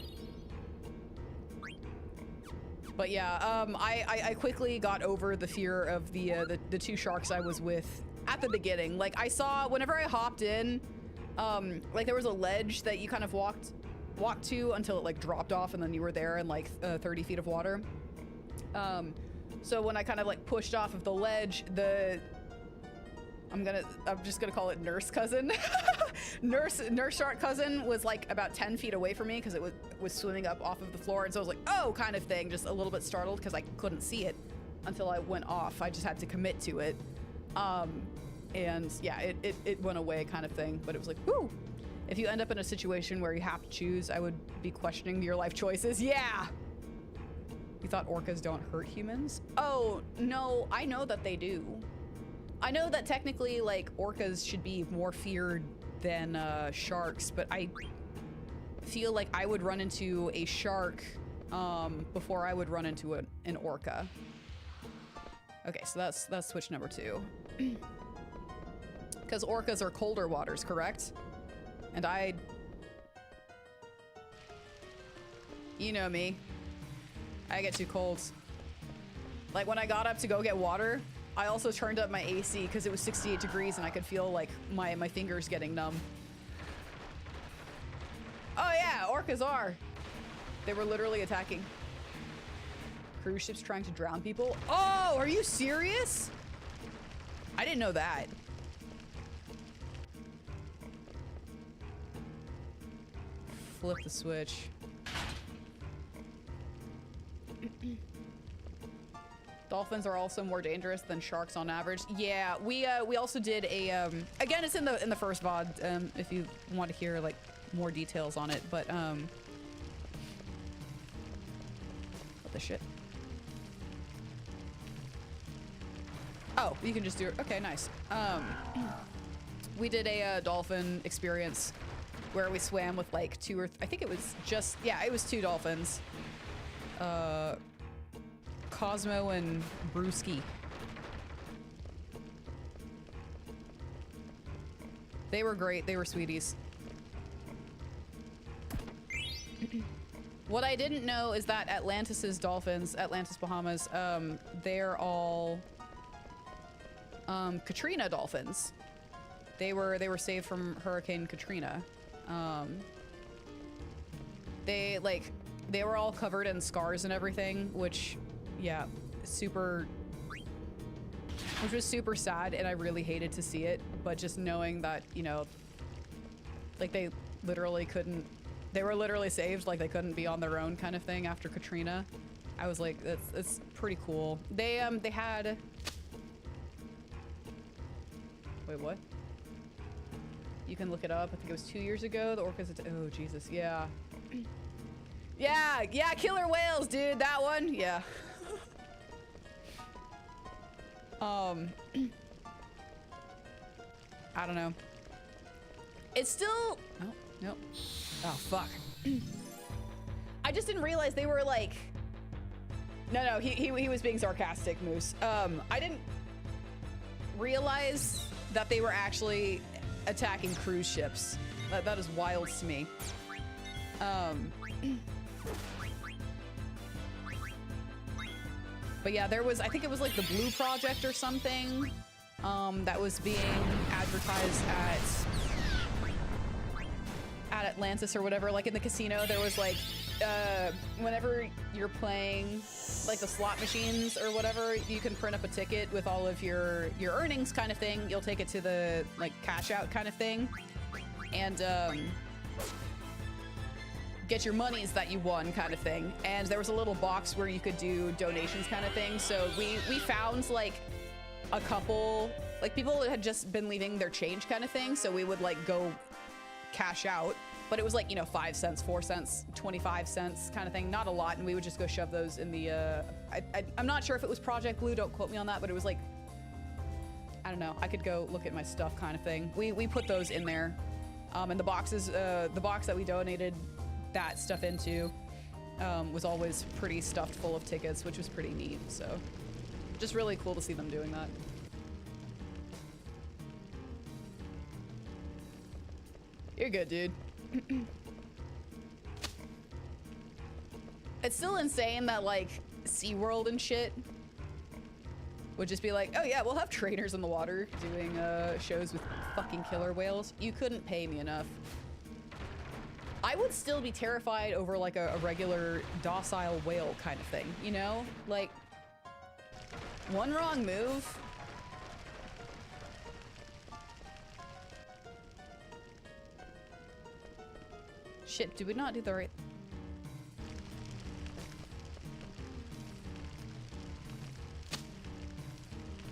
But yeah, I quickly got over the fear of the two sharks I was with at the beginning. Like, I saw, whenever I hopped in, like, there was a ledge that you kind of walked to until it, like, dropped off, and then you were there in, like, 30 feet of water. So when I kind of, like, pushed off of the ledge, I'm just gonna call it nurse cousin. nurse shark cousin was like about 10 feet away from me because it was swimming up off of the floor, and so I was like, oh, kind of thing, just a little bit startled because I couldn't see it until I went off. I just had to commit to it. And yeah, it went away kind of thing, but it was like, whoo. If you end up in a situation where you have to choose, I would be questioning your life choices. Yeah. You thought orcas don't hurt humans? Oh, no, I know that they do. I know that technically, like, orcas should be more feared than sharks, but I feel like I would run into a shark before I would run into an orca. Okay, so that's switch number 2. Because orcas are colder waters, correct? And you know me. I get too cold. Like, when I got up to go get water, I also turned up my AC because it was 68 degrees and I could feel, like, my fingers getting numb. Oh yeah, orcas are. They were literally attacking. Cruise ships trying to drown people? Oh, are you serious? I didn't know that. Flip the switch. Dolphins are also more dangerous than sharks on average. Yeah, we also did a again, it's in the first VOD if you want to hear like more details on it, but what the shit? Oh, you can just do it. Okay, nice. We did a dolphin experience where we swam with like I think it was just, yeah, it was 2 dolphins. Cosmo and Brewski. They were great. They were sweeties. What I didn't know is that Atlantis's dolphins, Atlantis Bahamas, they're all Katrina dolphins. They were saved from Hurricane Katrina. They were all covered in scars and everything, which, yeah, which was super sad, and I really hated to see it. But just knowing that, you know, like they were literally saved, like they couldn't be on their own kind of thing after Katrina. I was like, it's pretty cool. They had, wait, what? You can look it up. I think it was 2 years ago. The orcas, oh Jesus, yeah. Yeah, killer whales, dude, that one, yeah. I don't know. It's still, no. Oh, fuck. I just didn't realize they were like, no, he was being sarcastic, Moose. I didn't realize that they were actually attacking cruise ships. That is wild to me. But yeah, there was, I think it was like the Blue Project or something, that was being advertised at Atlantis or whatever. Like in the casino, there was like, whenever you're playing like the slot machines or whatever, you can print up a ticket with all of your earnings kind of thing. You'll take it to the like cash out kind of thing, and get your monies that you won kind of thing. And there was a little box where you could do donations kind of thing. So we found like a couple, like people had just been leaving their change kind of thing. So we would like go cash out, but it was like, you know, 5 cents, 4 cents, 25 cents kind of thing. Not a lot. And we would just go shove those in the, I'm not sure if it was Project Blue, don't quote me on that, but it was like, I don't know. I could go look at my stuff kind of thing. We put those in there. And the boxes, the box that we donated that stuff into, was always pretty stuffed full of tickets, which was pretty neat. So just really cool to see them doing that. You're good, dude. It's still insane that, like, SeaWorld and shit would just be like, oh yeah, we'll have trainers in the water doing shows with fucking killer whales. You couldn't pay me enough. I would still be terrified over like a regular docile whale kind of thing, you know? Like, one wrong move. Shit, did we not do the right...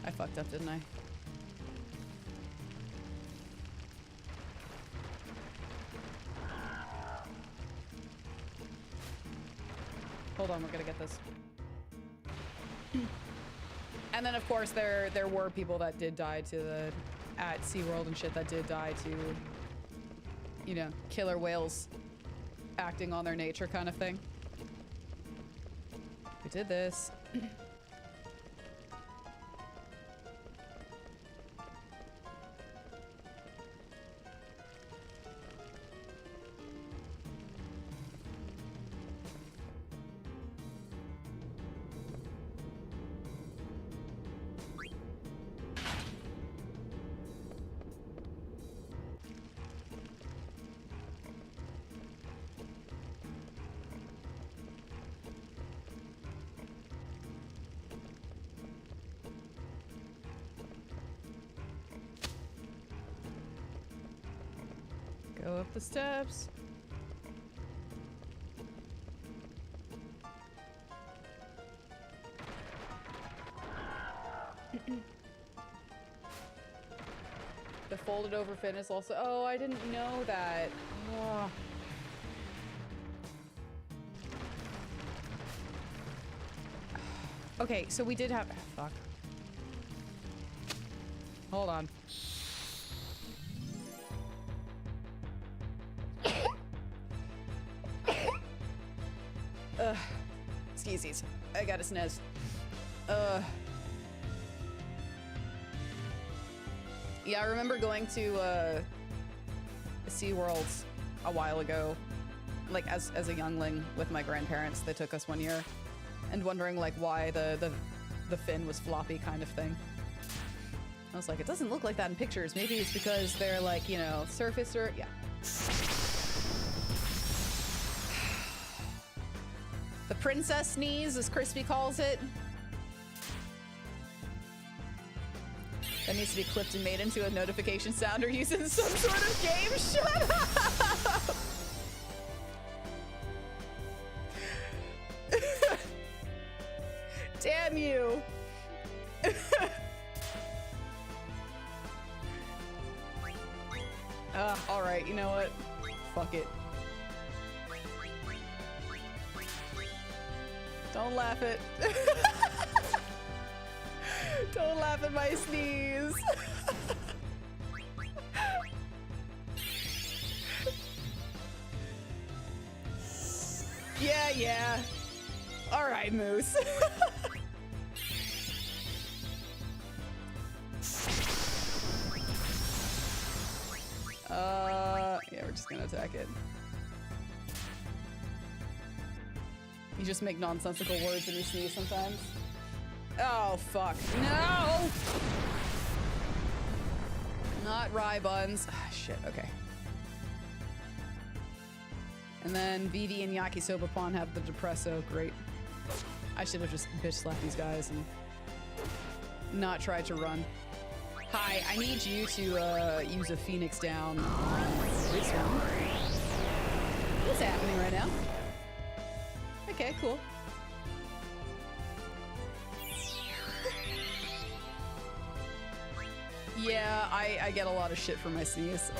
I fucked up, didn't I? Hold on, we're gonna get this. And then, of course, there were people that did die to the... at SeaWorld and shit that did die to, you know, killer whales acting on their nature kind of thing. We did this. Go up the steps. The folded over fin is also... Oh, I didn't know that. Oh. Okay, so we did have... Fuck. Hold on. Skeezies. I got a sneeze. Yeah, I remember going to SeaWorld a while ago, like as a youngling with my grandparents. They took us one year, and wondering like why the fin was floppy kind of thing. I was like, it doesn't look like that in pictures. Maybe it's because they're like, you know, surface or yeah. The princess sneeze, as Crispy calls it. That needs to be clipped and made into a notification sound or used in some sort of game. Shut up! Damn you! Alright, you know what? Fuck it. Don't laugh at... Don't laugh at my sneeze. Yeah. All right, Moose. Yeah, we're just gonna attack it. You just make nonsensical words when you sneeze sometimes. Oh, fuck. No! Not rye buns. Ah, shit, okay. And then Vivi and Yakisoba Pawn have the Depresso. Great. I should have just bitch slapped these guys and not tried to run. Hi, I need you to use a Phoenix down on this one. What's happening right now? Okay, cool. Yeah, I get a lot of shit for my sneeze.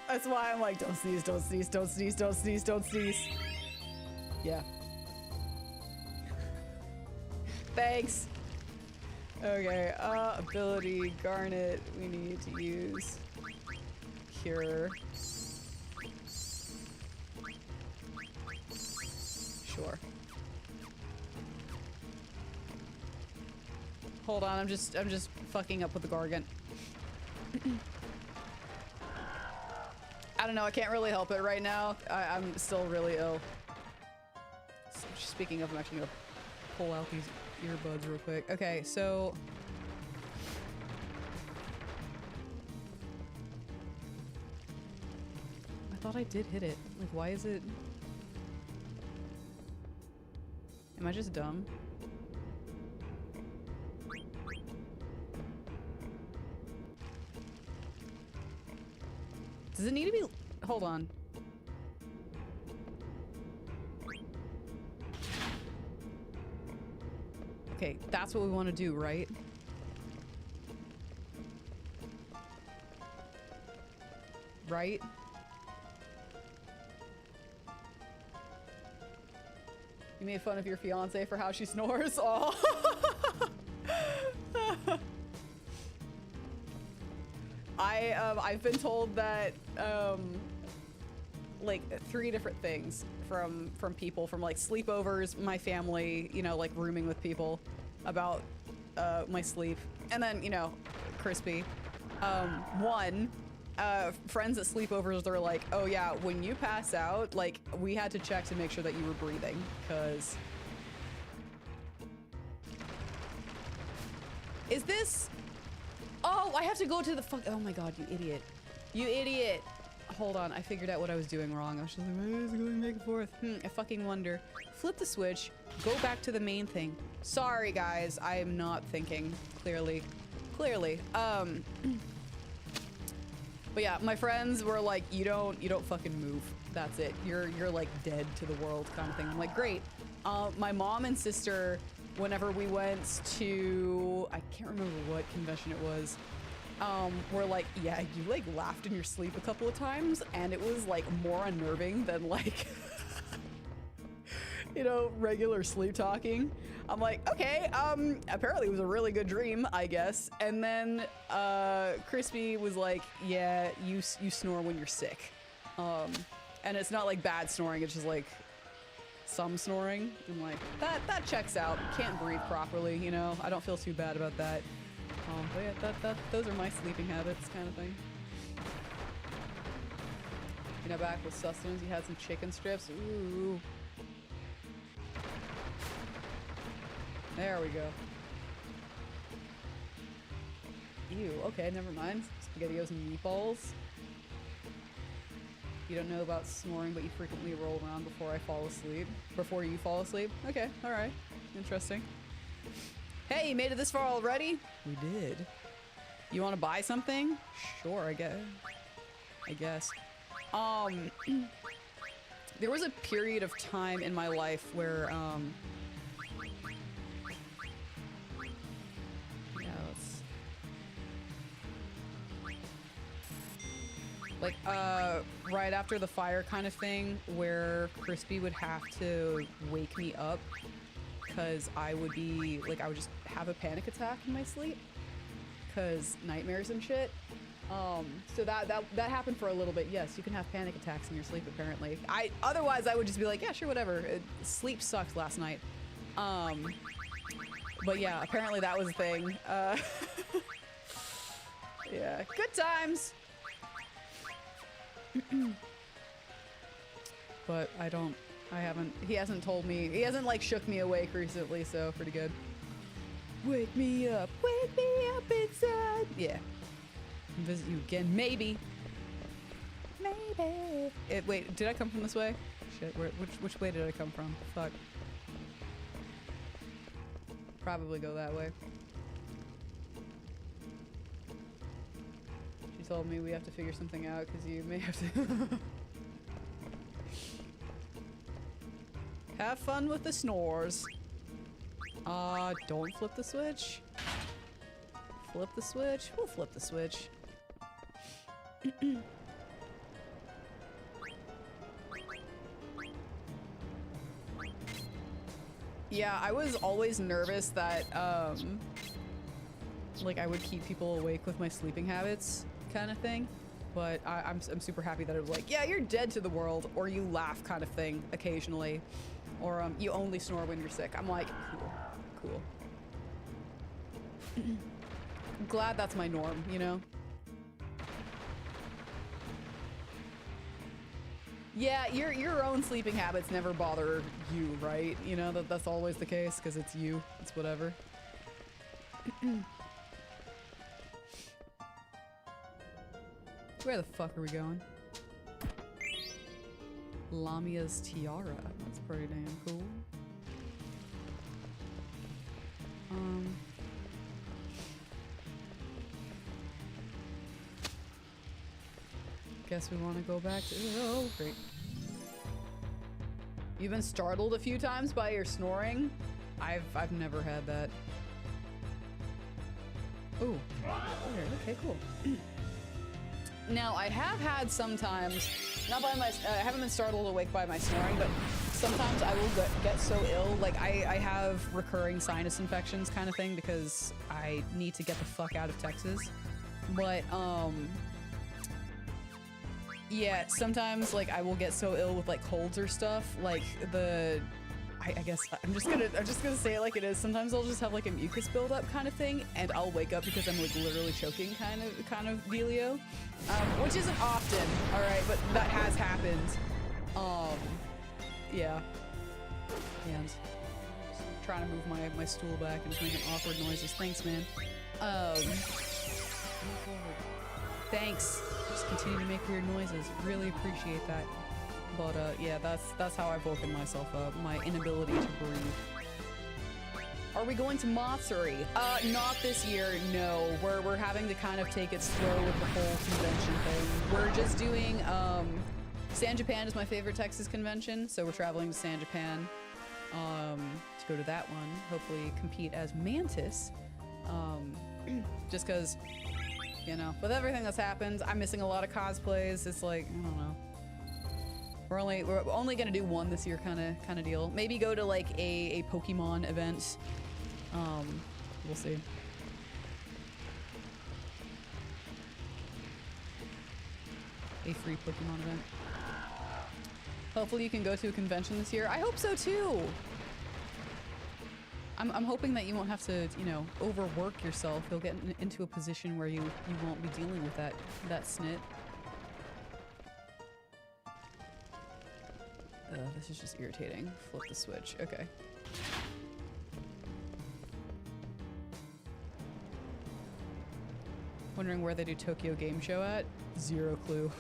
That's why I'm like, don't sneeze, don't sneeze, don't sneeze, don't sneeze, don't sneeze. Yeah. Thanks. Okay, ability, Garnet, we need to use secure. Sure. Hold on, I'm just fucking up with the Gargant. I don't know, I can't really help it right now. I'm still really ill. Speaking of, I'm actually gonna pull out these earbuds real quick. Okay, so... I thought I did hit it. Like, why is it... Am I just dumb? Does it need to be... Hold on. Okay, that's what we want to do, right? Right? You made fun of your fiance for how she snores? Oh. I've been told that like 3 different things from people, from like sleepovers, my family, you know, like rooming with people, about my sleep, and then, you know, Crispy. One, friends at sleepovers, they're like, oh yeah, when you pass out, like, we had to check to make sure that you were breathing, because... Is this... Oh, I have to go to the fuck... Oh my god, you idiot. You idiot! Hold on, I figured out what I was doing wrong. I was just like, why is it going back and forth? I fucking wonder. Flip the switch, go back to the main thing. Sorry, guys, I am not thinking clearly. Clearly. But yeah, my friends were like, you don't fucking move. That's it. You're like dead to the world kind of thing. I'm like, great. My mom and sister, whenever we went to, I can't remember what convention it was, were like, yeah, you like laughed in your sleep a couple of times, and it was like more unnerving than like, you know, regular sleep talking. I'm like, okay, apparently it was a really good dream, I guess. And then Crispy was like, yeah, you snore when you're sick. And it's not like bad snoring, it's just like some snoring. I'm like, that checks out. Can't breathe properly, you know? I don't feel too bad about that. But yeah, those are my sleeping habits kind of thing. You know, back with sustenance, you had some chicken strips. Ooh. There we go. Ew, okay, never mind. SpaghettiOs and meatballs. You don't know about snoring, but you frequently roll around before I fall asleep. Before you fall asleep? Okay, alright. Interesting. Hey, you made it this far already? We did. You want to buy something? Sure, I guess. There was a period of time in my life where, like, right after the fire kind of thing, where Crispy would have to wake me up because I would be, like, I would just have a panic attack in my sleep because nightmares and shit. So that happened for a little bit. Yes, you can have panic attacks in your sleep, apparently. Otherwise, I would just be like, yeah, sure, whatever. Sleep sucked last night. But yeah, apparently that was a thing. Yeah, good times. But he hasn't told me, he hasn't like shook me awake recently, so pretty good. Wake me up inside. Yeah. Visit you again, maybe. Wait, did I come from this way? Shit, which way did I come from? Fuck. Probably go that way. She told me we have to figure something out because you may have to have fun with the snores. Don't flip the switch. Flip the switch. We'll flip the switch. Yeah, I was always nervous that, like, I would keep people awake with my sleeping habits, kind of thing. But I'm super happy that it was like, yeah, you're dead to the world, or you laugh kind of thing occasionally, or you only snore when you're sick. I'm like, cool. Glad that's my norm, you know? Yeah, your own sleeping habits never bother you, right? You know, that's always the case, because it's you. It's whatever. Where the fuck are we going? Lamia's tiara. That's pretty damn cool. Guess we want to go back to. Oh, great. You've been startled a few times by your snoring? I've never had that. Ooh. Okay, cool. Now, I have had sometimes, not by my, I haven't been startled awake by my snoring, but sometimes I will get so ill, like I have recurring sinus infections kind of thing because I need to get the fuck out of Texas. But, yeah, sometimes like I will get so ill with like colds or stuff, like I guess I'm just gonna say it like it is. Sometimes I'll just have like a mucus buildup kind of thing, and I'll wake up because I'm like literally choking kind of dealio, which isn't often, all right, but that has happened. Yeah, and just trying to move my stool back and just making awkward noises. Thanks, man. Thanks. Just continue to make weird noises. Really appreciate that. But yeah, that's how I've woken myself up. My inability to breathe. Are we going to Matsuri? Not this year, no. We're having to kind of take it slow with the whole convention thing. We're just doing, San Japan is my favorite Texas convention, so we're traveling to San Japan to go to that one. Hopefully compete as Mantis. Just because, you know, with everything that's happened, I'm missing a lot of cosplays. It's like, I don't know. We're only gonna do one this year, kind of deal. Maybe go to like a Pokemon event. We'll see. A free Pokemon event. Hopefully you can go to a convention this year. I hope so too. I'm hoping that you won't have to, you know, overwork yourself. You'll get into a position where you won't be dealing with that snit. This is just irritating. Flip the switch. Okay. Wondering where they do Tokyo Game Show at? Zero clue.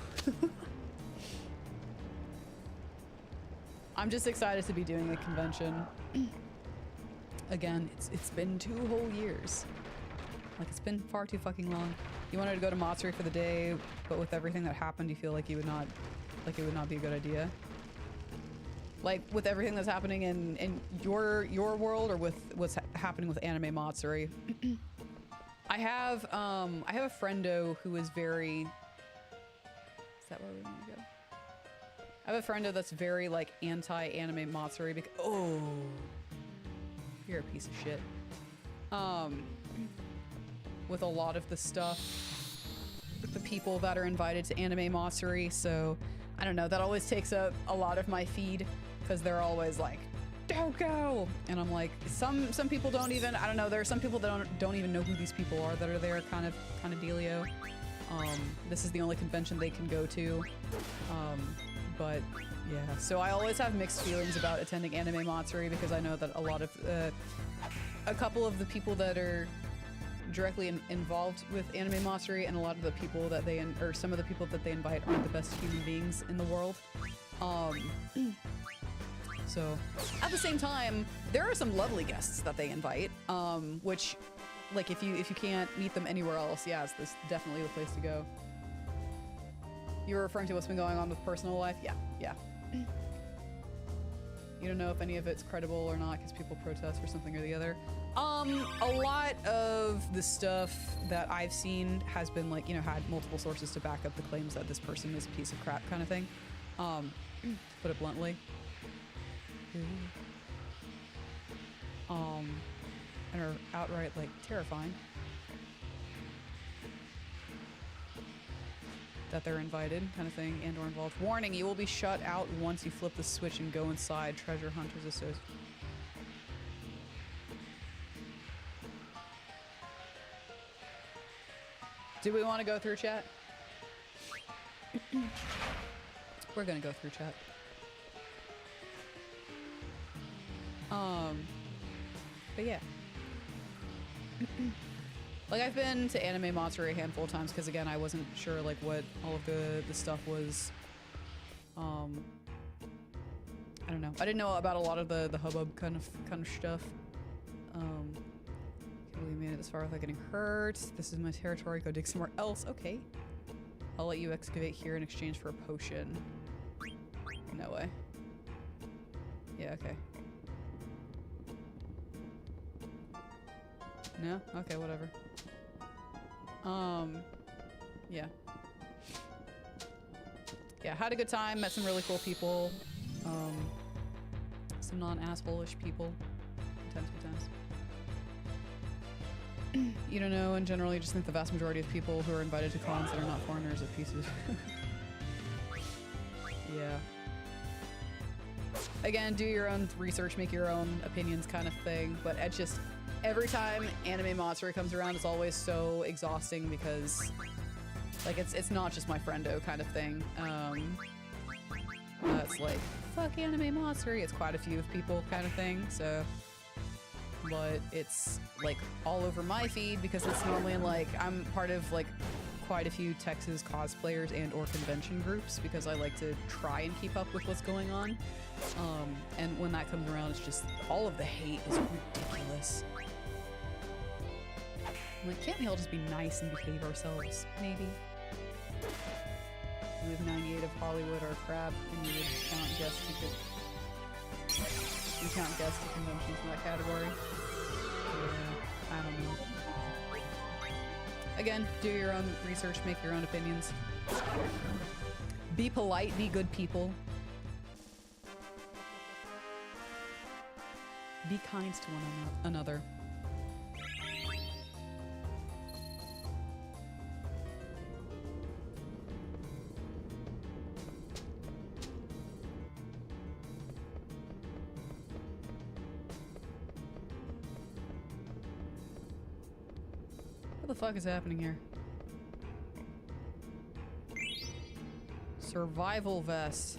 I'm just excited to be doing a convention. Again, it's been 2 whole years. Like, it's been far too fucking long. You wanted to go to Matsuri for the day, but with everything that happened, you feel like it would not be a good idea? Like, with everything that's happening in your world, or with what's happening with Anime Matsuri? I have a friendo who is very... Is that where we want to go? I have a friendo that's very, like, anti-Anime Matsuri because... Oh! You're a piece of shit. With a lot of the stuff, with the people that are invited to Anime Matsuri, so... I don't know, that always takes up a lot of my feed, because they're always like, don't go! And I'm like, some people don't even, I don't know, there are some people that don't even know who these people are that are there, kind of dealio. This is the only convention they can go to. But yeah, so I always have mixed feelings about attending Anime Matsuri, because I know that a lot of, a couple of the people that are directly involved with Anime Matsuri, and a lot of the people that they, or some of the people that they invite, aren't the best human beings in the world. So, at the same time, there are some lovely guests that they invite, which, like, if you can't meet them anywhere else, yeah, this is definitely the place to go. You're referring to what's been going on with personal life? Yeah. You don't know if any of it's credible or not because people protest for something or the other. A lot of the stuff that I've seen has been, like, you know, had multiple sources to back up the claims that this person is a piece of crap kind of thing. To put it bluntly. And are outright, like, terrifying. that they're invited, kind of thing, and or involved. Warning, you will be shut out once you flip the switch and go inside Treasure Hunters Association. Do we want to go through chat? We're gonna go through chat. But yeah. Like, I've been to Anime Monster a handful of times because, again, I wasn't sure, like, what all of the stuff was. I don't know. I didn't know about a lot of the hubbub kind of stuff. Can't believe we made it this far without getting hurt. This is my territory. Go dig somewhere else. Okay. I'll let you excavate here in exchange for a potion. No way. Yeah, okay. No? Okay, whatever. Yeah. Yeah, had a good time, met some really cool people. Some non-asshole-ish people. Good times. You don't know, in general, you just think the vast majority of people who are invited to cons that are not foreigners are pieces. Yeah. Again, do your own research, make your own opinions kind of thing, but it's just... Every time Anime Monster comes around, it's always so exhausting because, like, it's not just my friendo kind of thing. It's like, fuck Anime Monster. It's quite a few of people kind of thing, so. But it's, like, all over my feed because it's normally, like, I'm part of, like, quite a few Texas cosplayers and or convention groups because I like to try and keep up with what's going on. And when that comes around, it's just, all of the hate is ridiculous. I'm like, can't we all just be nice and behave ourselves? Maybe. We have 98 of Hollywood or crap, and you would count guests to conventions in that category. Yeah, I don't know. Again, do your own research, make your own opinions. Be polite, be good people. Be kind to one another. What the fuck is happening here? Survival vest.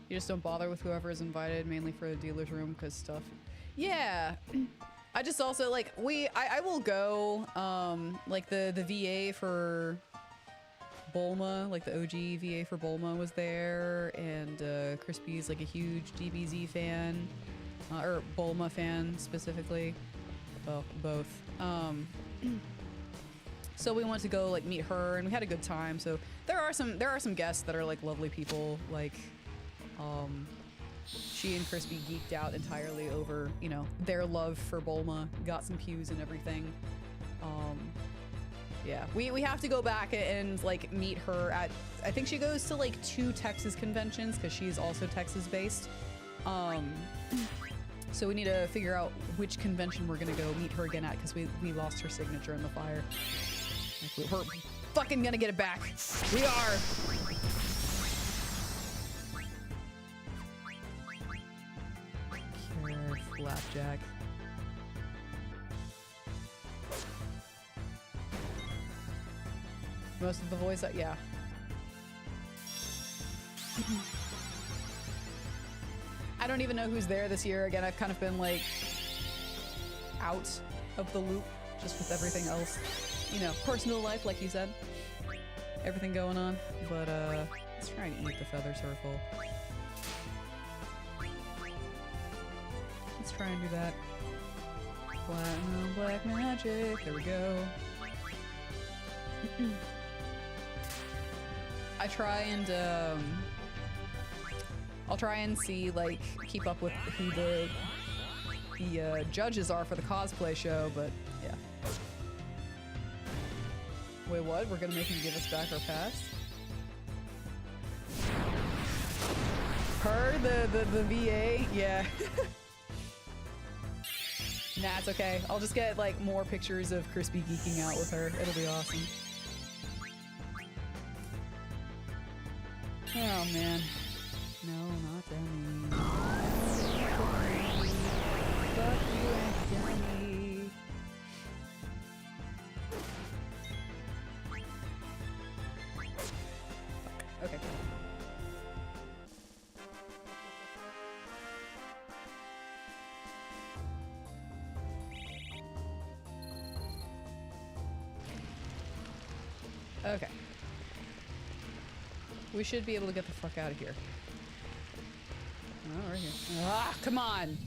You just don't bother with whoever is invited, mainly for the dealer's room, because stuff. Yeah. I just also, like, I will go, like, the VA for Bulma, like, the OG VA for Bulma was there, and, Crispy's, like, a huge DBZ fan, or Bulma fan, specifically. Well, both. So we went to go, like, meet her, and we had a good time, so there are some guests that are, like, lovely people, like, she and Crispy geeked out entirely over, you know, their love for Bulma, got some pews and everything. Yeah, we have to go back and, like, meet her at, I think she goes to, like, 2 Texas conventions, because she's also Texas-based. So we need to figure out which convention we're gonna go meet her again at, because we lost her signature in the fire. Like, we're fucking gonna get it back. We are! Flapjack. Most of the voice, yeah. I don't even know who's there this year. Again, I've kind of been, like, out of the loop just with everything else. You know, personal life, like you said. Everything going on. But, let's try and eat the feather circle. Let's try and do that. Platinum black magic. There we go. I try and I'll try and see, like, keep up with who the judges are for the cosplay show, but yeah. Wait, what? We're gonna make him give us back our pass? Her, the VA? Yeah. Nah, it's okay. I'll just get, like, more pictures of Crispy geeking out with her. It'll be awesome. Oh, man. No, not Demi. Fuck you and Demi. Okay. Okay. We should be able to get the fuck out of here. Oh, right here. Ah, come on!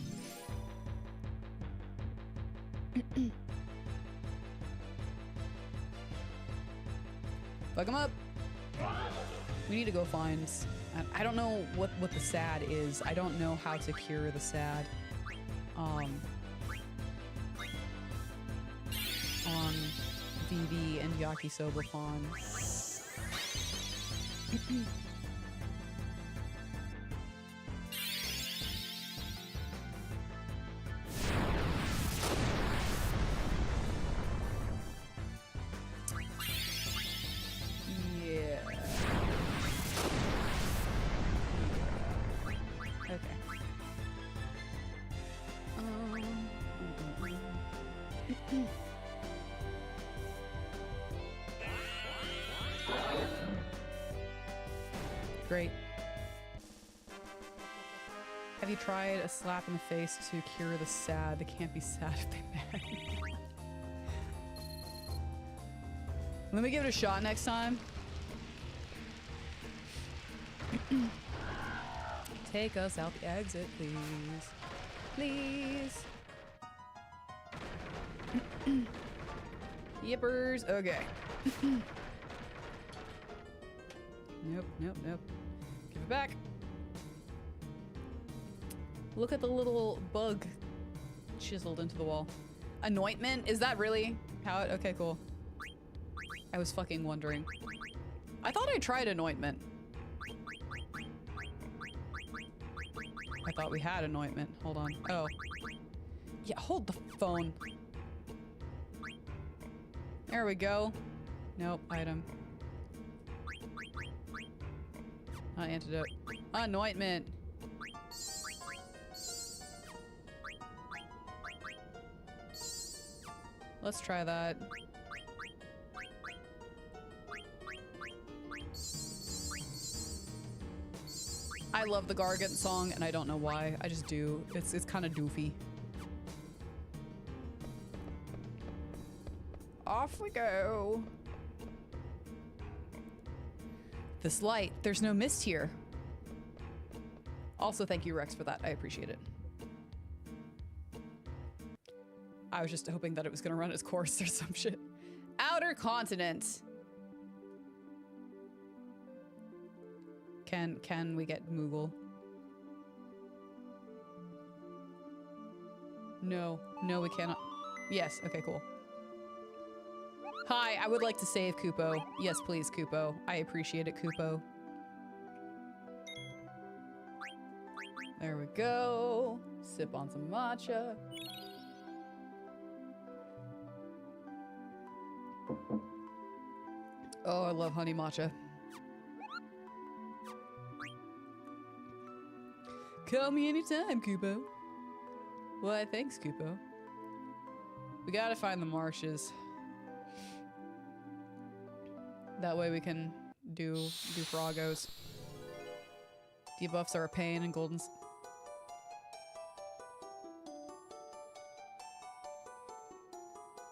Fuck him up! We need to go find... I don't know what the sad is. I don't know how to cure the sad. On VV and Yakisoba Fawn. Great. Have you tried a slap in the face to cure the sad? They can't be sad if they marry. Let me give it a shot next time. Take us out the exit, please. Please. Yippers. Okay. Nope, nope, nope. Give it back. Look at the little bug chiseled into the wall. Anointment? Is that really how it? Okay, cool. I was fucking wondering. I thought I tried anointment. I thought we had anointment. Hold on. Oh. Yeah, hold the phone. There we go. Nope, item. Not antidote. Anointment. Let's try that. I love the Gargant song, and I don't know why. I just do. It's kind of doofy. Off we go. This light. There's no mist here. Also, thank you, Rex, for that. I appreciate it. I was just hoping that it was going to run its course or some shit. Outer continent. Can we get Moogle? No. No, we cannot. Yes. Okay, cool. Hi, I would like to save Kupo. Yes, please, Kupo. I appreciate it, Kupo. There we go. Sip on some matcha. Oh, I love honey matcha. Call me anytime, Kupo. Why, thanks, Kupo. We gotta find the marshes. That way we can do Frogos. Debuffs are a pain and Golden's.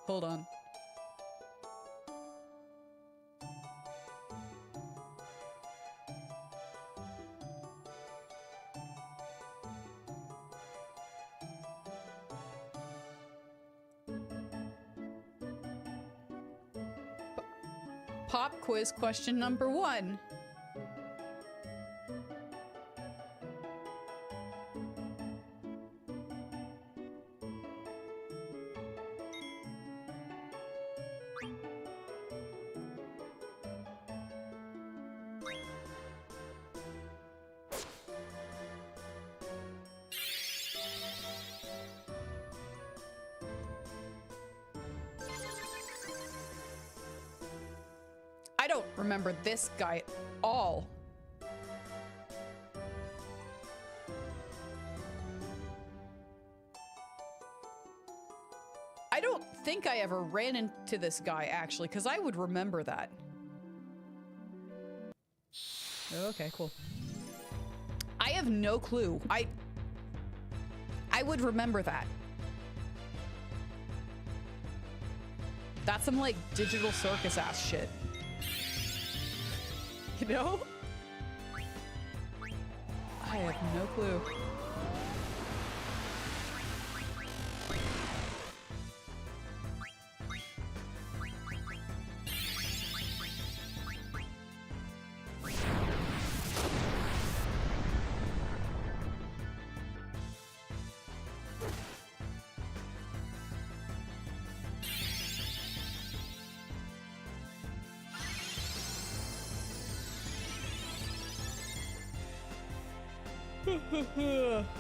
Hold on. Pop quiz question number 1. don't remember this guy at all. I don't think I ever ran into this guy, actually, because I would remember that. Okay, cool. I have no clue. I would remember that. That's some, like, digital circus ass shit. You know? I have no clue.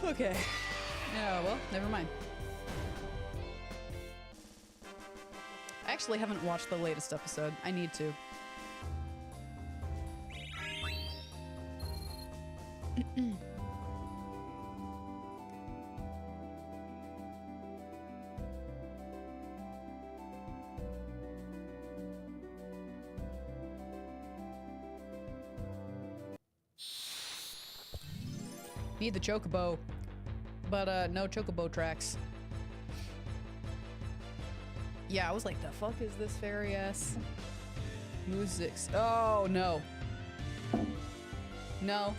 Okay. Yeah, well, never mind. I actually haven't watched the latest episode. I need to. Need the chocobo, but no chocobo tracks. Yeah, I was like, the fuck is this fairy ass? Musics. Oh no. No.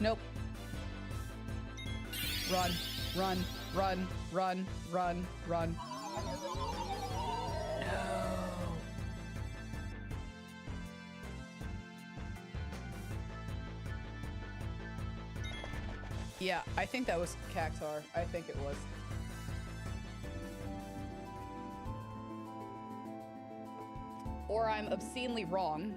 Nope. Run, run, run, run, run, run. Yeah, I think that was Cactar. I think it was. Or I'm obscenely wrong.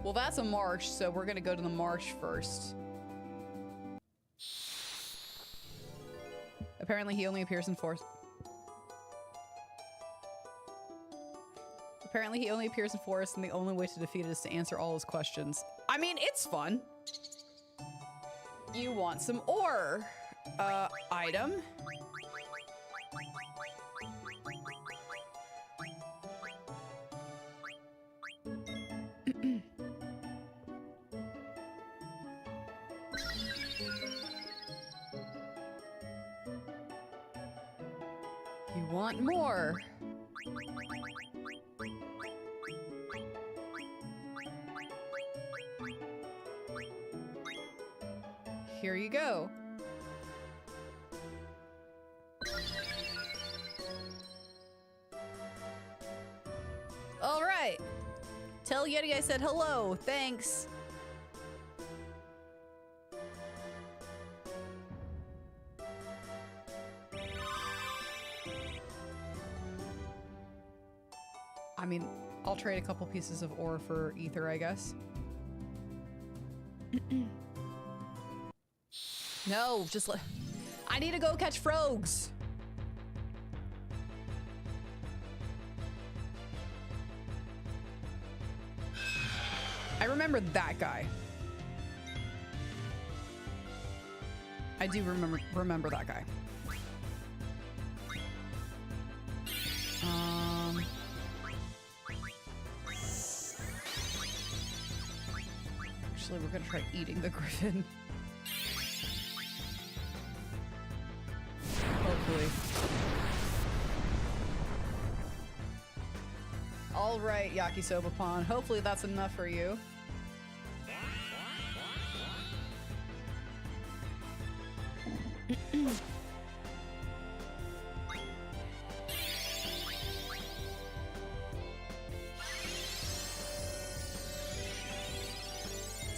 Well, that's a march, so we're gonna go to the march first. Apparently he only appears in forest. Apparently he only appears in forest, and the only way to defeat it is to answer all his questions. I mean, it's fun. You want some ore. Item. You want more. Here you go. All right. Tell Yeti I said hello. Thanks. I mean, I'll trade a couple pieces of ore for ether, I guess. No, just let... I need to go catch frogs. I remember that guy. I do remember that guy. Actually, we're gonna try eating the griffin. Hopefully. All right, Yakisoba Pond. Hopefully that's enough for you.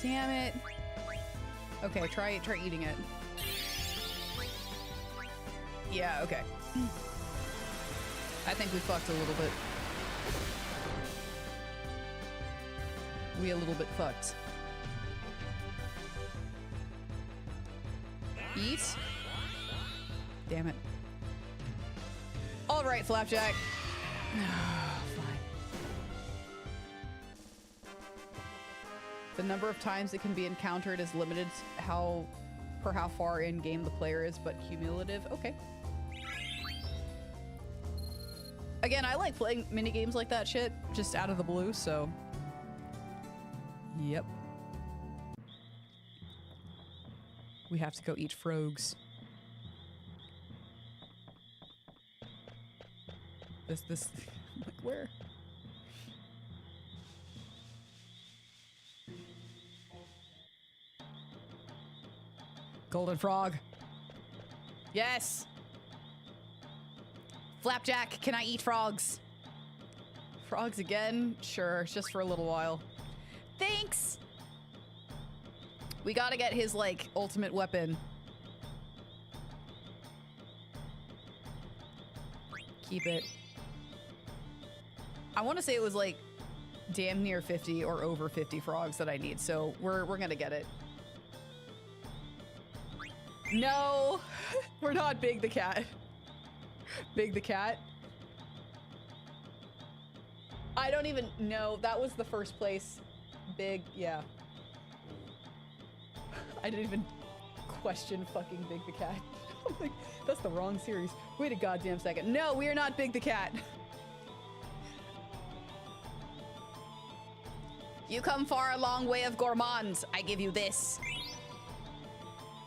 Damn it. Okay, try eating it. Yeah, okay. I think we fucked a little bit. We a little bit fucked. Eat. Damn it. All right, Flapjack. Fine. The number of times it can be encountered is limited for how far in game the player is, but cumulative. Okay. Again, I like playing mini games like that shit just out of the blue, so. Yep. We have to go eat frogs. This, like, where? Golden frog. Yes! Flapjack, can I eat frogs? Frogs again? Sure, just for a little while. Thanks! We gotta get his, like, ultimate weapon. Keep it. I want to say it was, like, damn near 50 or over 50 frogs that I need, so we're gonna get it. No! We're not Big the Cat. Big the Cat? I don't even know. That was the first place. Big, yeah. I didn't even question fucking Big the Cat. I'm like, that's the wrong series. Wait a goddamn second. No, we are not Big the Cat. You come far a long way of gourmands. I give you this.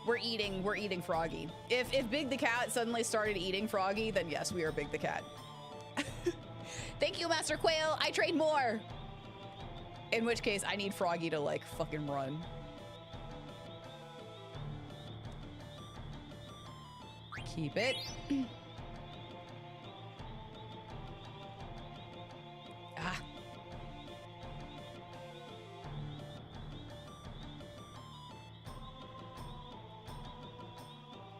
We're eating Froggy. If Big the Cat suddenly started eating Froggy, then yes, we are Big the Cat. Thank you, Master Quail. I trade more. In which case, I need Froggy to, like, fucking run. Keep it. Ah.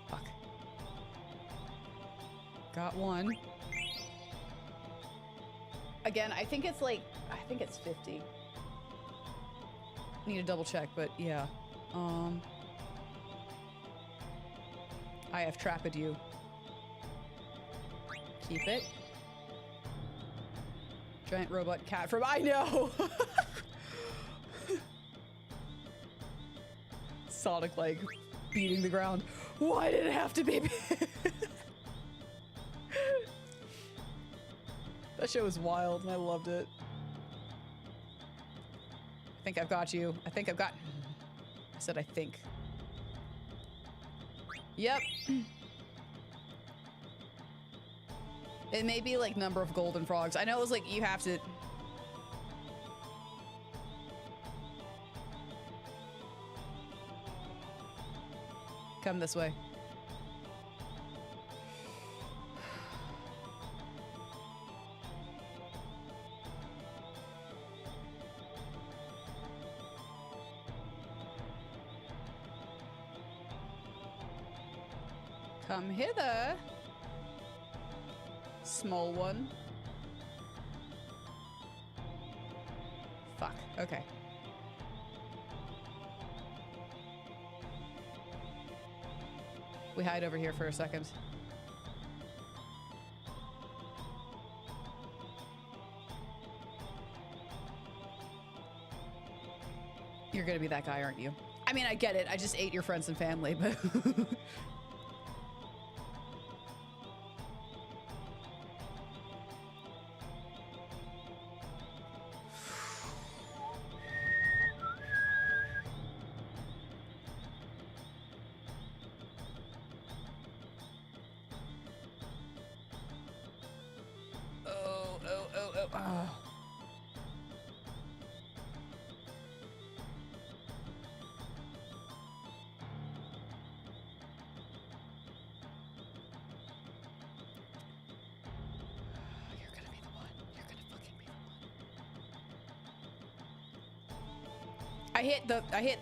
Fuck. Got one. Again, I think it's like, I think it's 50. Need to double check, but yeah. I have trapped you. Keep it. Giant robot cat from, I know! Sonic, like, beating the ground. Why did it have to be? That show was wild and I loved it. I think I've got you. I think I've got... I said I think. Yep. It may be like number of golden frogs. I know it was like you have to... Come this way. Come hither. Small one. Fuck. Okay. We hide over here for a second. You're gonna be that guy, aren't you? I mean, I get it. I just ate your friends and family, but...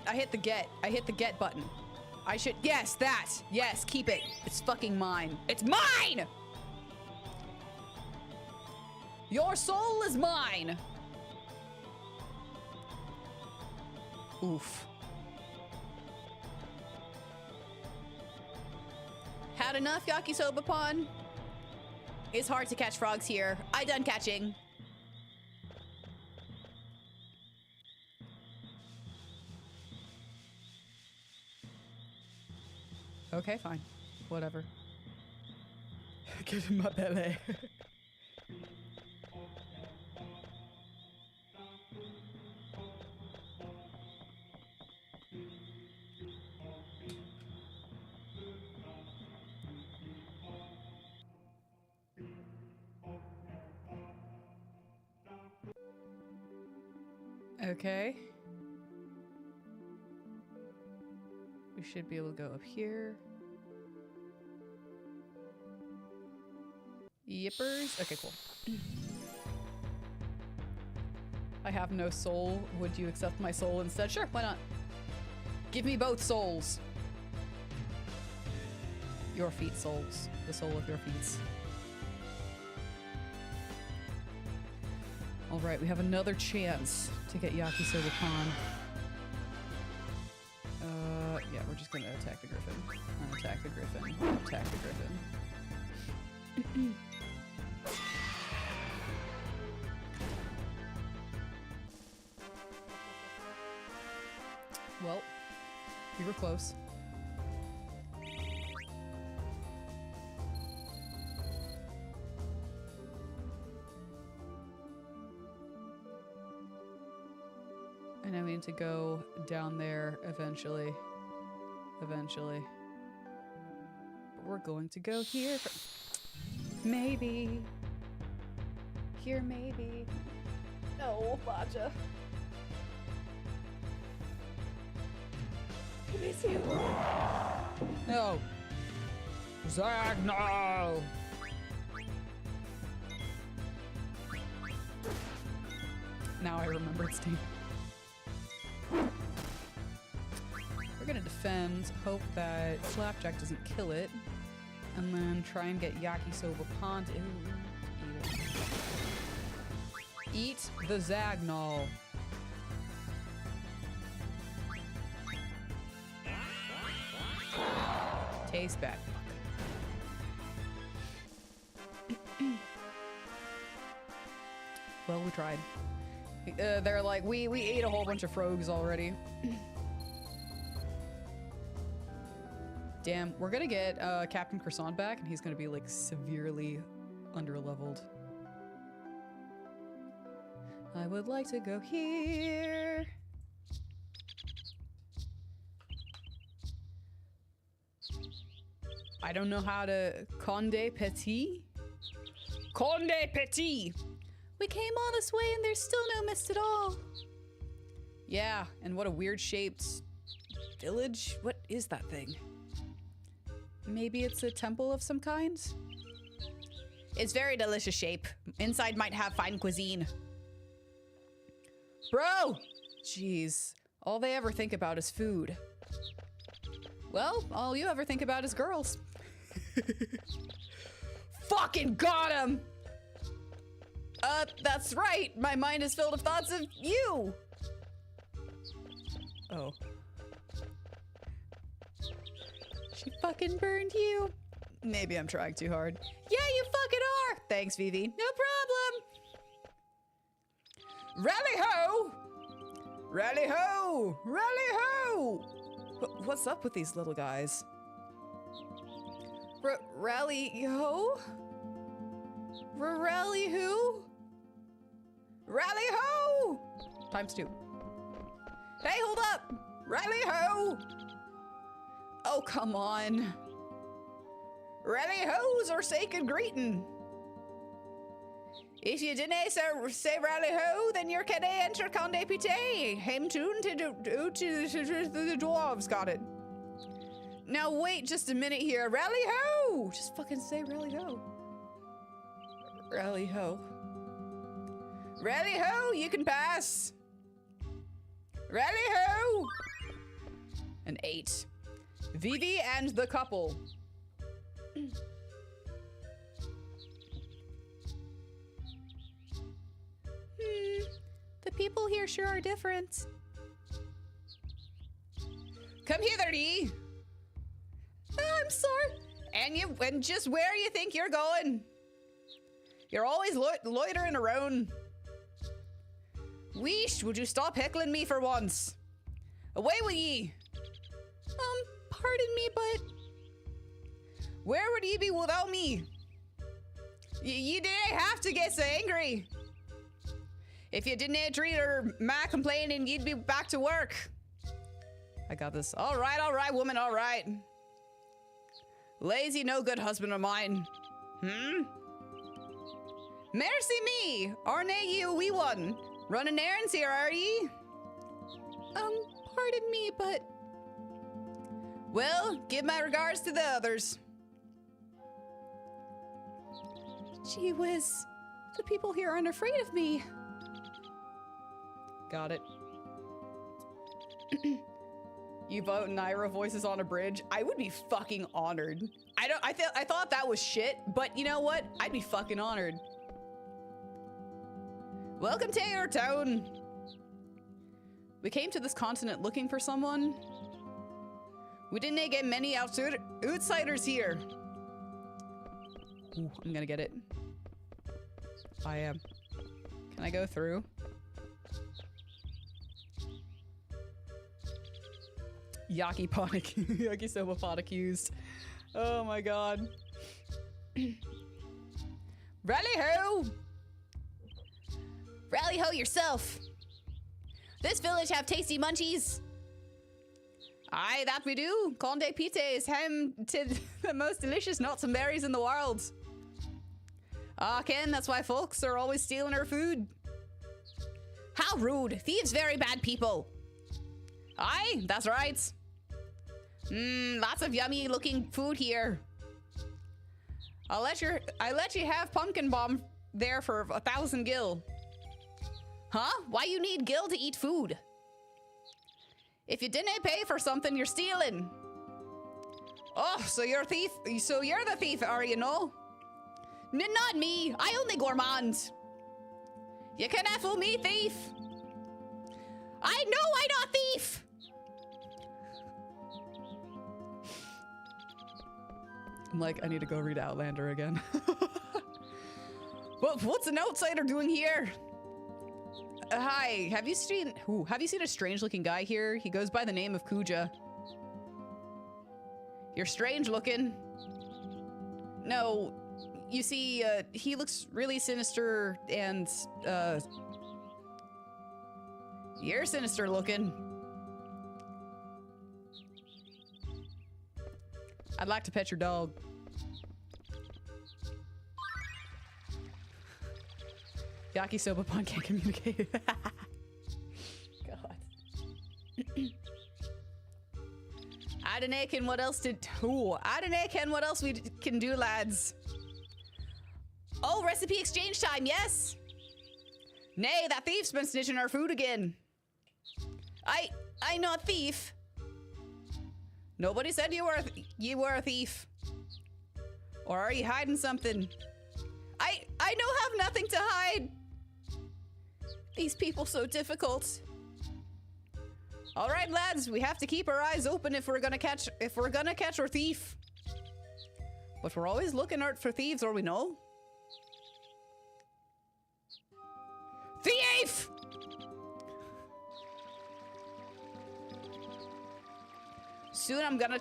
I hit the get button. I should, yes, that. Yes, keep it. It's fucking mine. It's mine! Your soul is mine. Oof. Had enough, Yakisoba-pon? It's hard to catch frogs here. I done catching. Okay, fine. Whatever. Give him my belly. Okay. We should be able to go up here. Yippers. Okay, cool. I have no soul. Would you accept my soul instead? Sure, why not? Give me both souls. Your feet souls. The soul of your feet. Alright, we have another chance to get Yakisoba-pon. Yeah, we're just gonna attack the griffin. Unattack the griffin. Attack the griffin. Well, we were close. I know we need to go down there eventually. Eventually. But we're going to go here. Maybe. Here, maybe. No, Baja. I miss you. No. Zag, no! Now I remember its name. We're gonna defend, hope that Flapjack doesn't kill it, and then try and get Yakisoba-pon to eat it. Eat the Zagnol. Taste bad. Well, we tried. They're like, we ate a whole bunch of frogs already. Damn, we're gonna get Captain Croissant back, and he's gonna be like severely underleveled. I would like to go here. I don't know how to Conde Petit. Conde Petit! We came all this way and there's still no mist at all. Yeah, and what a weird shaped village. What is that thing? Maybe it's a temple of some kind? It's very delicious shape. Inside might have fine cuisine. Bro! Jeez. All they ever think about is food. Well, all you ever think about is girls. Fucking got him! That's right. My mind is filled with thoughts of you. Oh. She fucking burned you. Maybe I'm trying too hard. Yeah, you fucking are. Thanks, Vivi. No problem. Rally ho! Rally ho! Rally ho! What's up with these little guys? Rally ho? Rally who? Rally ho! ×2. Hey, hold up! Rally ho! Oh, come on. Rally ho's or sacred greeting. If you didn't say rally ho, then you're can't enter Conde Pite. Hame tune to the dwarves got it. Now wait just a minute here. Rally ho! Just fucking say rally ho. Rally ho. Rally ho, you can pass. Rally ho! An 8. Vivi and the couple. The people here sure are different. Come hither, ye. I'm sorry. And just where you think you're going? You're always loitering around. Weesh, would you stop heckling me for once? Away with ye. Pardon me, but... Where would ye be without me? You didn't have to get so angry. If you didn't treat her ma complaining, you'd be back to work. I got this. All right, woman, all right. Lazy, no good husband of mine. Mercy me! Aren't you a wee one? Running errands here, are ye? Pardon me, but... Well, give my regards to the others. Gee whiz. The people here aren't afraid of me. Got it. You vote Nayra voices on a bridge. I would be fucking honored. I thought that was shit, but you know what? I'd be fucking honored. Welcome to your town. We came to this continent looking for someone. We didn't get many outsiders here. Ooh, I'm gonna get it. I am. Can I go through? Yakisoba pot accused. Oh my god. Rally ho! Rally ho yourself! This village have tasty munchies. Aye, that we do. Conde Pite is home to the most delicious nuts and berries in the world. Ah, Ken, that's why folks are always stealing our food. How rude. Thieves very bad people. Aye, that's right. Lots of yummy looking food here. I let you have pumpkin bomb there for 1,000 gil. Huh? Why you need gil to eat food? If you didn't pay for something, you're stealing. Oh, so you're a thief? So you're the thief, are you, no? Not me. I only gourmand. You cannot fool me, thief. I know I not thief. I'm like, I need to go read Outlander again. Well, what's an outsider doing here? Hi, have you seen a strange-looking guy here? He goes by the name of Kuja. You're strange-looking. No, you see, he looks really sinister and, you're sinister-looking. I'd like to pet your dog. Yakisoba Pun can't communicate. God. I don't know, Ken, what else we can do, lads. Oh, recipe exchange time, yes. Nay, that thief's been snitching our food again. I not thief. Nobody said you were a thief. Or are you hiding something? I don't have nothing to hide. These people so difficult. All right, lads, we have to keep our eyes open if we're gonna catch our thief. But we're always looking out for thieves, or we know. Thief! Soon I'm gonna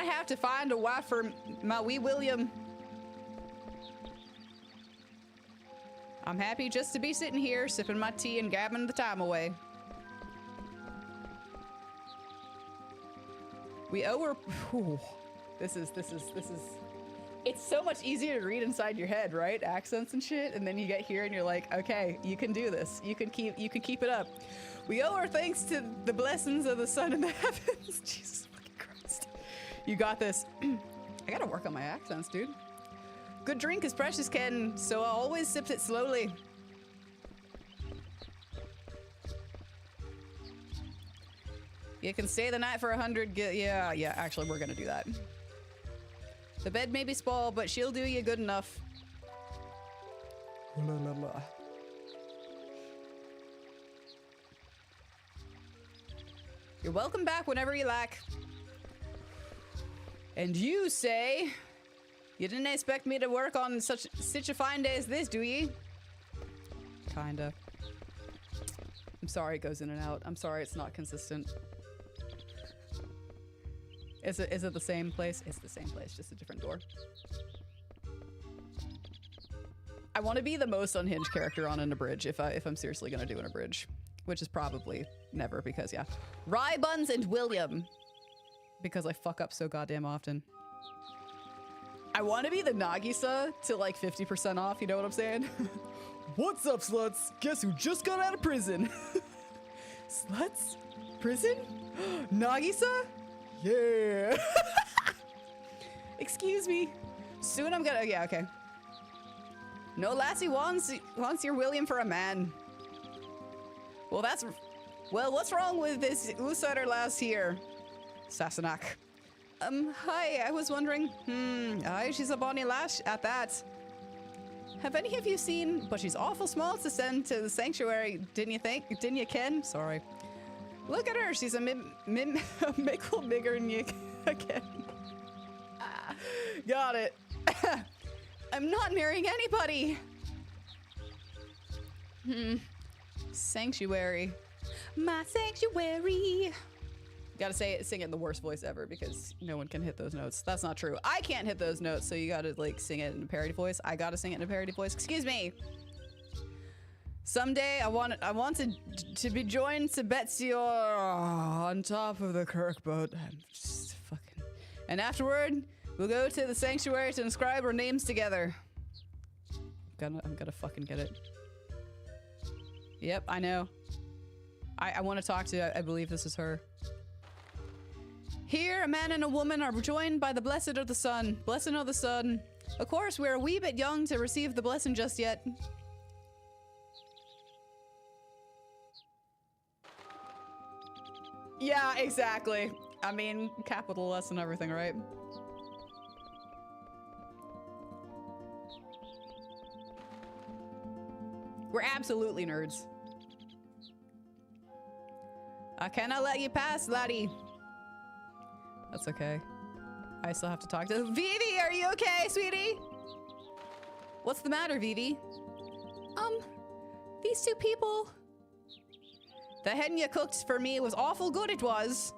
have to find a wife for my wee William. I'm happy just to be sitting here, sipping my tea and gabbing the time away. We owe her. Whew, this is. It's so much easier to read inside your head, right? Accents and shit, and then you get here and you're like, okay, you can do this. You can keep it up. We owe her thanks to the blessings of the sun and the heavens. Jesus fucking Christ. You got this. I gotta work on my accents, dude. Good drink is precious, Ken, so I always sipped it slowly. You can stay the night for 100 yeah, actually, we're gonna do that. The bed may be small, but she'll do you good enough. La, la, la. You're welcome back whenever you like. And you say, you didn't expect me to work on such a fine day as this, do ye? Kinda. I'm sorry it goes in and out. I'm sorry it's not consistent. Is it the same place? It's the same place, just a different door. I want to be the most unhinged character on an abridge if I'm seriously gonna do an abridge. Which is probably never, because yeah. Rye Buns and William. Because I fuck up so goddamn often. I want to be the Nagisa to like 50% off, you know what I'm saying? What's up, sluts? Guess who just got out of prison? Sluts? Prison? Nagisa? Yeah. Excuse me. Soon I'm gonna, yeah, okay. No lassie wants your William for a man. Well, what's wrong with this outsider lass here? Sassenach. Hi, I was wondering. Aye, she's a bonny lass at that. Have any of you seen, but she's awful small to send to the sanctuary, didn't you ken? Sorry. Look at her, she's a mickle bigger than you again. Got it. I'm not marrying anybody. Sanctuary. My sanctuary. Gotta sing it in the worst voice ever because no one can hit those notes. That's not true. I can't hit those notes, so you gotta like sing it in a parody voice. I gotta sing it in a parody voice. Excuse me. Someday I wanted to be joined to Betsy or on top of the Kirk boat. I'm just fucking. And afterward, we'll go to the sanctuary to inscribe our names together. I'm gonna fucking get it. Yep, I know. I want to talk to, I believe this is her. Here, a man and a woman are joined by the blessed of the sun. Blessing of the sun. Of course, we're a wee bit young to receive the blessing just yet. Yeah, exactly. I mean, capital S and everything, right? We're absolutely nerds. I cannot let you pass, laddie. That's okay. I still have to talk to Vivi. Are you okay, sweetie? What's the matter, Vivi? These two people. The hen you cooked for me was awful good, it was.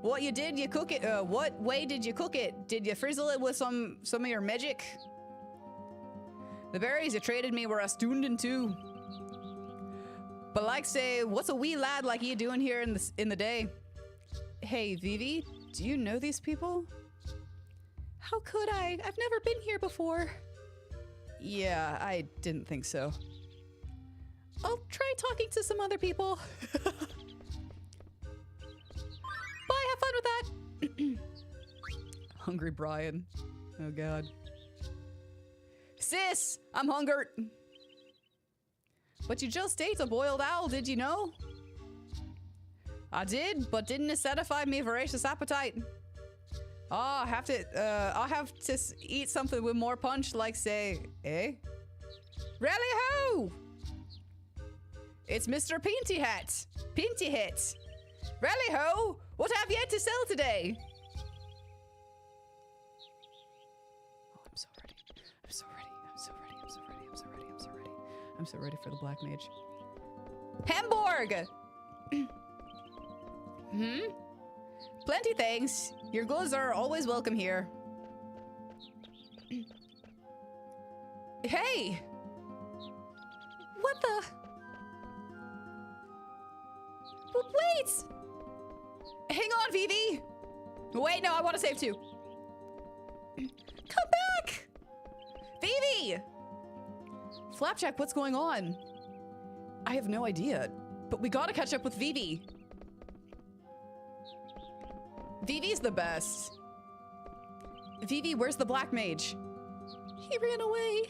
What you did, you cook it, what way did you cook it? Did you frizzle it with some of your magic? The berries you traded me were a stundin' too. But like say, what's a wee lad like you doing here in the day? Hey, Vivi, do you know these people? How could I? I've never been here before. Yeah, I didn't think so. I'll try talking to some other people. Bye, have fun with that. Hungry Brian. Oh god. Sis, I'm hungry. But you just ate a boiled owl, did you know? I did, but didn't it satisfy me voracious appetite? Oh, I'll have to eat something with more punch, like say, eh? Rally ho! It's Mr. Pinty Hat. Pinty Hat. Rally ho! What have you had to sell today? Oh, I'm so ready. I'm so ready. I'm so ready. I'm so ready. I'm so ready. I'm so ready. I'm so ready for the Black Mage. Hamburg! Plenty thanks. Your goods are always welcome here. Hey! What the? But wait! Hang on, Vivi! Wait, no, I want to save too. Come back! Vivi! Flapjack, what's going on? I have no idea, but we gotta catch up with Vivi. Vivi's the best. Vivi, where's the Black Mage? He ran away.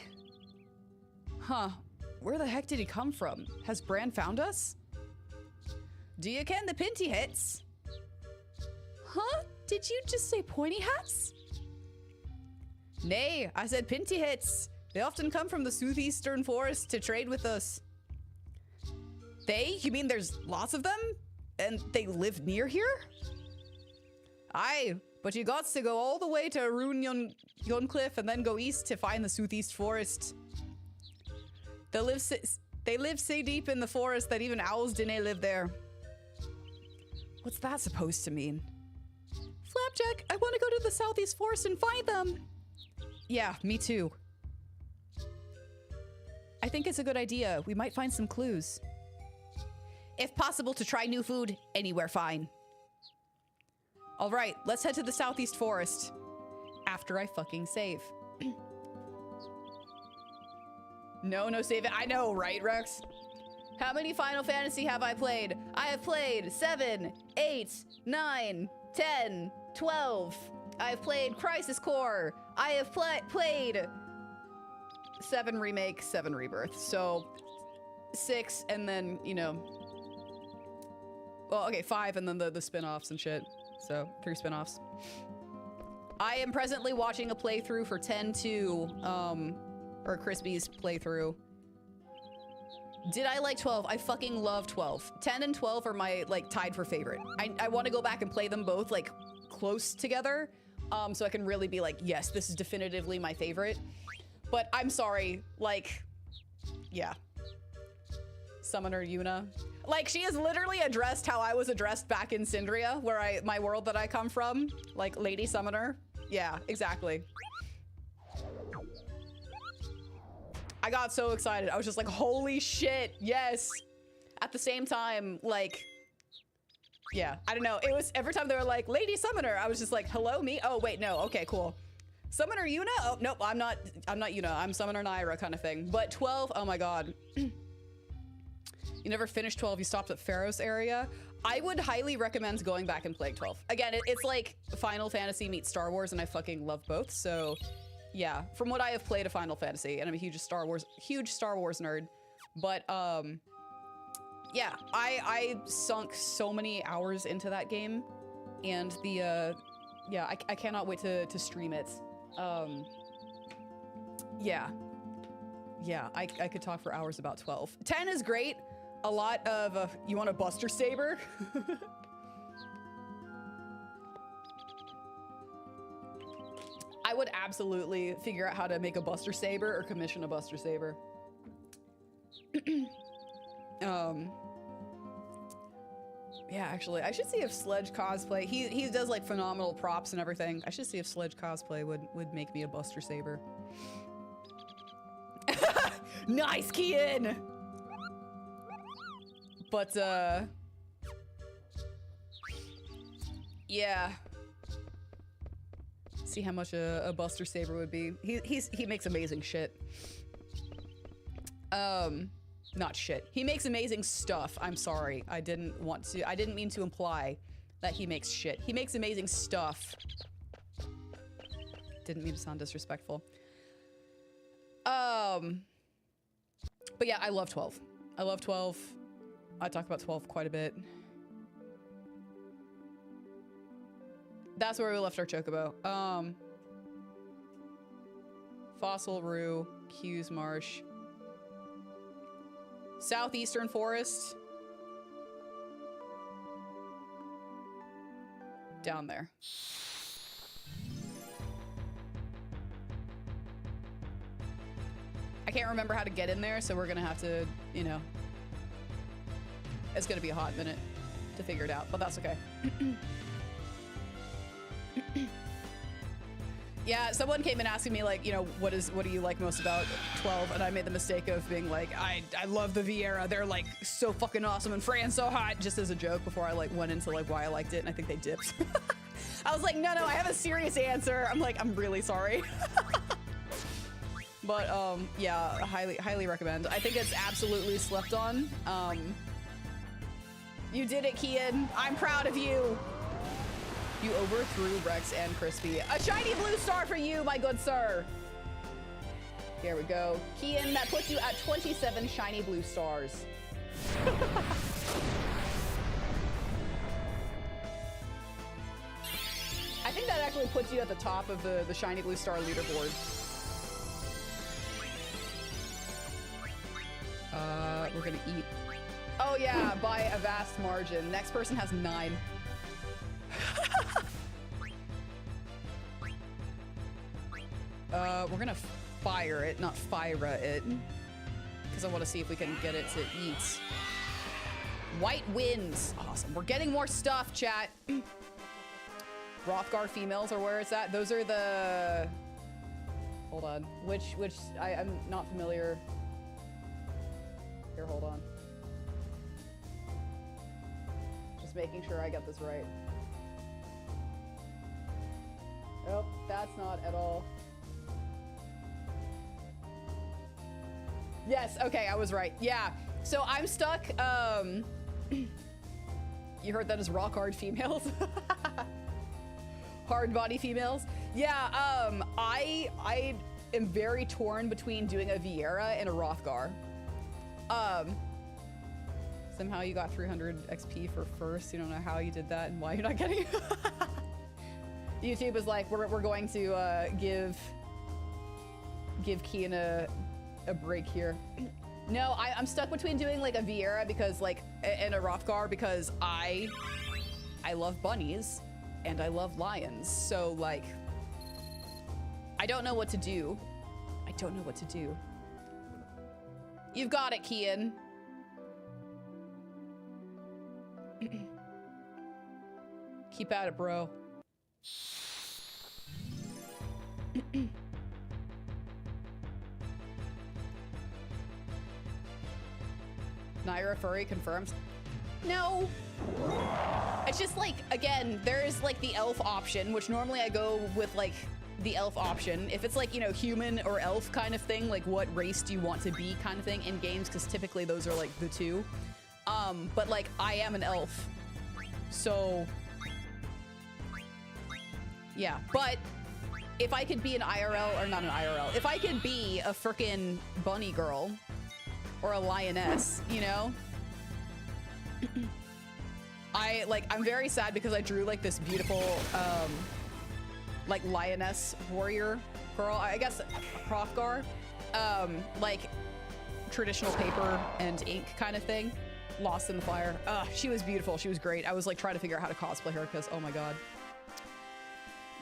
Huh. Where the heck did he come from? Has Bran found us? Do you ken the Pinty Hats? Huh? Did you just say pointy hats? Nay, I said Pinty Hats. They often come from the southeastern forest to trade with us. They? You mean there's lots of them? And they live near here? Aye, but you got to go all the way to Runyon Cliff and then go east to find the Southeast Forest. They live so deep in the forest that even owls didn't live there. What's that supposed to mean? Flapjack, I want to go to the Southeast Forest and find them. Yeah, me too. I think it's a good idea. We might find some clues. If possible, to try new food, anywhere fine. All right, let's head to the Southeast Forest. After I fucking save. No save it. I know, right, Rex? How many Final Fantasy have I played? I have played 7, 8, 9, 10, 12. I've played Crisis Core. I have played 7 Remake, 7 Rebirth. So 6 and then, you know. Well, okay, 5 and then the spin-offs and shit. So 3 spin-offs. I am presently watching a playthrough for 10-2, or Crispy's playthrough. Did I like 12? I fucking love 12. 10 and 12 are my, like, tied for favorite. I want to go back and play them both, like, close together, so I can really be like, yes, this is definitively my favorite. But I'm sorry, like, yeah. Summoner Yuna. Like, she is literally addressed how I was addressed back in Syndria, where my world that I come from. Like, Lady Summoner. Yeah, exactly. I got so excited. I was just like, holy shit, yes. At the same time, like, yeah, I don't know. It was every time they were like, Lady Summoner, I was just like, hello, me? Oh, wait, no, okay, cool. Summoner Yuna? Oh, nope, I'm not Yuna. I'm Summoner Nayra kind of thing. But 12, oh my God. You never finished 12, you stopped at Pharaoh's area. I would highly recommend going back and playing 12. Again, it's like Final Fantasy meets Star Wars, and I fucking love both, so yeah. From what I have played of Final Fantasy, and I'm a huge Star Wars nerd, but yeah, I sunk so many hours into that game, and the yeah, I cannot wait to stream it. Yeah, I could talk for hours about 12. 10 is great. A lot of, you want a Buster Saber? I would absolutely figure out how to make a Buster Saber or commission a Buster Saber. Yeah, actually, I should see if Sledge cosplay, he does like phenomenal props and everything. I should see if Sledge cosplay would make me a Buster Saber. Nice, Kian! But, yeah. See how much a Buster Saber would be. He makes amazing shit. Not shit. He makes amazing stuff. I'm sorry. I didn't mean to imply that he makes shit. He makes amazing stuff. Didn't mean to sound disrespectful. But yeah, I love 12. I love 12. I talk about 12 quite a bit. That's where we left our Chocobo. Fossil Rue, Hughes Marsh. Southeastern Forest. Down there. I can't remember how to get in there, so we're gonna have to, you know, it's gonna be a hot minute to figure it out, but that's okay. Yeah, someone came in asking me, like, you know, what do you like most about 12? And I made the mistake of being like, I love the Vieira. They're like so fucking awesome and Fran's so hot, just as a joke before I like went into like why I liked it, and I think they dipped. I was like, no, I have a serious answer. I'm like, I'm really sorry. But yeah, highly recommend. I think it's absolutely slept on. You did it, Kian. I'm proud of you. You overthrew Rex and Crispy. A shiny blue star for you, my good sir. Here we go. Kian, that puts you at 27 shiny blue stars. I think that actually puts you at the top of the shiny blue star leaderboard. We're gonna eat. Oh yeah, by a vast margin. Next person has 9. We're gonna fire it, not fire it. Because I want to see if we can get it to eat. White wins. Awesome. We're getting more stuff, chat. Rothgar females are where it's at. Those are the... Hold on. Which I'm not familiar. Here, hold on. Just making sure I get this right. Oh, that's not at all. Yes, okay, I was right. Yeah. So I'm stuck. You heard that as rock hard females? Hard body females? Yeah, I am very torn between doing a Vieira and a Rothgar. Somehow you got 300 XP for first. You don't know how you did that and why you're not getting it. YouTube is like, we're going to give Kian a break here. No, I'm stuck between doing like a Vieira because like, and a Rothgar because I love bunnies and I love lions. So like, I don't know what to do. I don't know what to do. You've got it, Kian. Keep at it, bro. Nayra furry confirms. No. It's just like, again, there's like the elf option, which normally I go with like the elf option. If it's like, you know, human or elf kind of thing, like what race do you want to be kind of thing in games, because typically those are like the two. But like I am an elf. So yeah, but if I could be an IRL, or not an IRL, if I could be a frickin' bunny girl or a lioness, you know? I'm very sad because I drew like this beautiful, like lioness warrior girl, I guess a Hrothgar, like traditional paper and ink kind of thing, lost in the fire. She was beautiful, she was great. I was like trying to figure out how to cosplay her because, oh my god.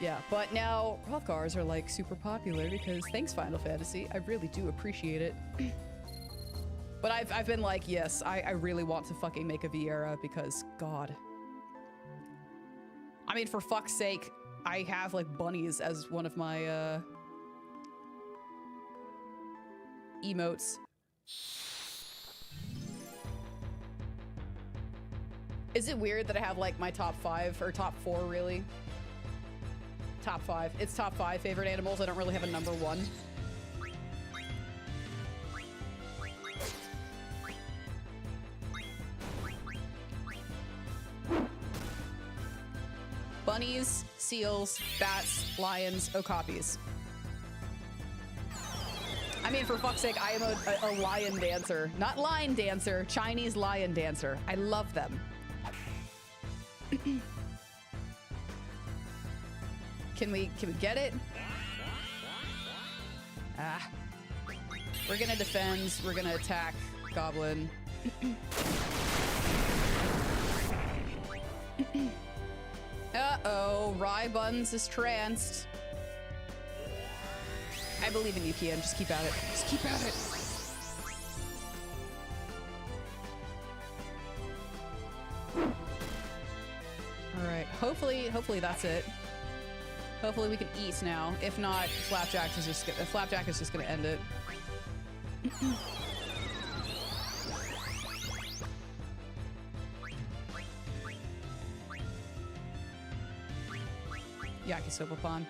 Yeah, but now Hrothgars are like super popular because thanks Final Fantasy, I really do appreciate it. But I've been like, yes, I really want to fucking make a Vieira because, god. I mean, for fuck's sake, I have like bunnies as one of my emotes. Is it weird that I have like my top 5 or top 4 really? Top 5. It's top 5 favorite animals. I don't really have a number 1. Bunnies, seals, bats, lions, okapis. I mean, for fuck's sake, I am a lion dancer. Not line dancer, Chinese lion dancer. I love them. Can we get it? Ah. We're gonna defend, we're gonna attack Goblin. Uh-oh, Rye Buns is tranced. I believe in you, Kian. Just keep at it. Just keep at it. Alright, hopefully that's it. Hopefully we can eat now. If not, Flapjack is just gonna end it. Yakisoba-pan.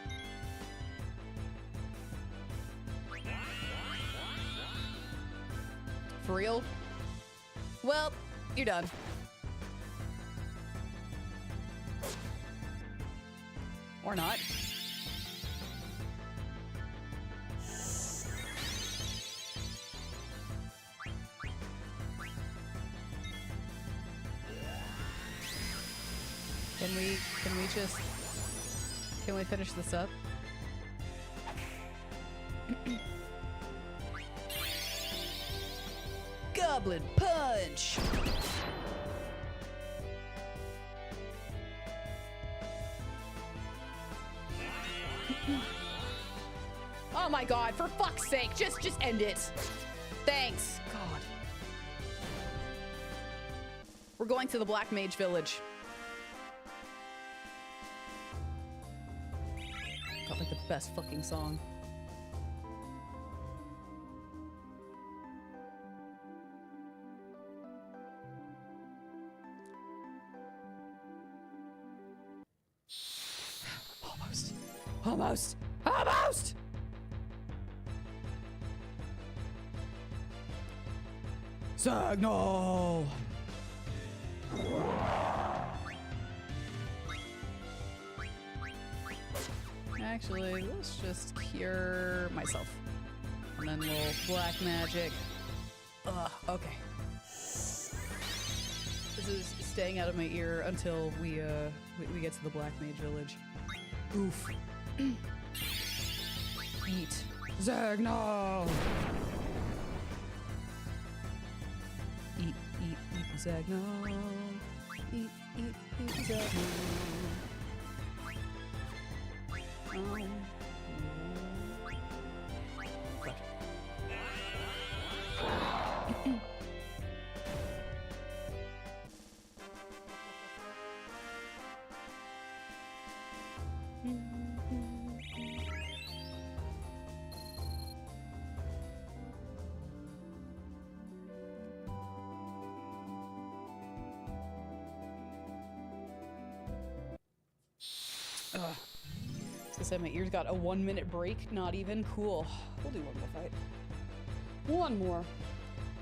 For real? Well, you're done. Or not. Can we finish this up? Goblin punch! damage. Oh my god, for fuck's sake, just end it. Thanks. God. We're going to the Black Mage Village. Got like the best fucking song. Almost. Almost. Almost! Signal! Actually, let's just cure myself. And then we'll black magic. Okay. This is staying out of my ear until we get to the Black Mage Village. Oof. Eat. Zagnol! Eat, Zagnol. Eat, Zagnol. Say my ears got a 1 minute break, not even. Cool. We'll do one more fight. One more.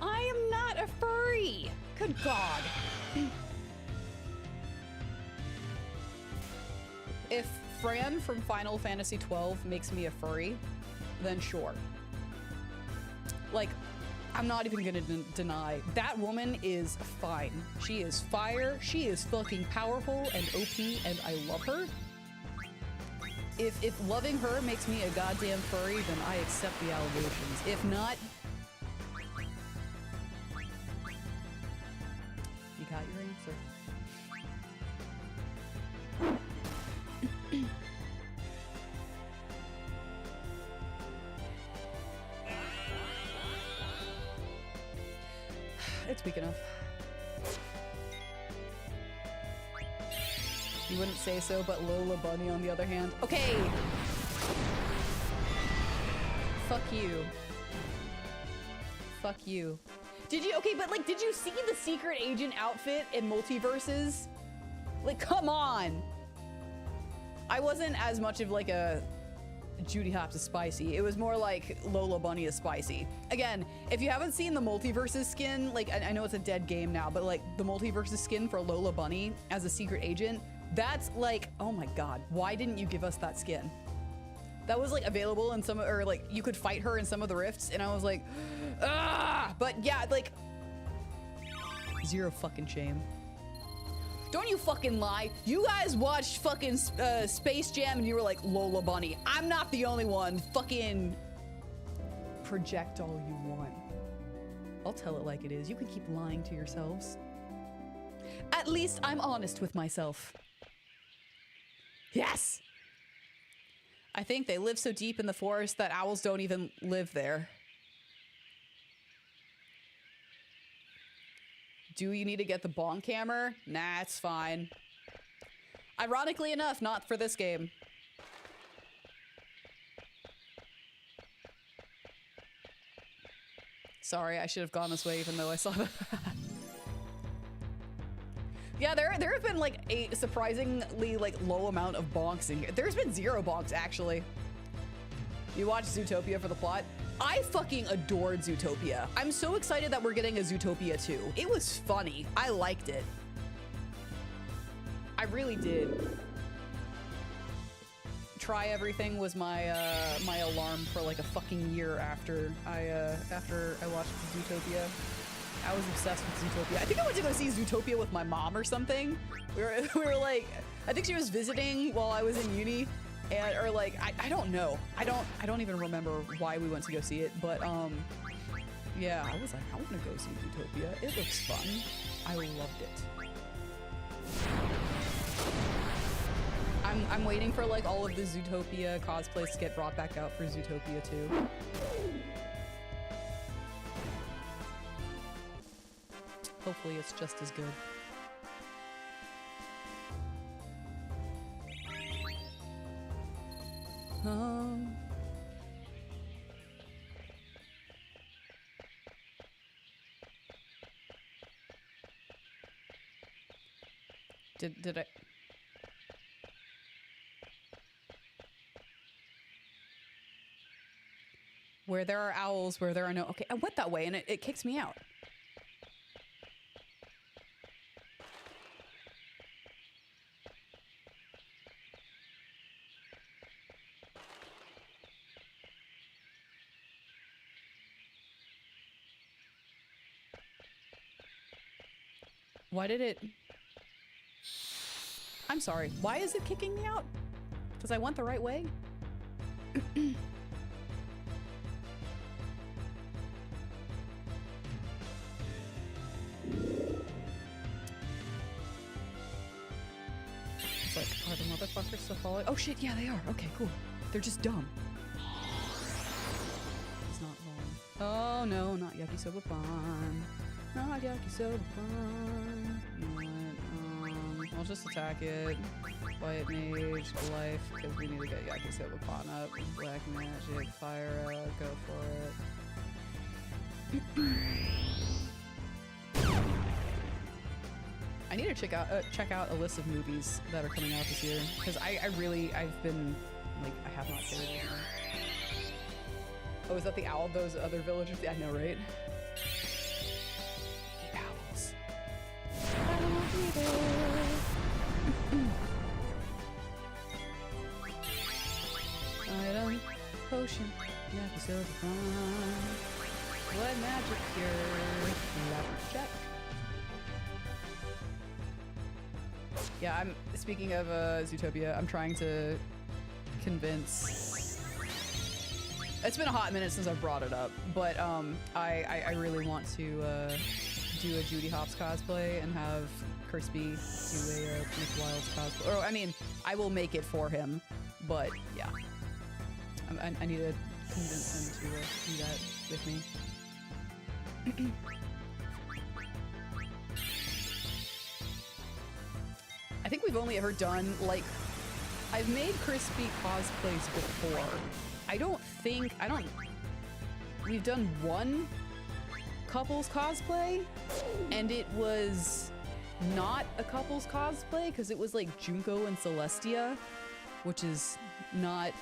I am not a furry. Good God. If Fran from Final Fantasy XII makes me a furry, then sure. Like, I'm not even gonna deny that woman is fine. She is fire. She is fucking powerful and OP, and I love her. If loving her makes me a goddamn furry, then I accept the allegations. If not... You got your answer. It's weak enough. You wouldn't say so, but Lola Bunny on the other hand. Okay! Fuck you. Fuck you. Did you- okay, but like, did you see the secret agent outfit in Multiverses? Like, come on! I wasn't as much of like a Judy Hopps is spicy. It was more like Lola Bunny is spicy. Again, if you haven't seen the Multiverses skin, like, I know it's a dead game now, but like, the Multiverses skin for Lola Bunny as a secret agent, that's like, oh my god, why didn't you give us that skin? That was like available in some, or like you could fight her in some of the rifts, and I was like, ah! But yeah, like, zero fucking shame. Don't you fucking lie. You guys watched fucking Space Jam and you were like, Lola Bunny. I'm not the only one. Fucking project all you want. I'll tell it like it is. You can keep lying to yourselves. At least I'm honest with myself. Yes! I think they live so deep in the forest that owls don't even live there. Do you need to get the bonk hammer? Nah, it's fine. Ironically enough, not for this game. Sorry, I should have gone this way even though I saw that. Yeah, there have been like a surprisingly like low amount of bonks in here. There's been 0 bonks actually. You watch Zootopia for the plot? I fucking adored Zootopia. I'm so excited that we're getting a Zootopia 2. It was funny. I liked it. I really did. Try Everything was my my alarm for like a fucking year after I watched Zootopia. I was obsessed with Zootopia. I think I went to go see Zootopia with my mom or something. We were like, I think she was visiting while I was in uni, and or like I don't know. I don't even remember why we went to go see it, but Yeah, I was like, I want to go see Zootopia. It looks fun. I loved it. I'm waiting for like all of the Zootopia cosplays to get brought back out for Zootopia 2. Hopefully it's just as good. Did I? Where there are owls, where there are no... Okay, I went that way and it kicks me out. Why did it... I'm sorry. Why is it kicking me out? Because I went the right way? It's like, are the motherfuckers still following? Oh shit, yeah, they are. Okay, cool. They're just dumb. It's not long. Oh no, not Yakisoba Pan. Not Yakisoba Pan. You know what? I'll just attack it. White Mage, Life, because we need to get Yakisoba Pan up. Black Magic, Fire out, go for it. I need to check out a list of movies that are coming out this year, because I've been, like, I have not cared anymore. Oh, is that the owl of those other villagers? Yeah, I know, right? The owls. I don't be there. Item, potion, Yakisoba Pan. What magic cure? Check. Yeah, speaking of Zootopia, I'm trying to convince... It's been a hot minute since I've brought it up, but I really want to do a Judy Hopps cosplay and have Crispy do a Nick Wilds cosplay. Or, I mean, I will make it for him, but yeah. I need to convince him to do that with me. I think we've only ever done, like, I've made Crispy cosplays before. We've done one couples cosplay, and it was not a couples cosplay, because it was like Junko and Celestia, which is not,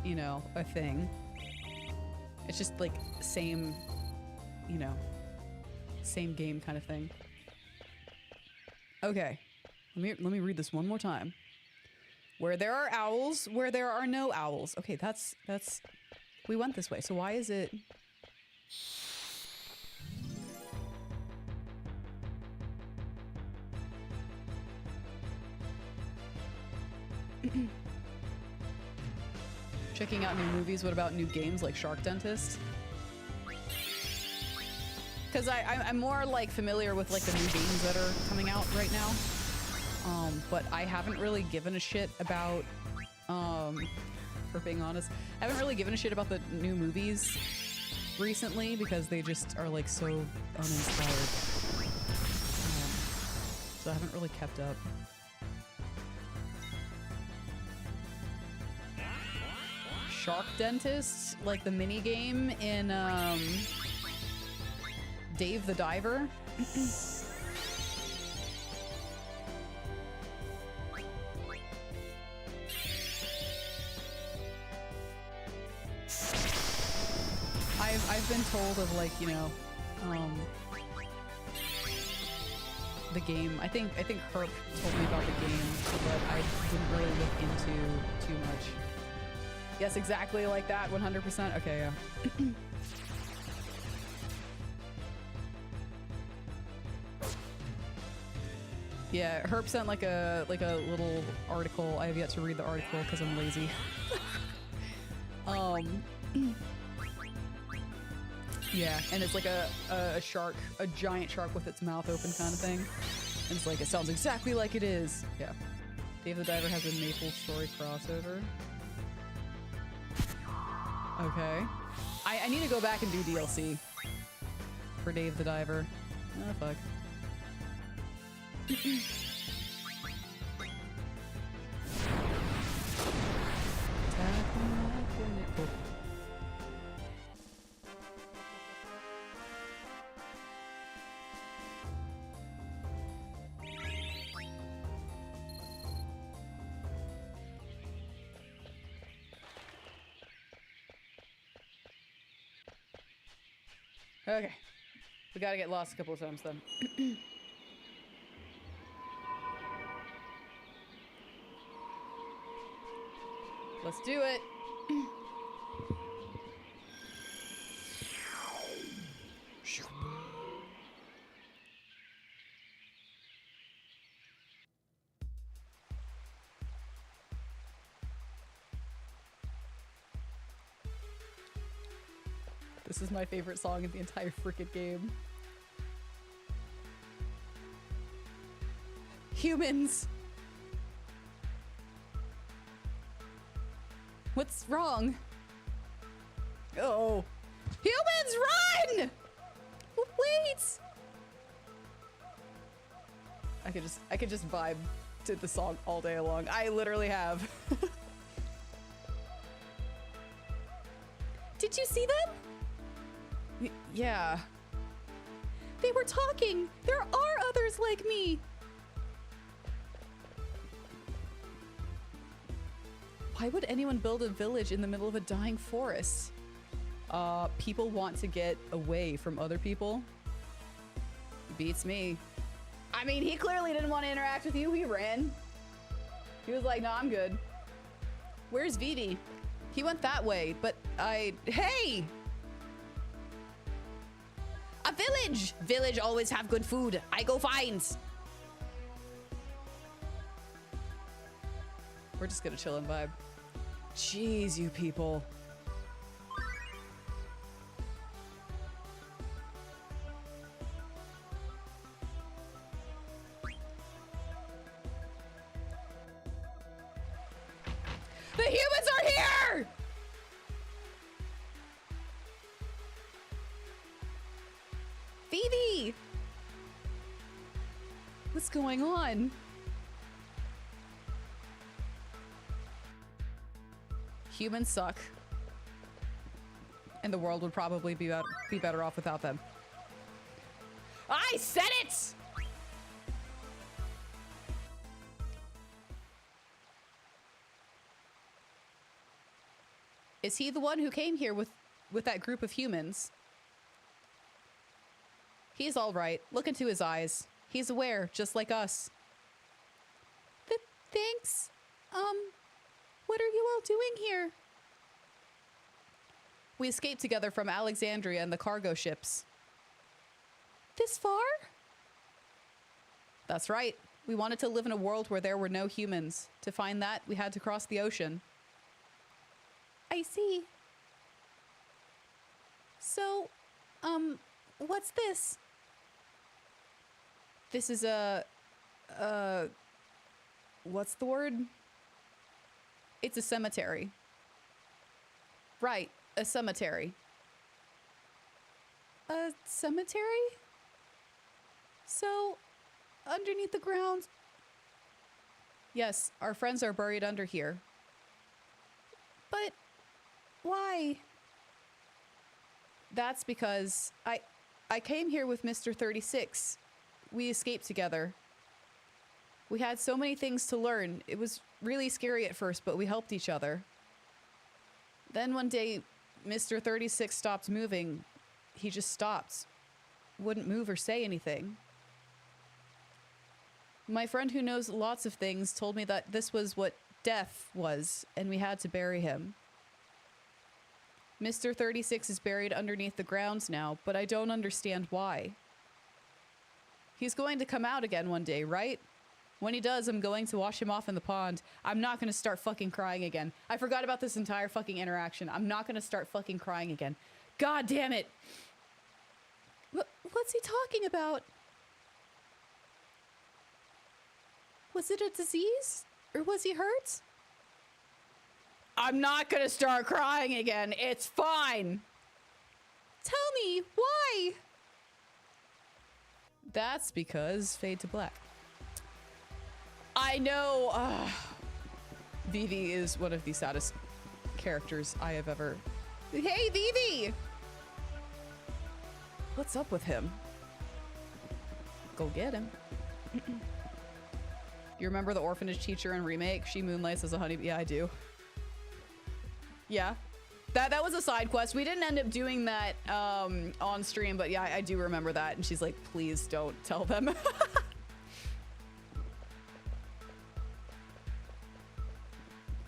you know, a thing. It's just like same, you know, same game kind of thing. Okay. Let me read this one more time. Where there are owls, where there are no owls. Okay, that's we went this way. So why is it? Checking out new movies. What about new games like Shark Dentist? Because I'm more like familiar with like the new games that are coming out right now. But I haven't really given a shit about, for being honest, I haven't really given a shit about the new movies recently because they just are like so uninspired. So I haven't really kept up. Shark Dentist, like the mini game in Dave the Diver. I've been told of, like, you know, the game. I think Herp told me about the game, but I didn't really look into too much. Yes, exactly like that, 100%. Okay, yeah. Yeah, Herp sent like a little article. I have yet to read the article because I'm lazy. Yeah, and it's like a shark, a giant shark with its mouth open kind of thing. And it's like, it sounds exactly like it is. Yeah. Dave the Diver has a Maple Story crossover. Okay. I need to go back and do DLC for Dave the Diver. Oh, fuck. Okay. We gotta get lost a couple of times then. Let's do it. This is my favorite song in the entire frickin' game. Humans! What's wrong? Oh. Humans, run! Wait! I could just vibe to the song all day long. I literally have. Did you see them? Yeah. They were talking. There are others like me. Why would anyone build a village in the middle of a dying forest? People want to get away from other people. Beats me. I mean, he clearly didn't want to interact with you. He ran. He was like, no, I'm good. Where's Vivi? He went that way, but hey! A village! Village always have good food. I go find. We're just gonna chill and vibe. Jeez, you people. The humans are here! Phoebe! What's going on? Humans suck. And the world would probably be better off without them. I said it! Is he the one who came here with that group of humans? He's all right. Look into his eyes. He's aware, just like us. Thanks. What are you all doing here? We escaped together from Alexandria and the cargo ships. This far? That's right. We wanted to live in a world where there were no humans. To find that, we had to cross the ocean. I see. So, what's this? This is what's the word? It's a cemetery. Right, a cemetery. A cemetery? So, underneath the ground? Yes, our friends are buried under here. But why? That's because I came here with Mr. 36. We escaped together. We had so many things to learn. It was really scary at first, but we helped each other. Then one day, Mr. 36 stopped moving. He just stopped. Wouldn't move or say anything. My friend who knows lots of things told me that this was what death was, and we had to bury him. Mr. 36 is buried underneath the grounds now, but I don't understand why. He's going to come out again one day, right? When he does, I'm going to wash him off in the pond. I'm not going to start fucking crying again. I forgot about this entire fucking interaction. I'm not going to start fucking crying again. God damn it. What's he talking about? Was it a disease? Or was he hurt? I'm not gonna start crying again. It's fine. Tell me, why? That's because Fade to Black. I know Vivi is one of the saddest characters I have ever... Hey, Vivi! What's up with him? Go get him. You remember the orphanage teacher in Remake? She moonlights as a honeybee. Yeah, I do. Yeah. That was a side quest. We didn't end up doing that on stream, but yeah, I do remember that. And she's like, please don't tell them.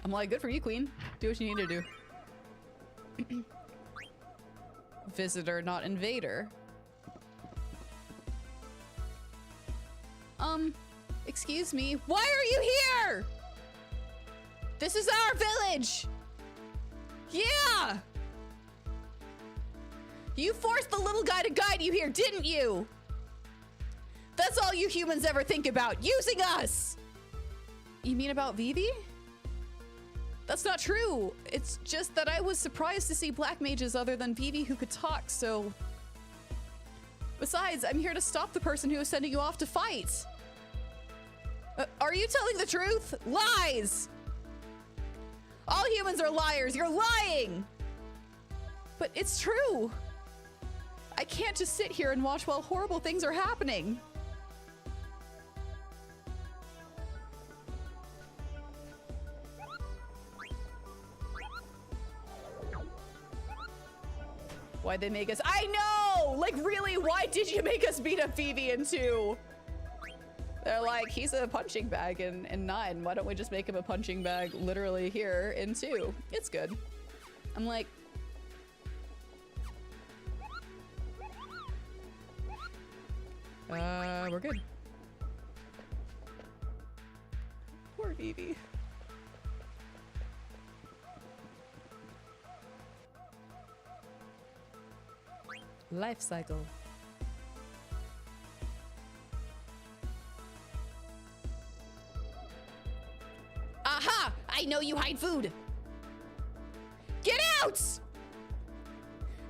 I'm like, good for you, queen. Do what you need to do. Visitor, not invader. Excuse me. Why are you here? This is our village. Yeah. You forced the little guy to guide you here, didn't you? That's all you humans ever think about, using us. You mean about Vivi? That's not true. It's just that I was surprised to see black mages other than Vivi who could talk, so... Besides, I'm here to stop the person who is sending you off to fight. Are you telling the truth? Lies! All humans are liars. You're lying! But it's true. I can't just sit here and watch while horrible things are happening. Why'd they make us? I know! Like, really, why did you make us beat up Vivi in 2? They're like, he's a punching bag in 9. Why don't we just make him a punching bag literally here in 2? It's good. I'm like... we're good. Poor Vivi. Life cycle. Aha! I know you hide food. Get out!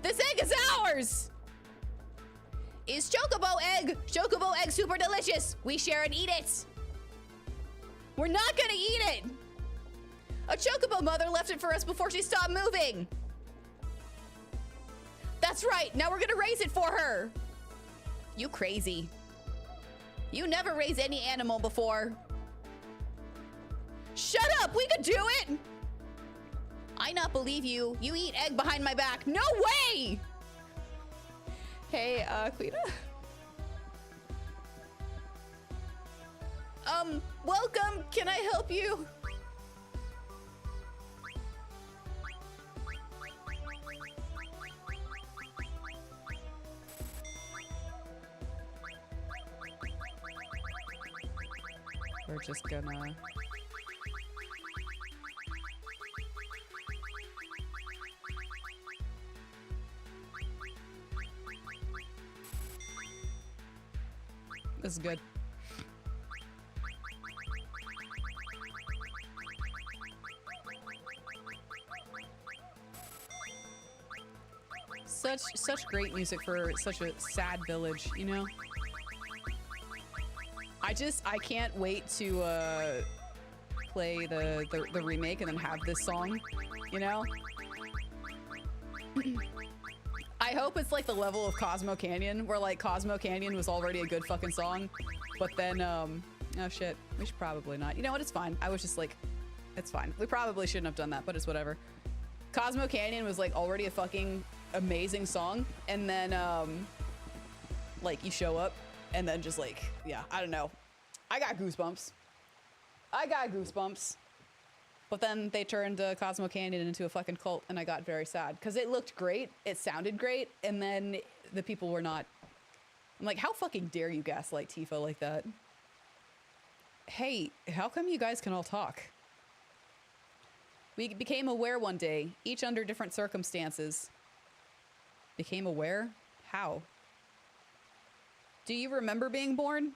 This egg is ours! Is chocobo egg super delicious? We share and eat it. We're not gonna eat it. A chocobo mother left it for us before she stopped moving. That's right, now we're gonna raise it for her. You crazy. You never raised any animal before. Shut up, we could do it. I not believe you. You eat egg behind my back. No way! Hey, Quita. Welcome. Can I help you? We're just gonna... This is good. Such great music for such a sad village, you know? I can't wait to play the remake and then have this song, you know? I hope it's like the level of Cosmo Canyon, where like Cosmo Canyon was already a good fucking song, but then, oh shit, we should probably not. You know what, it's fine. I was just like, it's fine. We probably shouldn't have done that, but it's whatever. Cosmo Canyon was like already a fucking amazing song, and then, like you show up, and then just like, yeah, I don't know. I got goosebumps. I got goosebumps. But then they turned Cosmo Canyon into a fucking cult, and I got very sad. Because it looked great, it sounded great, and then the people were not... I'm like, how fucking dare you gaslight Tifa like that? Hey, how come you guys can all talk? We became aware one day, each under different circumstances. Became aware? How? Do you remember being born?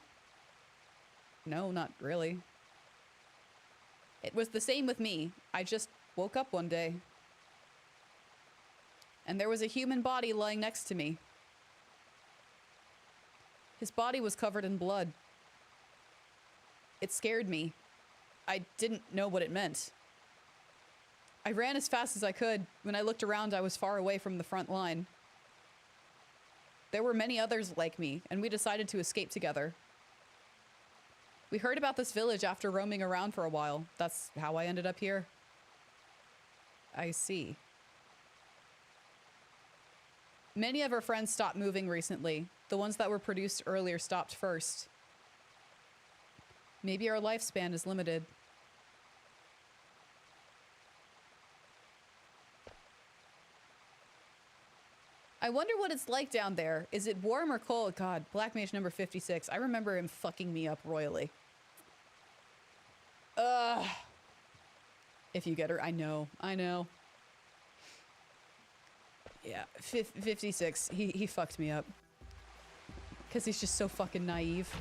No, not really. It was the same with me. I just woke up one day. And there was a human body lying next to me. His body was covered in blood. It scared me. I didn't know what it meant. I ran as fast as I could. When I looked around, I was far away from the front line. There were many others like me, and we decided to escape together. We heard about this village after roaming around for a while. That's how I ended up here. I see. Many of our friends stopped moving recently. The ones that were produced earlier stopped first. Maybe our lifespan is limited. I wonder what it's like down there. Is it warm or cold? God, Black Mage number 56. I remember him fucking me up royally. If you get her, I know. Yeah, 56. He fucked me up. Because he's just so fucking naive.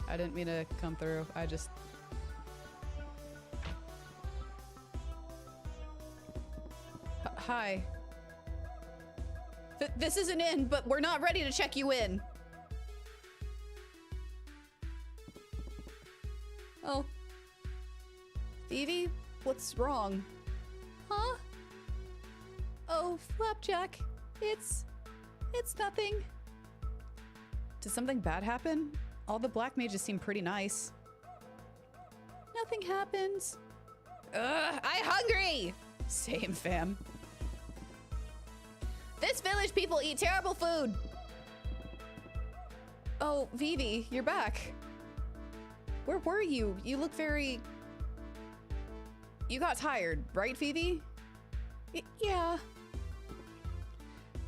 I didn't mean to come through. I just... Hi. This isn't in, but we're not ready to check you in. Oh. Phoebe, what's wrong? Huh? Oh, Flapjack. It's nothing. Did something bad happen? All the black mages seem pretty nice. Nothing happens. Ugh, I'm hungry! Same, fam. This village people eat terrible food. Oh, Vivi, you're back. Where were you? You look very... You got tired, right, Phoebe? Yeah.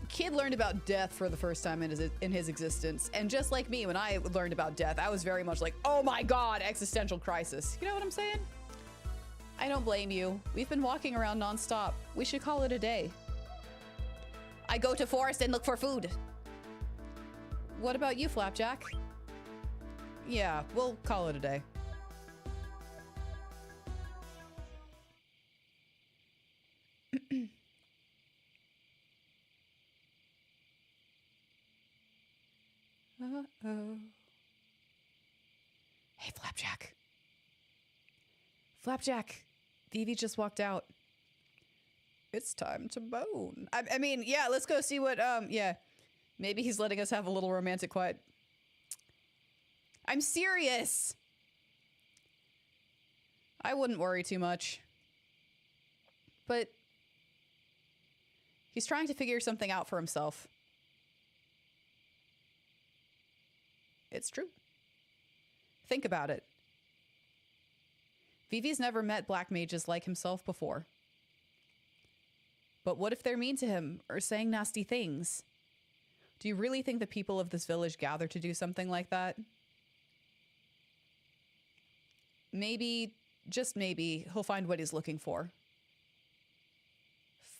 Kid learned about death for the first time in his existence. And just like me, when I learned about death, I was very much like, oh my god, existential crisis. You know what I'm saying? I don't blame you. We've been walking around nonstop. We should call it a day. I go to forest and look for food. What about you, Flapjack? Yeah, we'll call it a day. Uh-oh. Hey, Flapjack. Flapjack. Vivi just walked out. It's time to bone. I mean, yeah, let's go see what, yeah. Maybe he's letting us have a little romantic quiet. I'm serious. I wouldn't worry too much. But he's trying to figure something out for himself. It's true. Think about it. Vivi's never met black mages like himself before. But what if they're mean to him or saying nasty things? Do you really think the people of this village gather to do something like that? Maybe, just maybe, he'll find what he's looking for.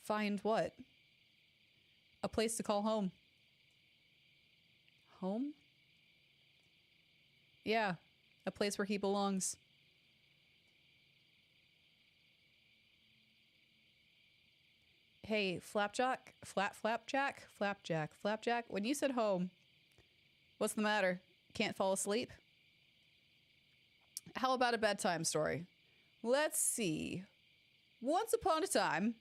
Find what? A place to call home. Home? Yeah, a place where he belongs. Hey, Flapjack? Flapjack? When you said home, what's the matter? Can't fall asleep? How about a bedtime story? Let's see. Once upon a time...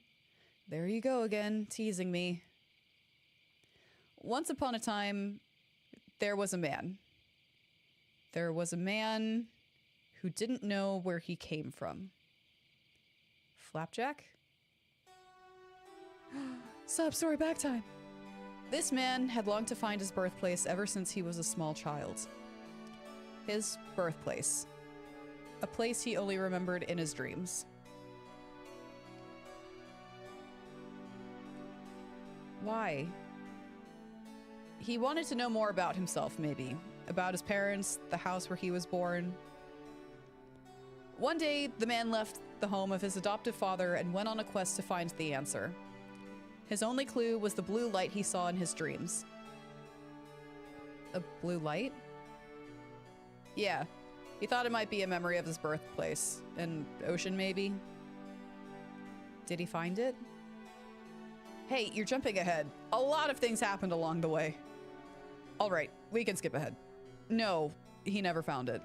There you go again, teasing me. Once upon a time, there was a man. There was a man who didn't know where he came from. Flapjack? Sob story back time. This man had longed to find his birthplace ever since he was a small child. His birthplace. A place he only remembered in his dreams. Why? He wanted to know more about himself, maybe. About his parents, the house where he was born. One day, the man left the home of his adoptive father and went on a quest to find the answer. His only clue was the blue light he saw in his dreams. A blue light? Yeah. He thought it might be a memory of his birthplace. An ocean, maybe? Did he find it? Hey, you're jumping ahead. A lot of things happened along the way. All right, we can skip ahead. No, he never found it.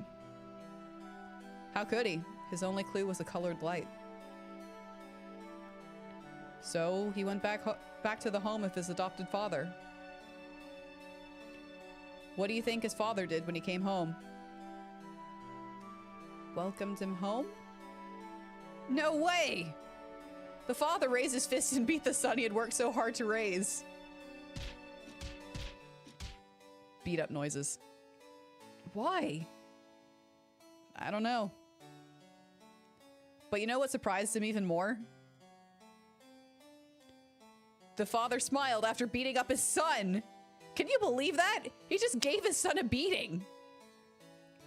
How could he? His only clue was a colored light. So he went back to the home of his adopted father. What do you think his father did when he came home? Welcomed him home? No way! The father raised his fist and beat the son he had worked so hard to raise. Beat up noises. Why? I don't know. But you know what surprised him even more? The father smiled after beating up his son. Can you believe that? He just gave his son a beating.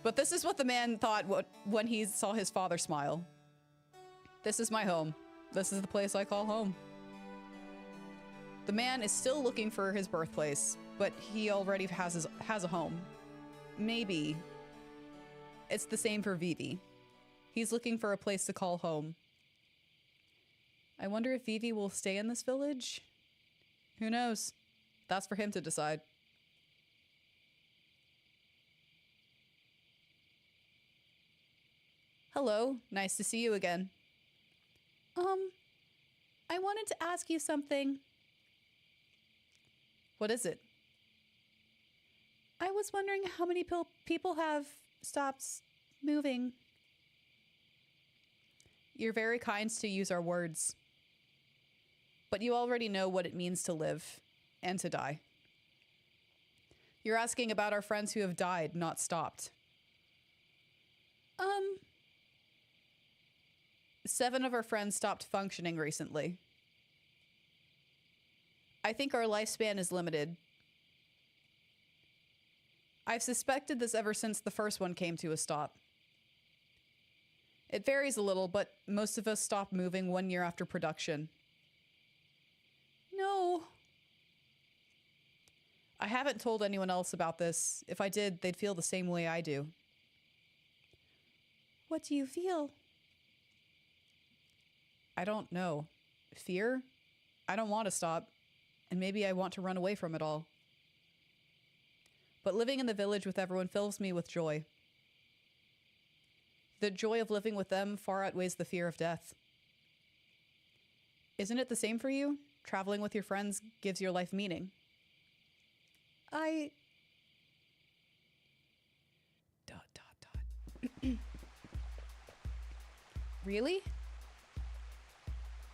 But this is what the man thought when he saw his father smile. This is my home. This is the place I call home. The man is still looking for his birthplace, but he already has a home. Maybe. It's the same for Vivi. He's looking for a place to call home. I wonder if Vivi will stay in this village? Who knows? That's for him to decide. Hello, nice to see you again. I wanted to ask you something. What is it? I was wondering how many people have stopped moving. You're very kind to use our words. But you already know what it means to live and to die. You're asking about our friends who have died, not stopped. 7 of our friends stopped functioning recently. I think our lifespan is limited. I've suspected this ever since the first one came to a stop. It varies a little, but most of us stop moving 1 year after production. No. I haven't told anyone else about this. If I did, they'd feel the same way I do. What do you feel? I don't know. Fear? I don't want to stop. And maybe I want to run away from it all. But living in the village with everyone fills me with joy. The joy of living with them far outweighs the fear of death. Isn't it the same for you? Traveling with your friends gives your life meaning. Really?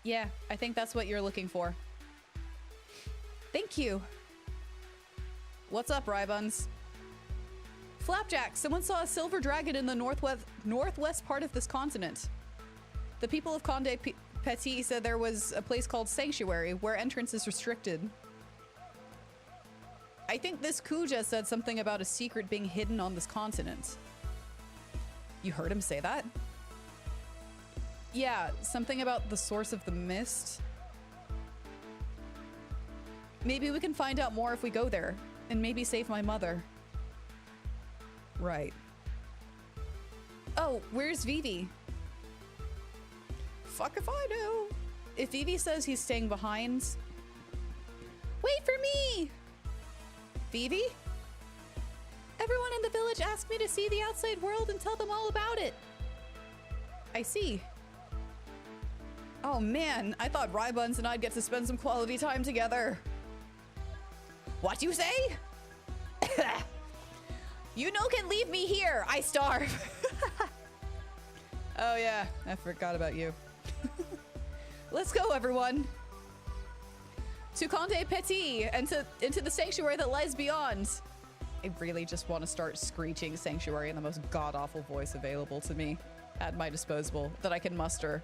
Yeah, I think that's what you're looking for. Thank you. What's up, Rybuns? Flapjack, someone saw a silver dragon in the northwest part of this continent. The people of Conde Petit said there was a place called Sanctuary where entrance is restricted. I think this Kuja said something about a secret being hidden on this continent. You heard him say that? Yeah, something about the source of the mist. Maybe we can find out more if we go there, and maybe save my mother. Right. Oh, where's Vivi? Fuck if I know. If Vivi says he's staying behind... Wait for me! Vivi? Everyone in the village asked me to see the outside world and tell them all about it. I see. Oh man, I thought Rybuns and I'd get to spend some quality time together. What you say? You no can leave me here. I starve. Oh yeah, I forgot about you. Let's go, everyone. To Conde Petit and into the sanctuary that lies beyond. I really just want to start screeching Sanctuary in the most god-awful voice available to me at my disposal that I can muster.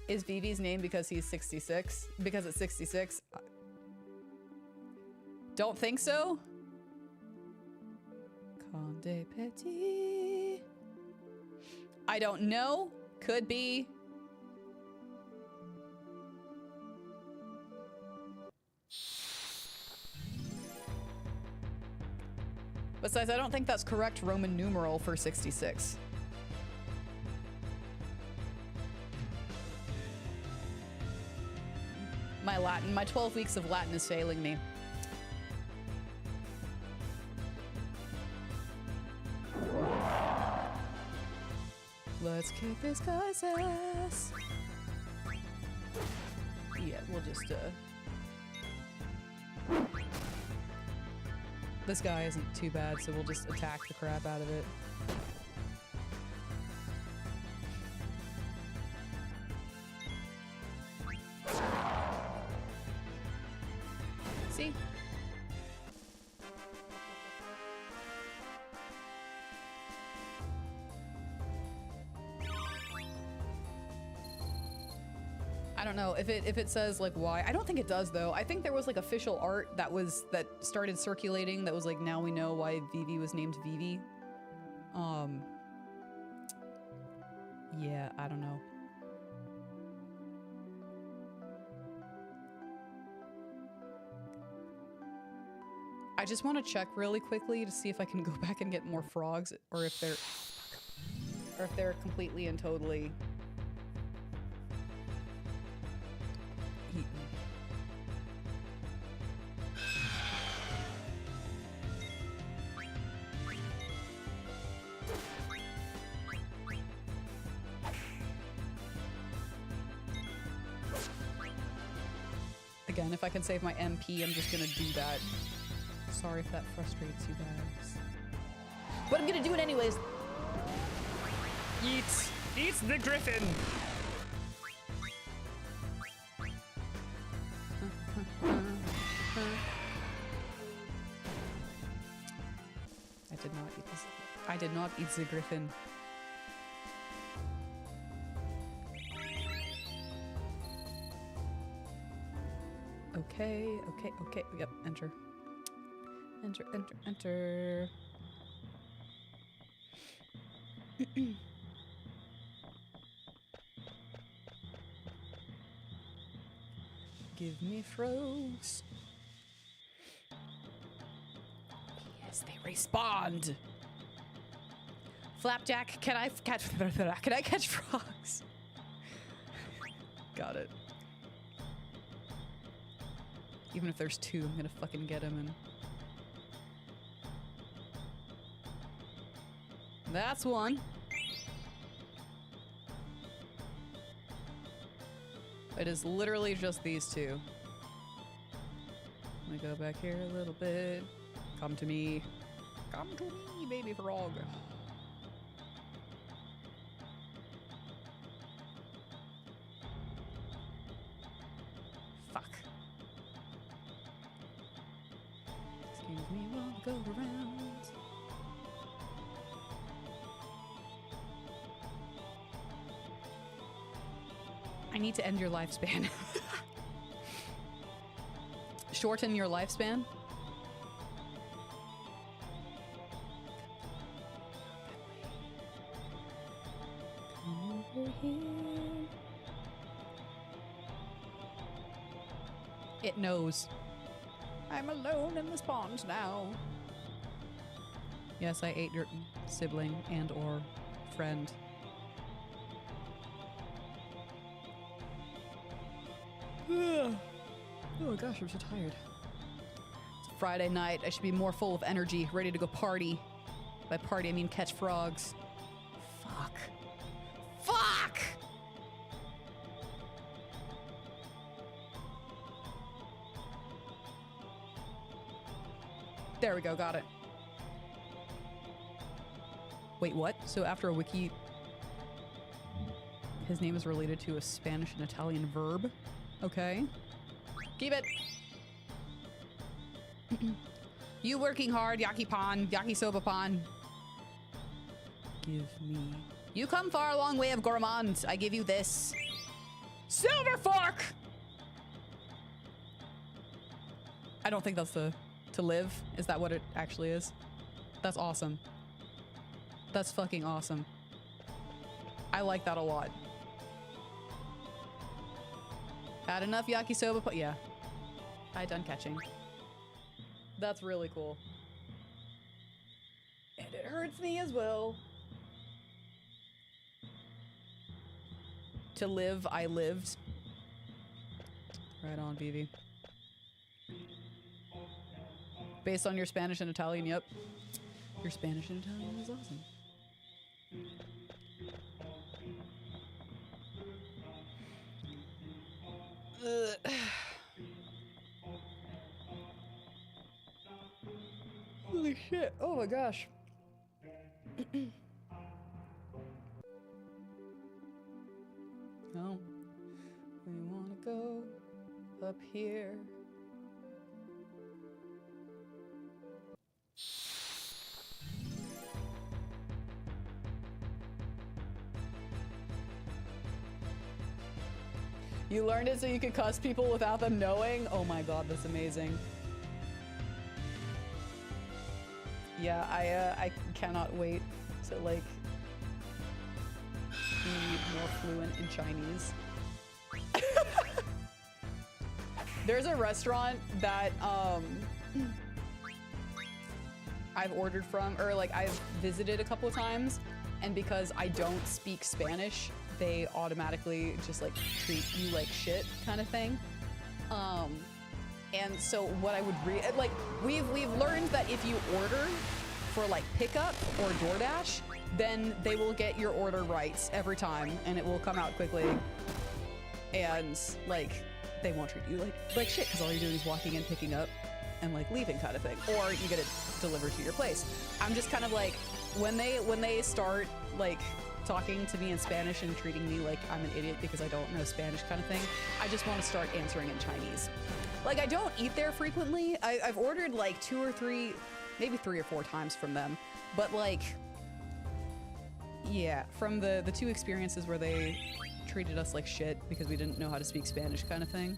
Is Vivi's name because he's 66? Because it's 66? Don't think so? Conde Petit. I don't know. Could be. Besides, I don't think that's correct Roman numeral for 66. My Latin, my 12 weeks of Latin is failing me. Let's kick this guy's ass. Yeah, we'll just, this guy isn't too bad, so we'll just attack the crap out of it. See? I don't know if it says like why. I don't think it does though. I think there was like official art that started circulating that was like, now we know why Vivi was named Vivi. Yeah, I don't know. I just want to check really quickly to see if I can go back and get more frogs, or if they're completely and totally eaten. Again, if I can save my MP, I'm just gonna do that. Sorry if that frustrates you guys. But I'm gonna do it anyways. Eat the griffin. I did not eat this. I did not eat the griffin. Okay, okay, okay. Yep, enter. Enter, enter, enter. Give me frogs. Yes, they respond. Flapjack, can I catch frogs? Got it. Even if there's two, I'm gonna fucking get him and... That's one. It is literally just these two. Let me go back here a little bit. Come to me. Come to me, baby frog. Fuck. Excuse me while I go around. I need to end your lifespan. Shorten your lifespan? Come over here. It knows. I'm alone in this pond now. Yes, I ate your sibling and or friend. Oh gosh, I'm so tired. It's a Friday night. I should be more full of energy, ready to go party. By party, I mean catch frogs. Fuck. Fuck! There we go, got it. Wait, what? So after a wiki, his name is related to a Spanish and Italian verb? Okay. Keep it. You working hard, Yakipan, Yakisoba-pan. Give me. You come far a long way of gourmand. I give you this. Silver fork! I don't think that's the to live. Is that what it actually is? That's awesome. That's fucking awesome. I like that a lot. Had enough yakisoba? Yeah. I done catching. That's really cool. It's me as well. To live, I lived. Right on, BB. Based on your Spanish and Italian, yep. Your Spanish and Italian is awesome. Holy shit. Oh my gosh. Oh, we wanna go up here. You learned it so you could cuss people without them knowing? Oh my god, that's amazing. Yeah, I cannot wait to like be more fluent in Chinese. There's a restaurant that I've ordered from, or like I've visited a couple of times, and because I don't speak Spanish, they automatically just like treat you like shit kind of thing. And so what I would like, we've learned that if you order for like pickup or DoorDash, then they will get your order right every time, and it will come out quickly. And like, they won't treat you like shit, because all you're doing is walking in, picking up, and like leaving kind of thing. Or you get it delivered to your place. I'm just kind of like, when they start like talking to me in Spanish and treating me like I'm an idiot because I don't know Spanish kind of thing, I just want to start answering in Chinese. Like, I don't eat there frequently. I've ordered like 2 or 3, maybe 3 or 4 times from them. But like, yeah, from the 2 experiences where they treated us like shit because we didn't know how to speak Spanish kind of thing.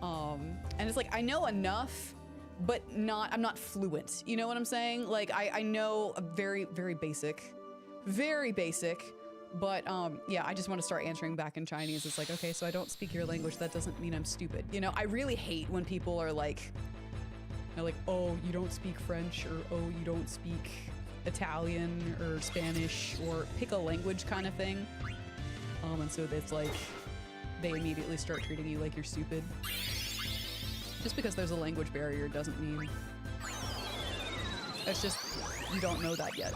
And it's like, I know enough, but I'm not fluent. You know what I'm saying? Like, I know a very, very basic, but yeah, I just want to start answering back in Chinese. It's like, okay, so I don't speak your language. That doesn't mean I'm stupid. You know, I really hate when people are like, they're like, oh, you don't speak French, or oh, you don't speak Italian or Spanish, or pick a language kind of thing. And so it's like, they immediately start treating you like you're stupid. Just because there's a language barrier doesn't mean, it's just, you don't know that yet.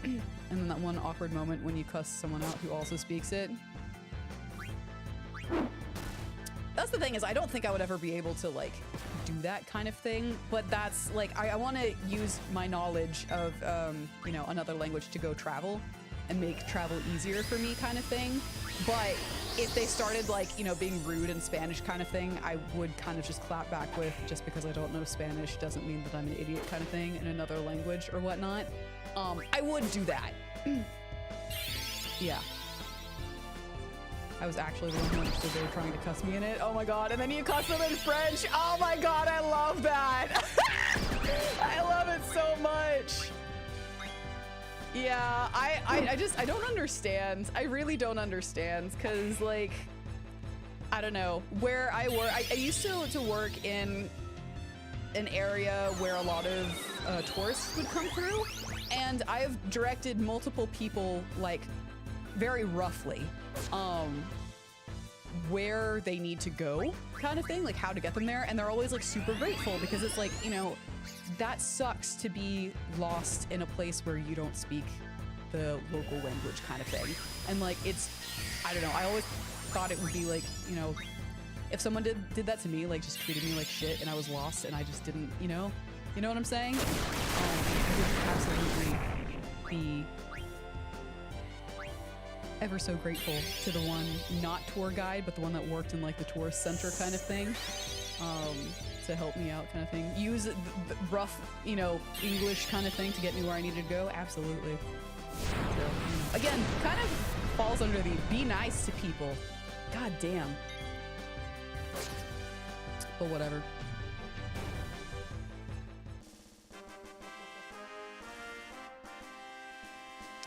And then that one awkward moment when you cuss someone out who also speaks it. That's the thing, is I don't think I would ever be able to like do that kind of thing, but that's like, I want to use my knowledge of, you know, another language to go travel and make travel easier for me kind of thing. But if they started like, you know, being rude in Spanish kind of thing, I would kind of just clap back with, just because I don't know Spanish doesn't mean that I'm an idiot kind of thing in another language or whatnot. I would do that. Yeah. I was actually the one who understood they were trying to cuss me in it. Oh my god, and then you cuss them in French. Oh my god, I love that. I love it so much. Yeah, I don't understand. I really don't understand, because like, I don't know, where I work, I used to work in an area where a lot of tourists would come through, and I've directed multiple people like very roughly where they need to go kind of thing, like how to get them there, and they're always like super grateful, because it's like, you know, that sucks to be lost in a place where you don't speak the local language kind of thing. And like, it's, I don't know, I always thought it would be like, you know, if someone did that to me, like just treated me like shit and I was lost and I just didn't, you know what I'm saying? I would absolutely be ever so grateful to the one, not tour guide, but the one that worked in like the tourist center kind of thing, to help me out kind of thing. Use the rough, you know, English kind of thing to get me where I needed to go. Absolutely. So, again, kind of falls under the be nice to people. God damn. But whatever.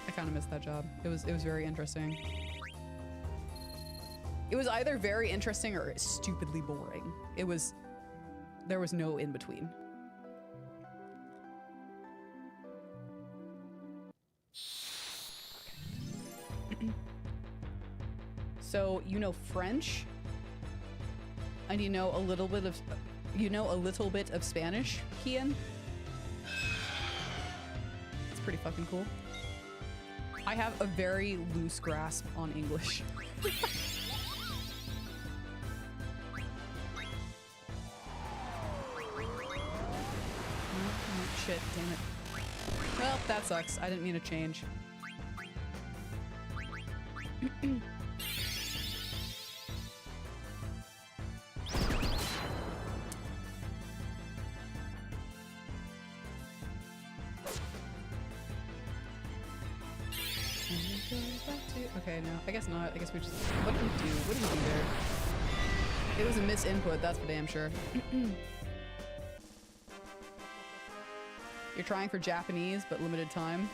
I kind of missed that job. It was very interesting. It was either very interesting or stupidly boring. There was no in between. So you know French, and you know a little bit of Spanish, Kian. It's pretty fucking cool. I have a very loose grasp on English. Oh, shit, damn it. Well, that sucks. I didn't mean to change. Okay, no, I guess not. I guess we just... What did we do? What did we do there? It was a misinput, that's for damn sure. You're trying for Japanese, but limited time.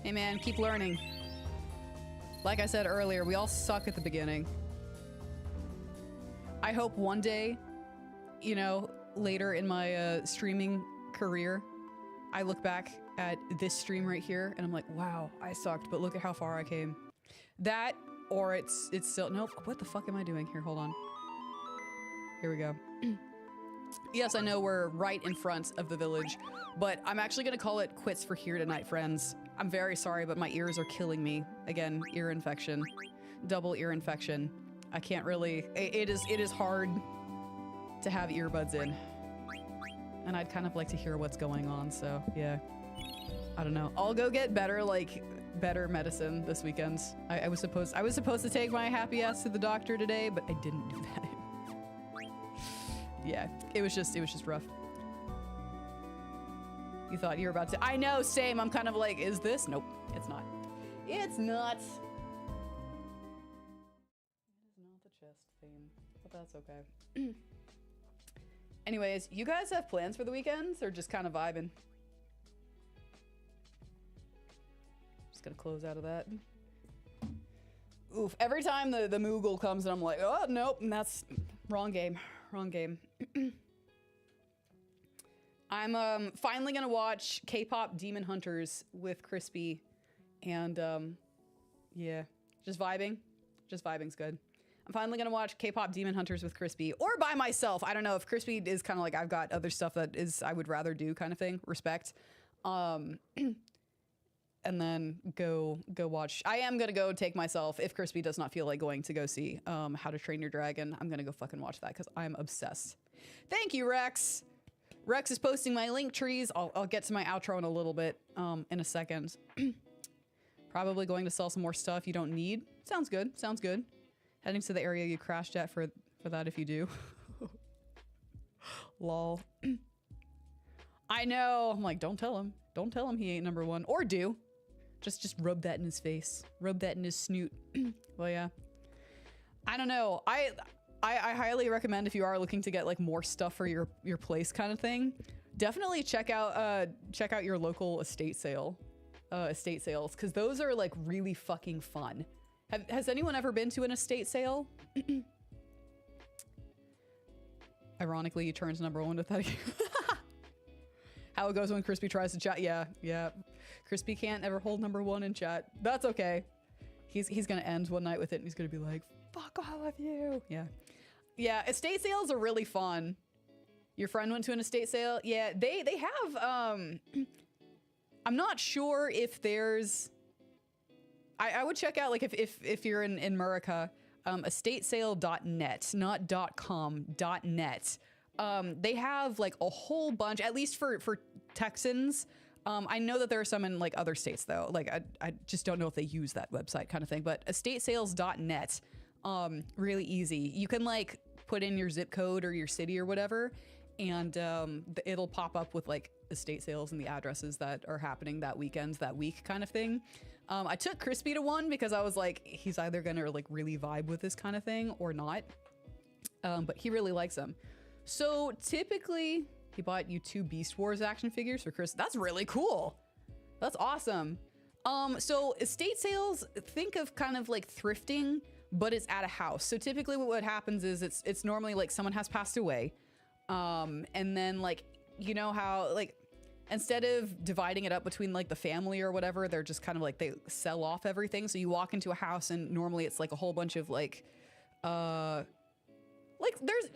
Hey man, keep learning. Like I said earlier, we all suck at the beginning. I hope one day, you know, later in my streaming career, I look back at this stream right here and I'm like, wow, I sucked, but look at how far I came. That, or it's still, nope, what the fuck am I doing here? Hold on. Here we go. Yes, I know we're right in front of the village, but I'm actually gonna call it quits for here tonight, friends. I'm very sorry, but my ears are killing me. Again, ear infection. Double ear infection. I can't really, it is hard to have earbuds in. And I'd kind of like to hear what's going on, so yeah. I don't know. I'll go get better medicine this weekend. I was supposed to take my happy ass to the doctor today, but I didn't do that. Yeah, it was just rough. You thought you were about to, I know, same. I'm kind of like, is this? Nope, it's not. It's not. It is not the chest theme, but that's okay. Anyways, you guys have plans for the weekends or just kind of vibing? Just gonna close out of that. Oof, every time the Moogle comes and I'm like, oh, nope, and that's wrong game. Wrong game. I'm finally gonna watch K-pop Demon Hunters with Crispy, and yeah, just vibing. Just vibing's good. I'm finally gonna watch K-pop Demon Hunters with Crispy, or by myself. I don't know if Crispy is kind of like, I've got other stuff that is I would rather do kind of thing. Respect. And then go watch. I am gonna go take myself, if Crispy does not feel like going, to go see How to Train Your Dragon. I'm gonna go fucking watch that because I'm obsessed. Thank you, Rex. Rex is posting my link trees. I'll get to my outro in a little bit, in a second. Probably going to sell some more stuff you don't need. Sounds good. Sounds good. Heading to the area you crashed at for that if you do. Lol. I know. I'm like, don't tell him. Don't tell him he ain't number one. Or do. Just rub that in his face. Rub that in his snoot. Well, yeah. I don't know. I highly recommend, if you are looking to get like more stuff for your place kind of thing, definitely check out your local estate sales, because those are like really fucking fun. Has anyone ever been to an estate sale? Ironically, he turns number one with that. How it goes when Crispy tries to chat. Yeah. Crispy can't ever hold number one in chat. That's okay. He's gonna end one night with it and he's gonna be like, fuck all of you. Yeah, estate sales are really fun. Your friend went to an estate sale? Yeah, they have, I'm not sure if there's, I would check out, like, if you're in Murica, estatesale.net, not .com, .net. They have like a whole bunch, at least for Texans. I know that there are some in like other states though. Like I just don't know if they use that website kind of thing, but estatesales.net, really easy. You can like put in your zip code or your city or whatever, and it'll pop up with like estate sales and the addresses that are happening that weekend, that week kind of thing. I took Crispy to one because I was like, he's either gonna like really vibe with this kind of thing or not. But he really likes them. So typically he bought you 2 Beast Wars action figures for Chris. That's really cool. That's awesome. So estate sales, think of kind of like thrifting, but it's at a house. So typically what happens is it's normally like someone has passed away. And then like, you know how like instead of dividing it up between like the family or whatever, they're just kind of like, they sell off everything. So you walk into a house and normally it's like a whole bunch of like you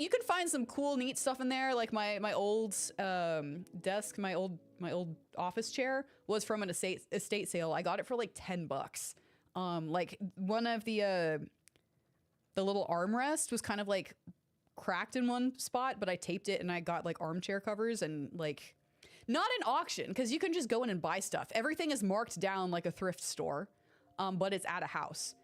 can find some cool, neat stuff in there. Like my old desk, my old office chair was from an estate sale. I got it for like $10. Like one of the little armrest was kind of like cracked in one spot, but I taped it and I got like armchair covers and like, not an auction, because you can just go in and buy stuff. Everything is marked down like a thrift store, but it's at a house.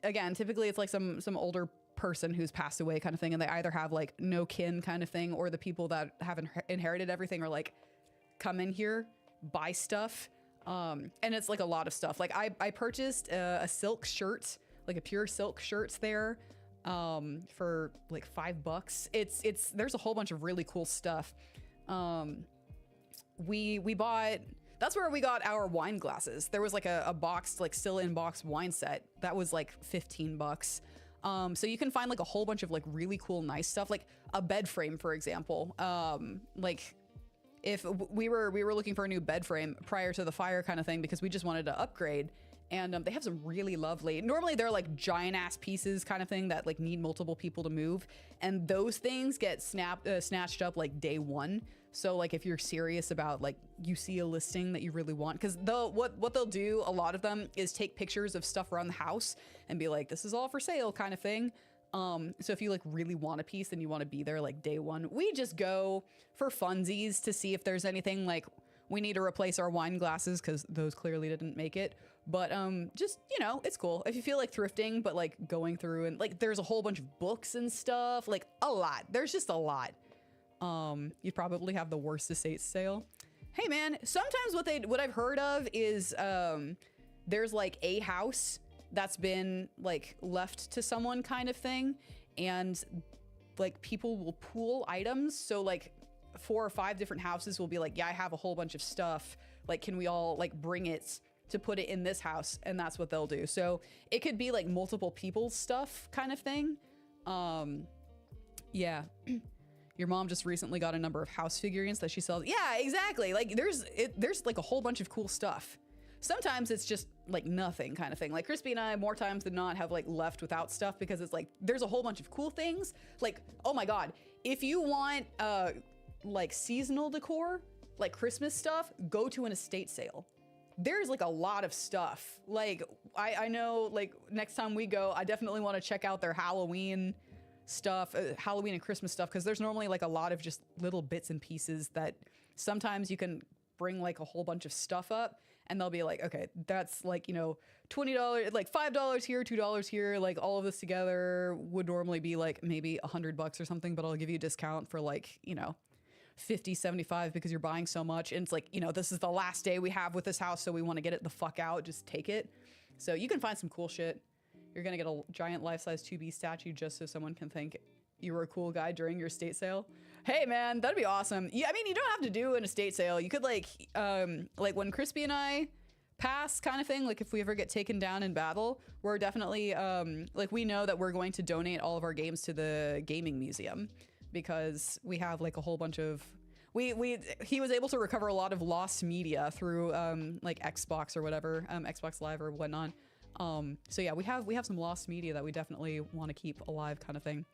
Again, typically it's like some older person who's passed away kind of thing, and they either have like no kin kind of thing, or the people that have inherited everything are like, come in here, buy stuff. And it's like a lot of stuff. Like I purchased a silk shirt, like a pure silk shirts there, for like $5. There's a whole bunch of really cool stuff. We bought, that's where we got our wine glasses. There was like a boxed, like still in box wine set that was like $15. So you can find like a whole bunch of like really cool, nice stuff, like a bed frame, for example. Like if we were looking for a new bed frame prior to the fire kind of thing, because we just wanted to upgrade. And they have some really lovely, normally they're like giant ass pieces kind of thing that like need multiple people to move. And those things get snatched up like day one. So like if you're serious about like, you see a listing that you really want, because what they'll do, a lot of them, is take pictures of stuff around the house and be like, this is all for sale kind of thing. So if you like really want a piece and you want to be there like day one, we just go for funsies to see if there's anything like, we need to replace our wine glasses because those clearly didn't make it. But just, you know, it's cool. If you feel like thrifting, but like going through and like there's a whole bunch of books and stuff, like a lot. There's just a lot. You probably have the worst estate sale. Hey man, sometimes what I've heard of is there's like a house that's been like left to someone kind of thing, and like people will pool items. So like 4 or 5 different houses will be like, yeah, I have a whole bunch of stuff. Like, can we all like bring it to put it in this house? And that's what they'll do. So it could be like multiple people's stuff kind of thing. Yeah. Your mom just recently got a number of house figurines that she sells. Yeah, exactly. Like there's like a whole bunch of cool stuff. Sometimes it's just like nothing kind of thing. Like Crispy and I, more times than not, have like left without stuff because it's like, there's a whole bunch of cool things. Like, oh my God, if you want, like seasonal decor, like Christmas stuff, go to an estate sale. There's like a lot of stuff. Like I know like next time we go, I definitely want to check out their Halloween stuff, Halloween and Christmas stuff, because there's normally like a lot of just little bits and pieces that sometimes you can bring like a whole bunch of stuff up and they'll be like, okay, that's like, you know, $20, like $5 here, $2 here, like all of this together would normally be like maybe $100 or something, but I'll give you a discount for like, you know, 50, 75 because you're buying so much. And it's like, you know, this is the last day we have with this house, so we want to get it the fuck out. Just take it. So you can find some cool shit. You're going to get a giant life-size 2B statue just so someone can think you were a cool guy during your estate sale. Hey man, that'd be awesome. Yeah, I mean, you don't have to do an estate sale. You could like when Crispy and I pass kind of thing, like if we ever get taken down in battle, we're definitely, like we know that we're going to donate all of our games to the gaming museum, because we have like a whole bunch of, he was able to recover a lot of lost media through like Xbox or whatever, Xbox Live or whatnot. So yeah, we have some lost media that we definitely want to keep alive kind of thing.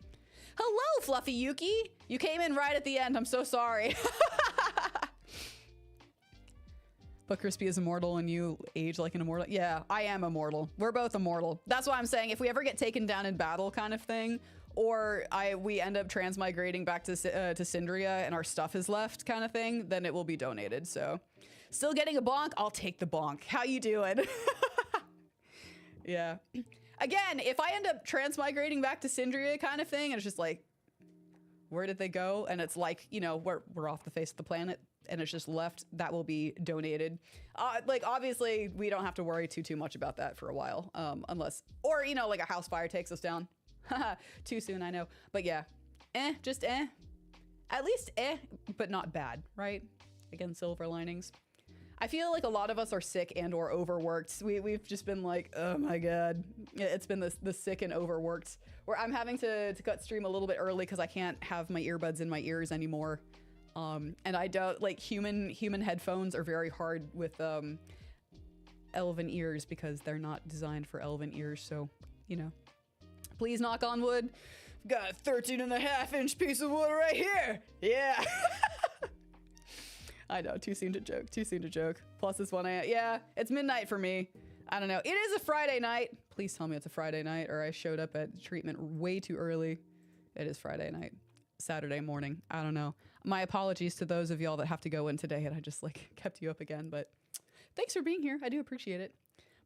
Hello, Fluffy Yuki. You came in right at the end. I'm so sorry. But Crispy is immortal and you age like an immortal. Yeah, I am immortal. We're both immortal. That's why I'm saying if we ever get taken down in battle kind of thing, or we end up transmigrating back to Syndria and our stuff is left kind of thing, then it will be donated. So still getting a bonk? I'll take the bonk. How you doing? Yeah. Again, if I end up transmigrating back to Syndria kind of thing, and it's just like, where did they go? And it's like, you know, we're off the face of the planet and it's just left, that will be donated. Like, obviously, we don't have to worry too much about that for a while, unless, or, you know, like a house fire takes us down. Too soon, I know. But yeah, just at least but not bad, right? Again, silver linings. I feel like a lot of us are sick and or overworked. We've just been like, oh my God. It's been the sick and overworked, where I'm having to cut stream a little bit early because I can't have my earbuds in my ears anymore. And I don't like human headphones are very hard with elven ears because they're not designed for elven ears. So, you know, please knock on wood. Got a 13.5-inch piece of wood right here. Yeah. I know, too soon to joke, too soon to joke. Plus it's 1 a.m. Yeah, it's midnight for me. I don't know. It is a Friday night. Please tell me it's a Friday night or I showed up at treatment way too early. It is Friday night. Saturday morning. I don't know. My apologies to those of y'all that have to go in today and I just like kept you up again, but thanks for being here. I do appreciate it.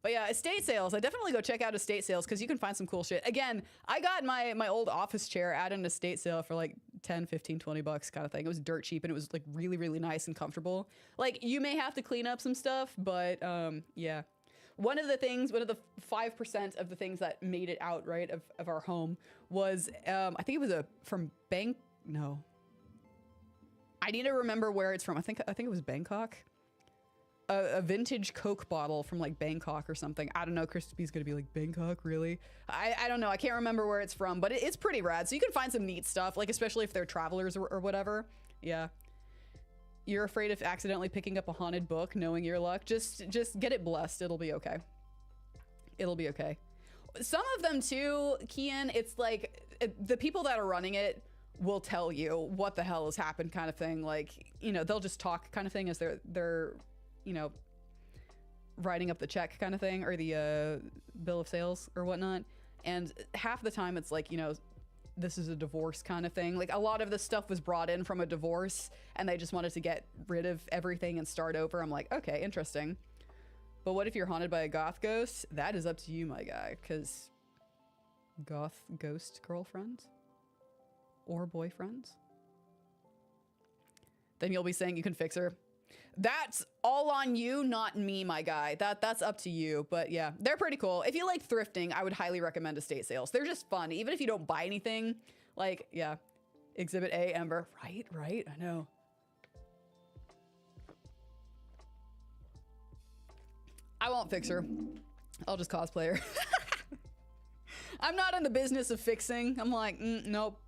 But yeah, estate sales. I definitely go check out estate sales because you can find some cool shit. Again, I got my old office chair at an estate sale for like 10, 15, 20 bucks kind of thing. It was dirt cheap and it was like really, really nice and comfortable. Like you may have to clean up some stuff, but yeah. One of the 5% of the things that made it out, right, of our home was, I think it was no. I need to remember where it's from. I think it was Bangkok. A vintage Coke bottle from like Bangkok or something. I don't know. Crispy's gonna be like, Bangkok, really? I don't know. I can't remember where it's from, but it's pretty rad. So you can find some neat stuff, like especially if they're travelers or whatever. Yeah. You're afraid of accidentally picking up a haunted book, knowing your luck. Just get it blessed. It'll be okay. It'll be okay. Some of them too, Kian, it's like the people that are running it will tell you what the hell has happened kind of thing. Like, you know, they'll just talk kind of thing as they're you know, writing up the check kind of thing or the bill of sales or whatnot. And half the time it's like, you know, this is a divorce kind of thing. Like a lot of this stuff was brought in from a divorce and they just wanted to get rid of everything and start over. I'm like, okay, interesting. But what if you're haunted by a goth ghost? That is up to you, my guy, because goth ghost girlfriends or boyfriends, then you'll be saying you can fix her. That's all on you, not me, my guy. That's up to you. But yeah, they're pretty cool. If you like thrifting, I would highly recommend estate sales. They're just fun. Even if you don't buy anything, like, yeah. Exhibit A, Ember. Right, I know. I won't fix her. I'll just cosplay her. I'm not in the business of fixing. I'm like, nope.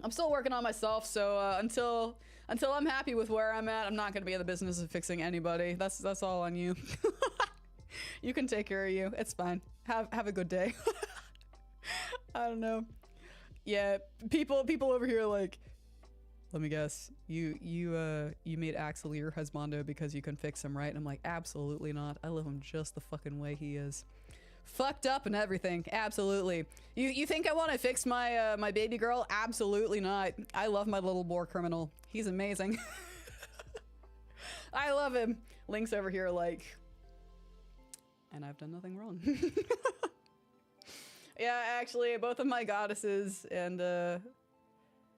I'm still working on myself, so until I'm happy with where I'm at, I'm not gonna be in the business of fixing anybody. That's all on you. You can take care of you. It's fine. Have a good day. I don't know. Yeah, people over here are like, let me guess, you made Axel your husbando because you can fix him, right? And I'm like, absolutely not. I love him just the fucking way he is. Fucked up and everything. Absolutely. You think I want to fix my my baby girl? Absolutely not. I love my little war criminal. He's amazing. I love him. Link's over here like, and I've done nothing wrong. Yeah, actually, both of my goddesses and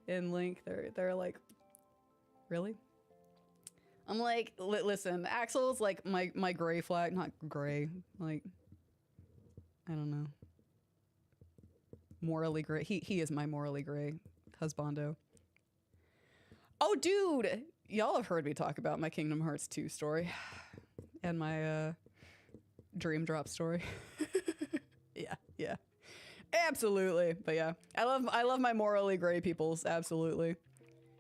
Link, they're like, really? I'm like, listen, Axel's like my gray flag, not gray, like, I don't know. Morally gray. He is my morally gray husbando. Oh, dude! Y'all have heard me talk about my Kingdom Hearts 2 story. And my Dream Drop story. Yeah. Absolutely. But yeah. I love my morally gray peoples. Absolutely.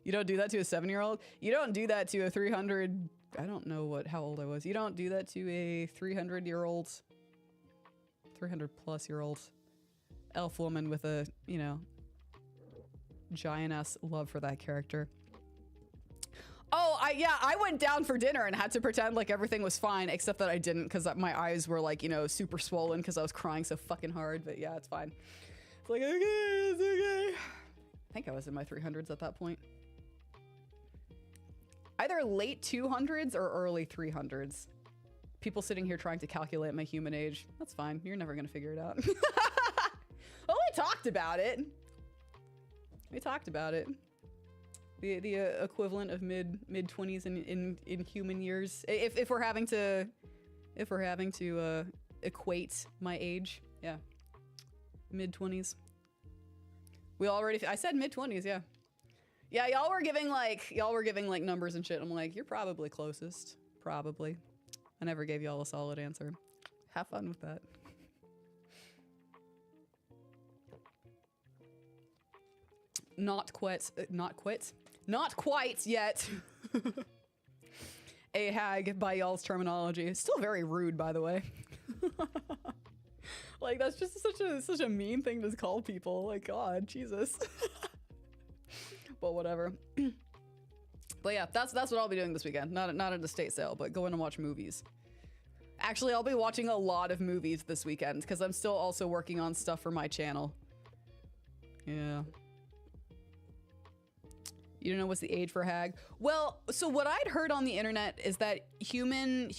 You don't do that to a 7-year-old. You don't do that to a 300... I don't know how old I was. You don't do that to a 300-year-old... 300-plus-year-old elf woman with a, you know, giant-ass love for that character. Oh, I went down for dinner and had to pretend like everything was fine, except that I didn't because my eyes were like, you know, super swollen because I was crying so fucking hard. But yeah, it's fine. It's like, okay, it's okay. I think I was in my 300s at that point. Either late 200s or early 300s. People sitting here trying to calculate my human age. That's fine. You're never going to figure it out. Well, we talked about it. We talked about it. The equivalent of mid 20s in human years. If we're having to equate my age, yeah. Mid 20s. I said mid 20s, yeah. Yeah, y'all were giving like numbers and shit. I'm like, you're probably closest. Probably. I never gave y'all a solid answer. Have fun with that. Not quit. Not quite yet. A hag by y'all's terminology. Still very rude, by the way. Like, that's just such a mean thing to call people. Like, God, Jesus. But whatever. But yeah, that's what I'll be doing this weekend. Not an estate sale, but going to watch movies. Actually, I'll be watching a lot of movies this weekend because I'm still also working on stuff for my channel. Yeah. You don't know what's the age for hag? Well, so what I'd heard on the internet is that human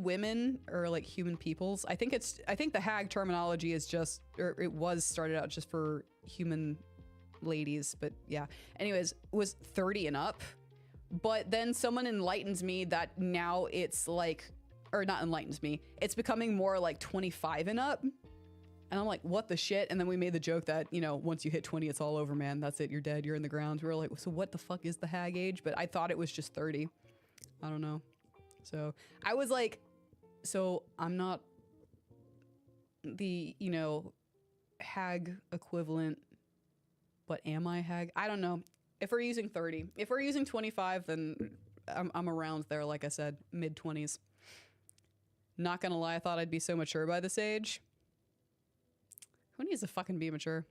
women, or like human peoples, I think the hag terminology is just, or it was started out just for human ladies, but yeah. Anyways, was 30 and up. But then someone enlightens me that now it's like, or not enlightens me, it's becoming more like 25 and up. And I'm like, what the shit? And then we made the joke that, you know, once you hit 20, it's all over, man. That's it. You're dead. You're in the ground. We were like, so what the fuck is the hag age? But I thought it was just 30. I don't know. So I was like, so I'm not the, you know, hag equivalent, but am I hag? I don't know. If we're using 30, if we're using 25, then I'm around there. Like I said, mid 20s. Not gonna lie. I thought I'd be so mature by this age. Who needs to fucking be mature?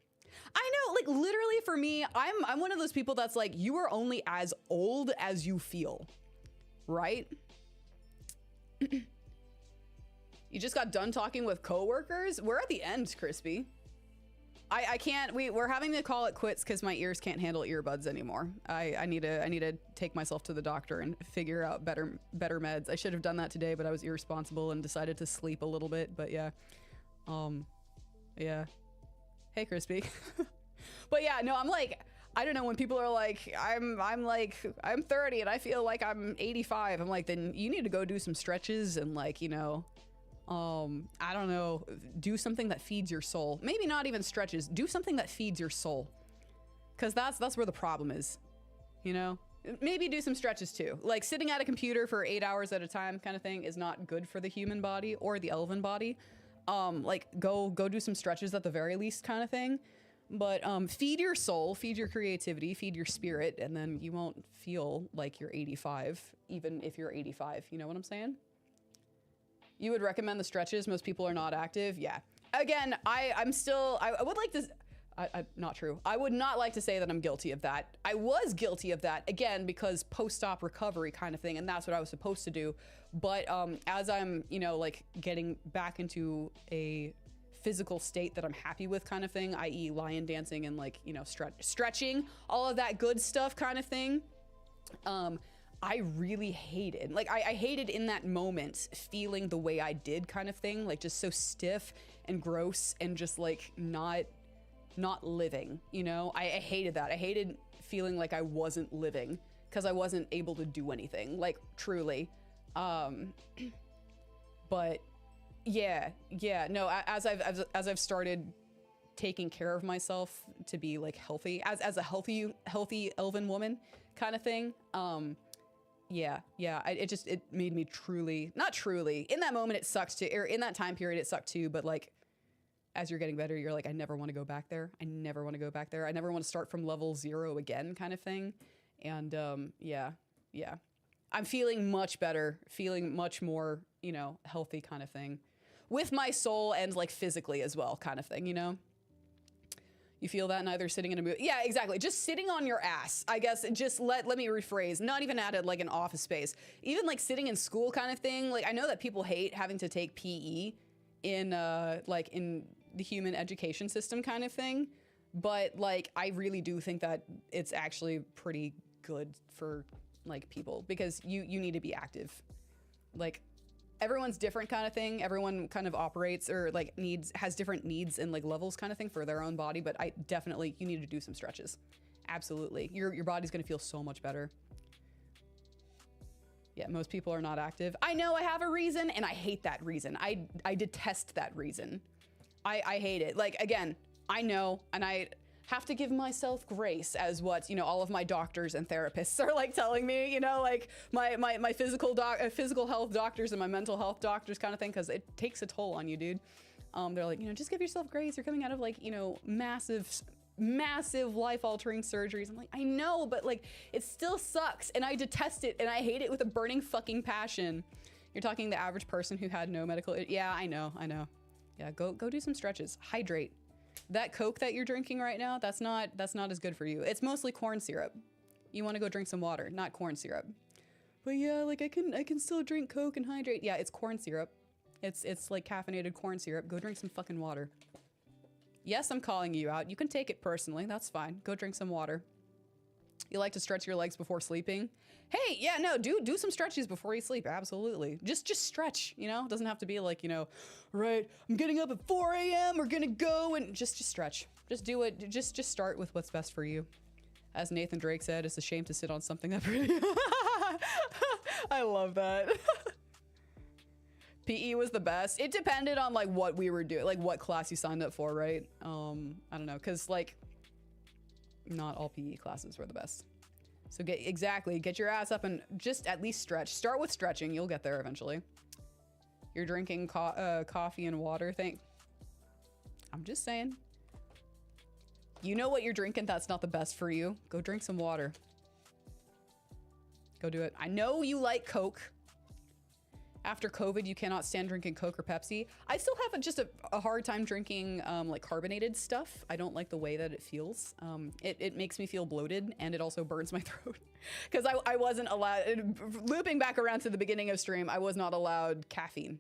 I know, like, literally for me, I'm one of those people that's like, you are only as old as you feel, right? You just got done talking with coworkers? We're at the end, Crispy. I can't, we're having to call it quits because my ears can't handle earbuds anymore. I need to take myself to the doctor and figure out better meds. I should have done that today, but I was irresponsible and decided to sleep a little bit, but yeah. Yeah. Hey, Crispy. But yeah, no, I'm like, I don't know, when people are like, I'm 30 and I feel like I'm 85. I'm like, then you need to go do some stretches and, like, you know, I don't know, do something that feeds your soul. Maybe not even stretches. Do something that feeds your soul. Cause that's where the problem is, you know? Maybe do some stretches too. Like sitting at a computer for 8 hours at a time kind of thing is not good for the human body or the elven body. Like go do some stretches at the very least kind of thing. But feed your soul, feed your creativity, feed your spirit, and then you won't feel like you're 85, even if you're 85. You know what I'm saying? You would recommend the stretches? Most people are not active. Yeah. Again, I would like to, not true. I would not like to say that I'm guilty of that. I was guilty of that, again, because post-op recovery kind of thing, and that's what I was supposed to do. But as I'm, you know, like getting back into a physical state that I'm happy with kind of thing, i.e. lion dancing and, like, you know, stretching, all of that good stuff kind of thing, I really hated, like, I hated in that moment feeling the way I did kind of thing, like just so stiff and gross and just like not living, you know? I hated that. I hated feeling like I wasn't living because I wasn't able to do anything, like, truly. But yeah, no, as I've started taking care of myself to be like healthy, as a healthy elven woman kind of thing, yeah, it made me not truly, in that moment it sucks too, or in that time period it sucked too, but like, as you're getting better, you're like, I never want to go back there. I never want to go back there. I never want to start from level 0 again kind of thing. And yeah. I'm feeling much better, feeling much more, you know, healthy kind of thing. With my soul and like physically as well kind of thing, you know? You feel that neither sitting in a movie. Yeah, exactly. Just sitting on your ass, I guess. Just let me rephrase, not even at like an office space. Even like sitting in school kind of thing. Like, I know that people hate having to take PE in like in the human education system kind of thing. But like, I really do think that it's actually pretty good for like people, because you need to be active. Like, everyone's different kind of thing. Everyone kind of operates or like has different needs and like levels kind of thing for their own body. But you need to do some stretches. Absolutely. Your body's going to feel so much better. Yeah, most people are not active. I know, I have a reason and I hate that reason. I detest that reason. I hate it. Like, again, I know, and I have to give myself grace as what, you know, all of my doctors and therapists are like telling me, you know, like my physical health doctors and my mental health doctors kind of thing, because it takes a toll on you, dude. They're like, you know, just give yourself grace. You're coming out of like, you know, massive massive life-altering surgeries. I'm like, I know, but like, it still sucks, and I detest it, and I hate it with a burning fucking passion. You're talking the average person who had no medical. Yeah, I know. Yeah, go do some stretches. Hydrate. That Coke that you're drinking right now, that's not as good for you. It's mostly corn syrup. You want to go drink some water, not corn syrup. But yeah, like I can still drink Coke and hydrate. Yeah, it's corn syrup. It's like caffeinated corn syrup. Go drink some fucking water. Yes, I'm calling you out. You can take it personally. That's fine. Go drink some water. You like to stretch your legs before sleeping? Hey, yeah, no, do some stretches before you sleep. Absolutely. Just stretch, you know? It doesn't have to be like, you know, right, I'm getting up at 4 a.m. We're gonna go and just stretch. Just do it. Just start with what's best for you. As Nathan Drake said, it's a shame to sit on something that pretty. I love that. PE was the best. It depended on like what we were doing, like what class you signed up for, right? I don't know, cause like not all PE classes were the best. So get your ass up and just at least stretch. Start with stretching. You'll get there eventually. You're drinking coffee and water thing. I'm just saying. You know what you're drinking that's not the best for you. Go drink some water. Go do it. I know you like Coke. After COVID, you cannot stand drinking Coke or Pepsi. I still have just a hard time drinking like carbonated stuff. I don't like the way that it feels. It makes me feel bloated, and it also burns my throat. Because I wasn't allowed, looping back around to the beginning of stream, I was not allowed caffeine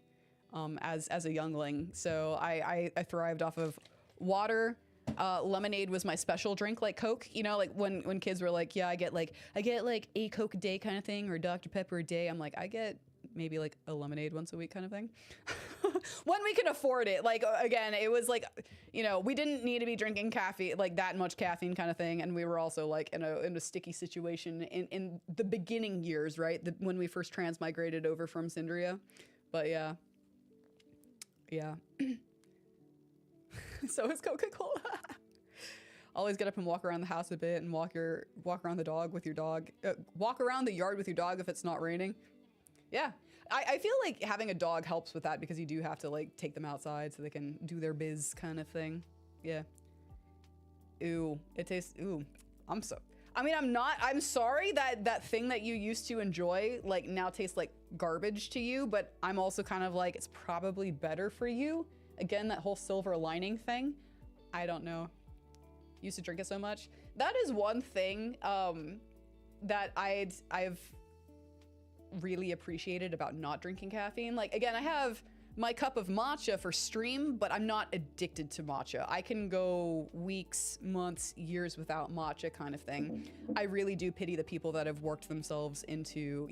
as a youngling. So I thrived off of water. Lemonade was my special drink, like Coke. You know, like when kids were like, yeah, I get like a Coke a day kind of thing, or Dr. Pepper a day. I'm like, I get maybe like a lemonade once a week kind of thing. When we could afford it. Like, again, it was like, you know, we didn't need to be drinking caffeine, like that much caffeine kind of thing. And we were also like in a sticky situation in the beginning years, right? When we first transmigrated over from Syndria. But yeah. So is Coca-Cola. Always get up and walk around the house a bit and walk around the dog with your dog. Walk around the yard with your dog if it's not raining. Yeah. I feel like having a dog helps with that because you do have to like take them outside so they can do their biz kind of thing. Yeah. Ooh, it tastes, ooh. I'm sorry that thing that you used to enjoy like now tastes like garbage to you, but I'm also kind of like, it's probably better for you. Again, that whole silver lining thing. I don't know. Used to drink it so much. That is one thing that I've really appreciated about not drinking caffeine. Like, again, I have my cup of matcha for stream, but I'm not addicted to matcha. I can go weeks, months, years without matcha kind of thing. I really do pity the people that have worked themselves into,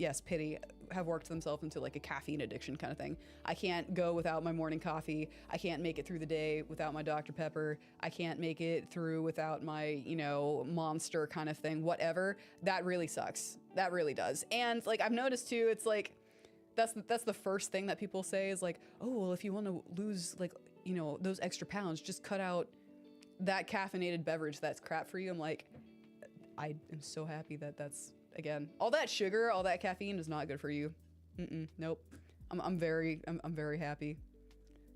have worked themselves into like a caffeine addiction kind of thing. I can't go without my morning coffee. I can't make it through the day without my Dr. Pepper. I can't make it through without my, you know, Monster kind of thing, whatever. That really sucks. That really does. And like, I've noticed too, it's like, that's the first thing that people say is like, oh, well, if you want to lose like, you know, those extra pounds, just cut out that caffeinated beverage that's crap for you. I'm like, I am so happy that's, again, all that sugar, all that caffeine is not good for you. Nope. I'm very happy.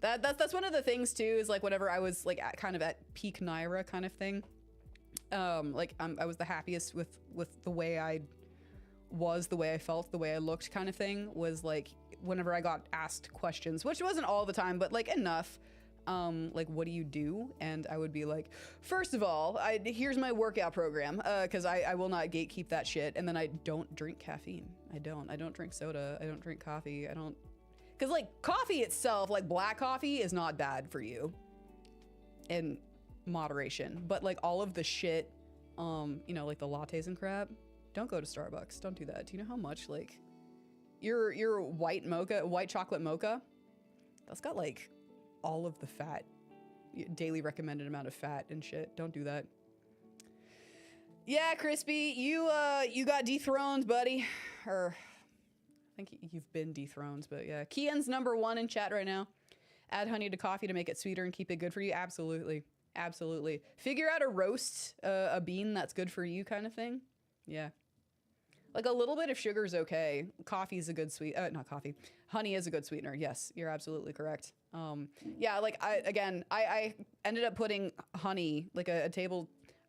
That's one of the things too, is like whenever I was like kind of at peak Nayra kind of thing, like I was the happiest with the way I was, the way I felt, the way I looked kind of thing, was like whenever I got asked questions, which wasn't all the time, but like enough, like, what do you do? And I would be like, first of all, here's my workout program, because I will not gatekeep that shit. And then I don't drink caffeine. I don't drink soda. I don't drink coffee. Because like coffee itself, like black coffee is not bad for you in moderation, but like all of the shit, you know, like the lattes and crap, don't go to Starbucks. Don't do that. Do you know how much like your white chocolate mocha, that's got like all of the fat, daily recommended amount of fat and shit. Don't do that. Yeah, Crispy, you got dethroned, buddy. Or I think you've been dethroned, but yeah. Kian's #1 in chat right now. Add honey to coffee to make it sweeter and keep it good for you. Absolutely. Absolutely. Figure out a roast, a bean that's good for you kind of thing. Yeah. Like a little bit of sugar is okay. Coffee's a good not coffee. Honey is a good sweetener. Yes, you're absolutely correct. Yeah, like I ended up putting honey, like a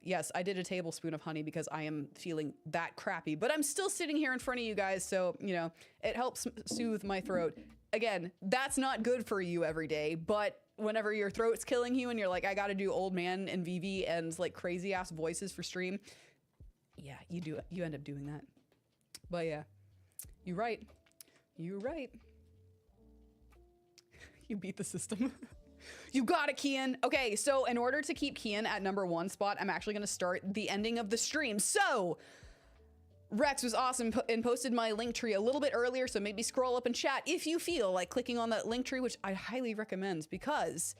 Yes, I did a tablespoon of honey because I am feeling that crappy, but I'm still sitting here in front of you guys, so, you know, it helps soothe my throat. Again, that's not good for you every day, but whenever your throat's killing you and you're like, I gotta do old man and VV and like crazy ass voices for stream, yeah, you end up doing that. But yeah, you're right. You're right. You beat the system. You got it, Kian. Okay, so in order to keep Kian at #1 spot, I'm actually gonna start the ending of the stream. So, Rex was awesome and posted my link tree a little bit earlier, so maybe scroll up and chat if you feel like clicking on that link tree, which I highly recommend because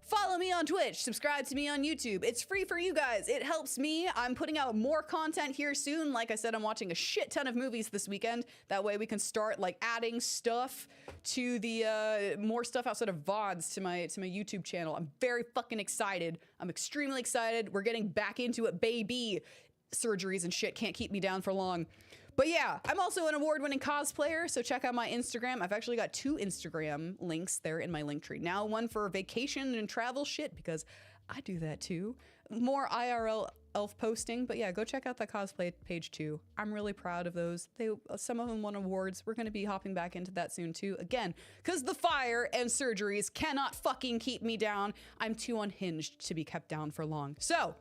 follow me on Twitch, subscribe to me on YouTube. It's free for you guys. It helps me. I'm putting out more content here soon. Like I said, I'm watching a shit ton of movies this weekend. That way we can start like adding stuff to the more stuff outside of VODs to my YouTube channel. I'm very fucking excited. I'm extremely excited. We're getting back into it, baby. Surgeries and shit can't keep me down for long. But yeah, I'm also an award-winning cosplayer, so check out my Instagram. I've actually got 2 Instagram links there in my link tree. Now one for vacation and travel shit, because I do that too. More IRL elf posting, but yeah, go check out that cosplay page too. I'm really proud of those. Some of them won awards. We're gonna be hopping back into that soon too. Again, because the fire and surgeries cannot fucking keep me down. I'm too unhinged to be kept down for long. So,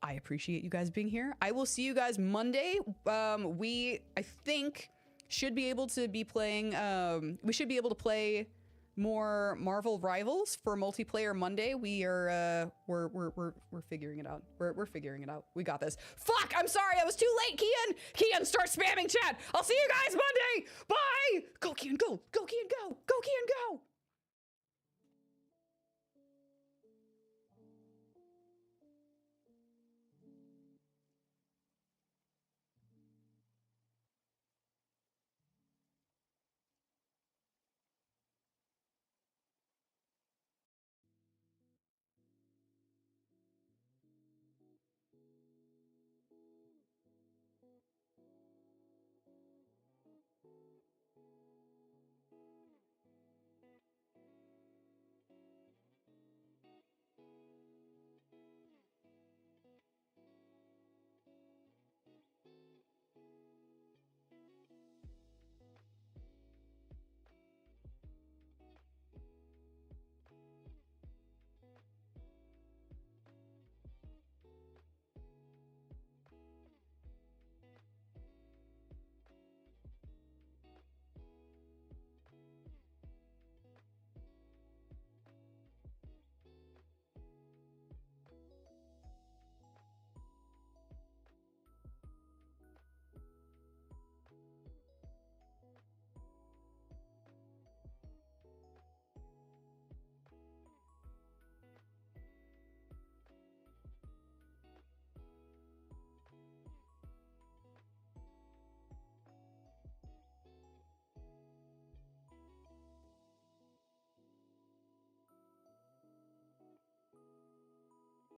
I appreciate you guys being here. I will see you guys Monday. I think, should be able to be playing, we should be able to play more Marvel Rivals for multiplayer Monday. We're figuring it out. We're figuring it out. We got this. Fuck, I'm sorry, I was too late, Kian. Kian, start spamming chat. I'll see you guys Monday.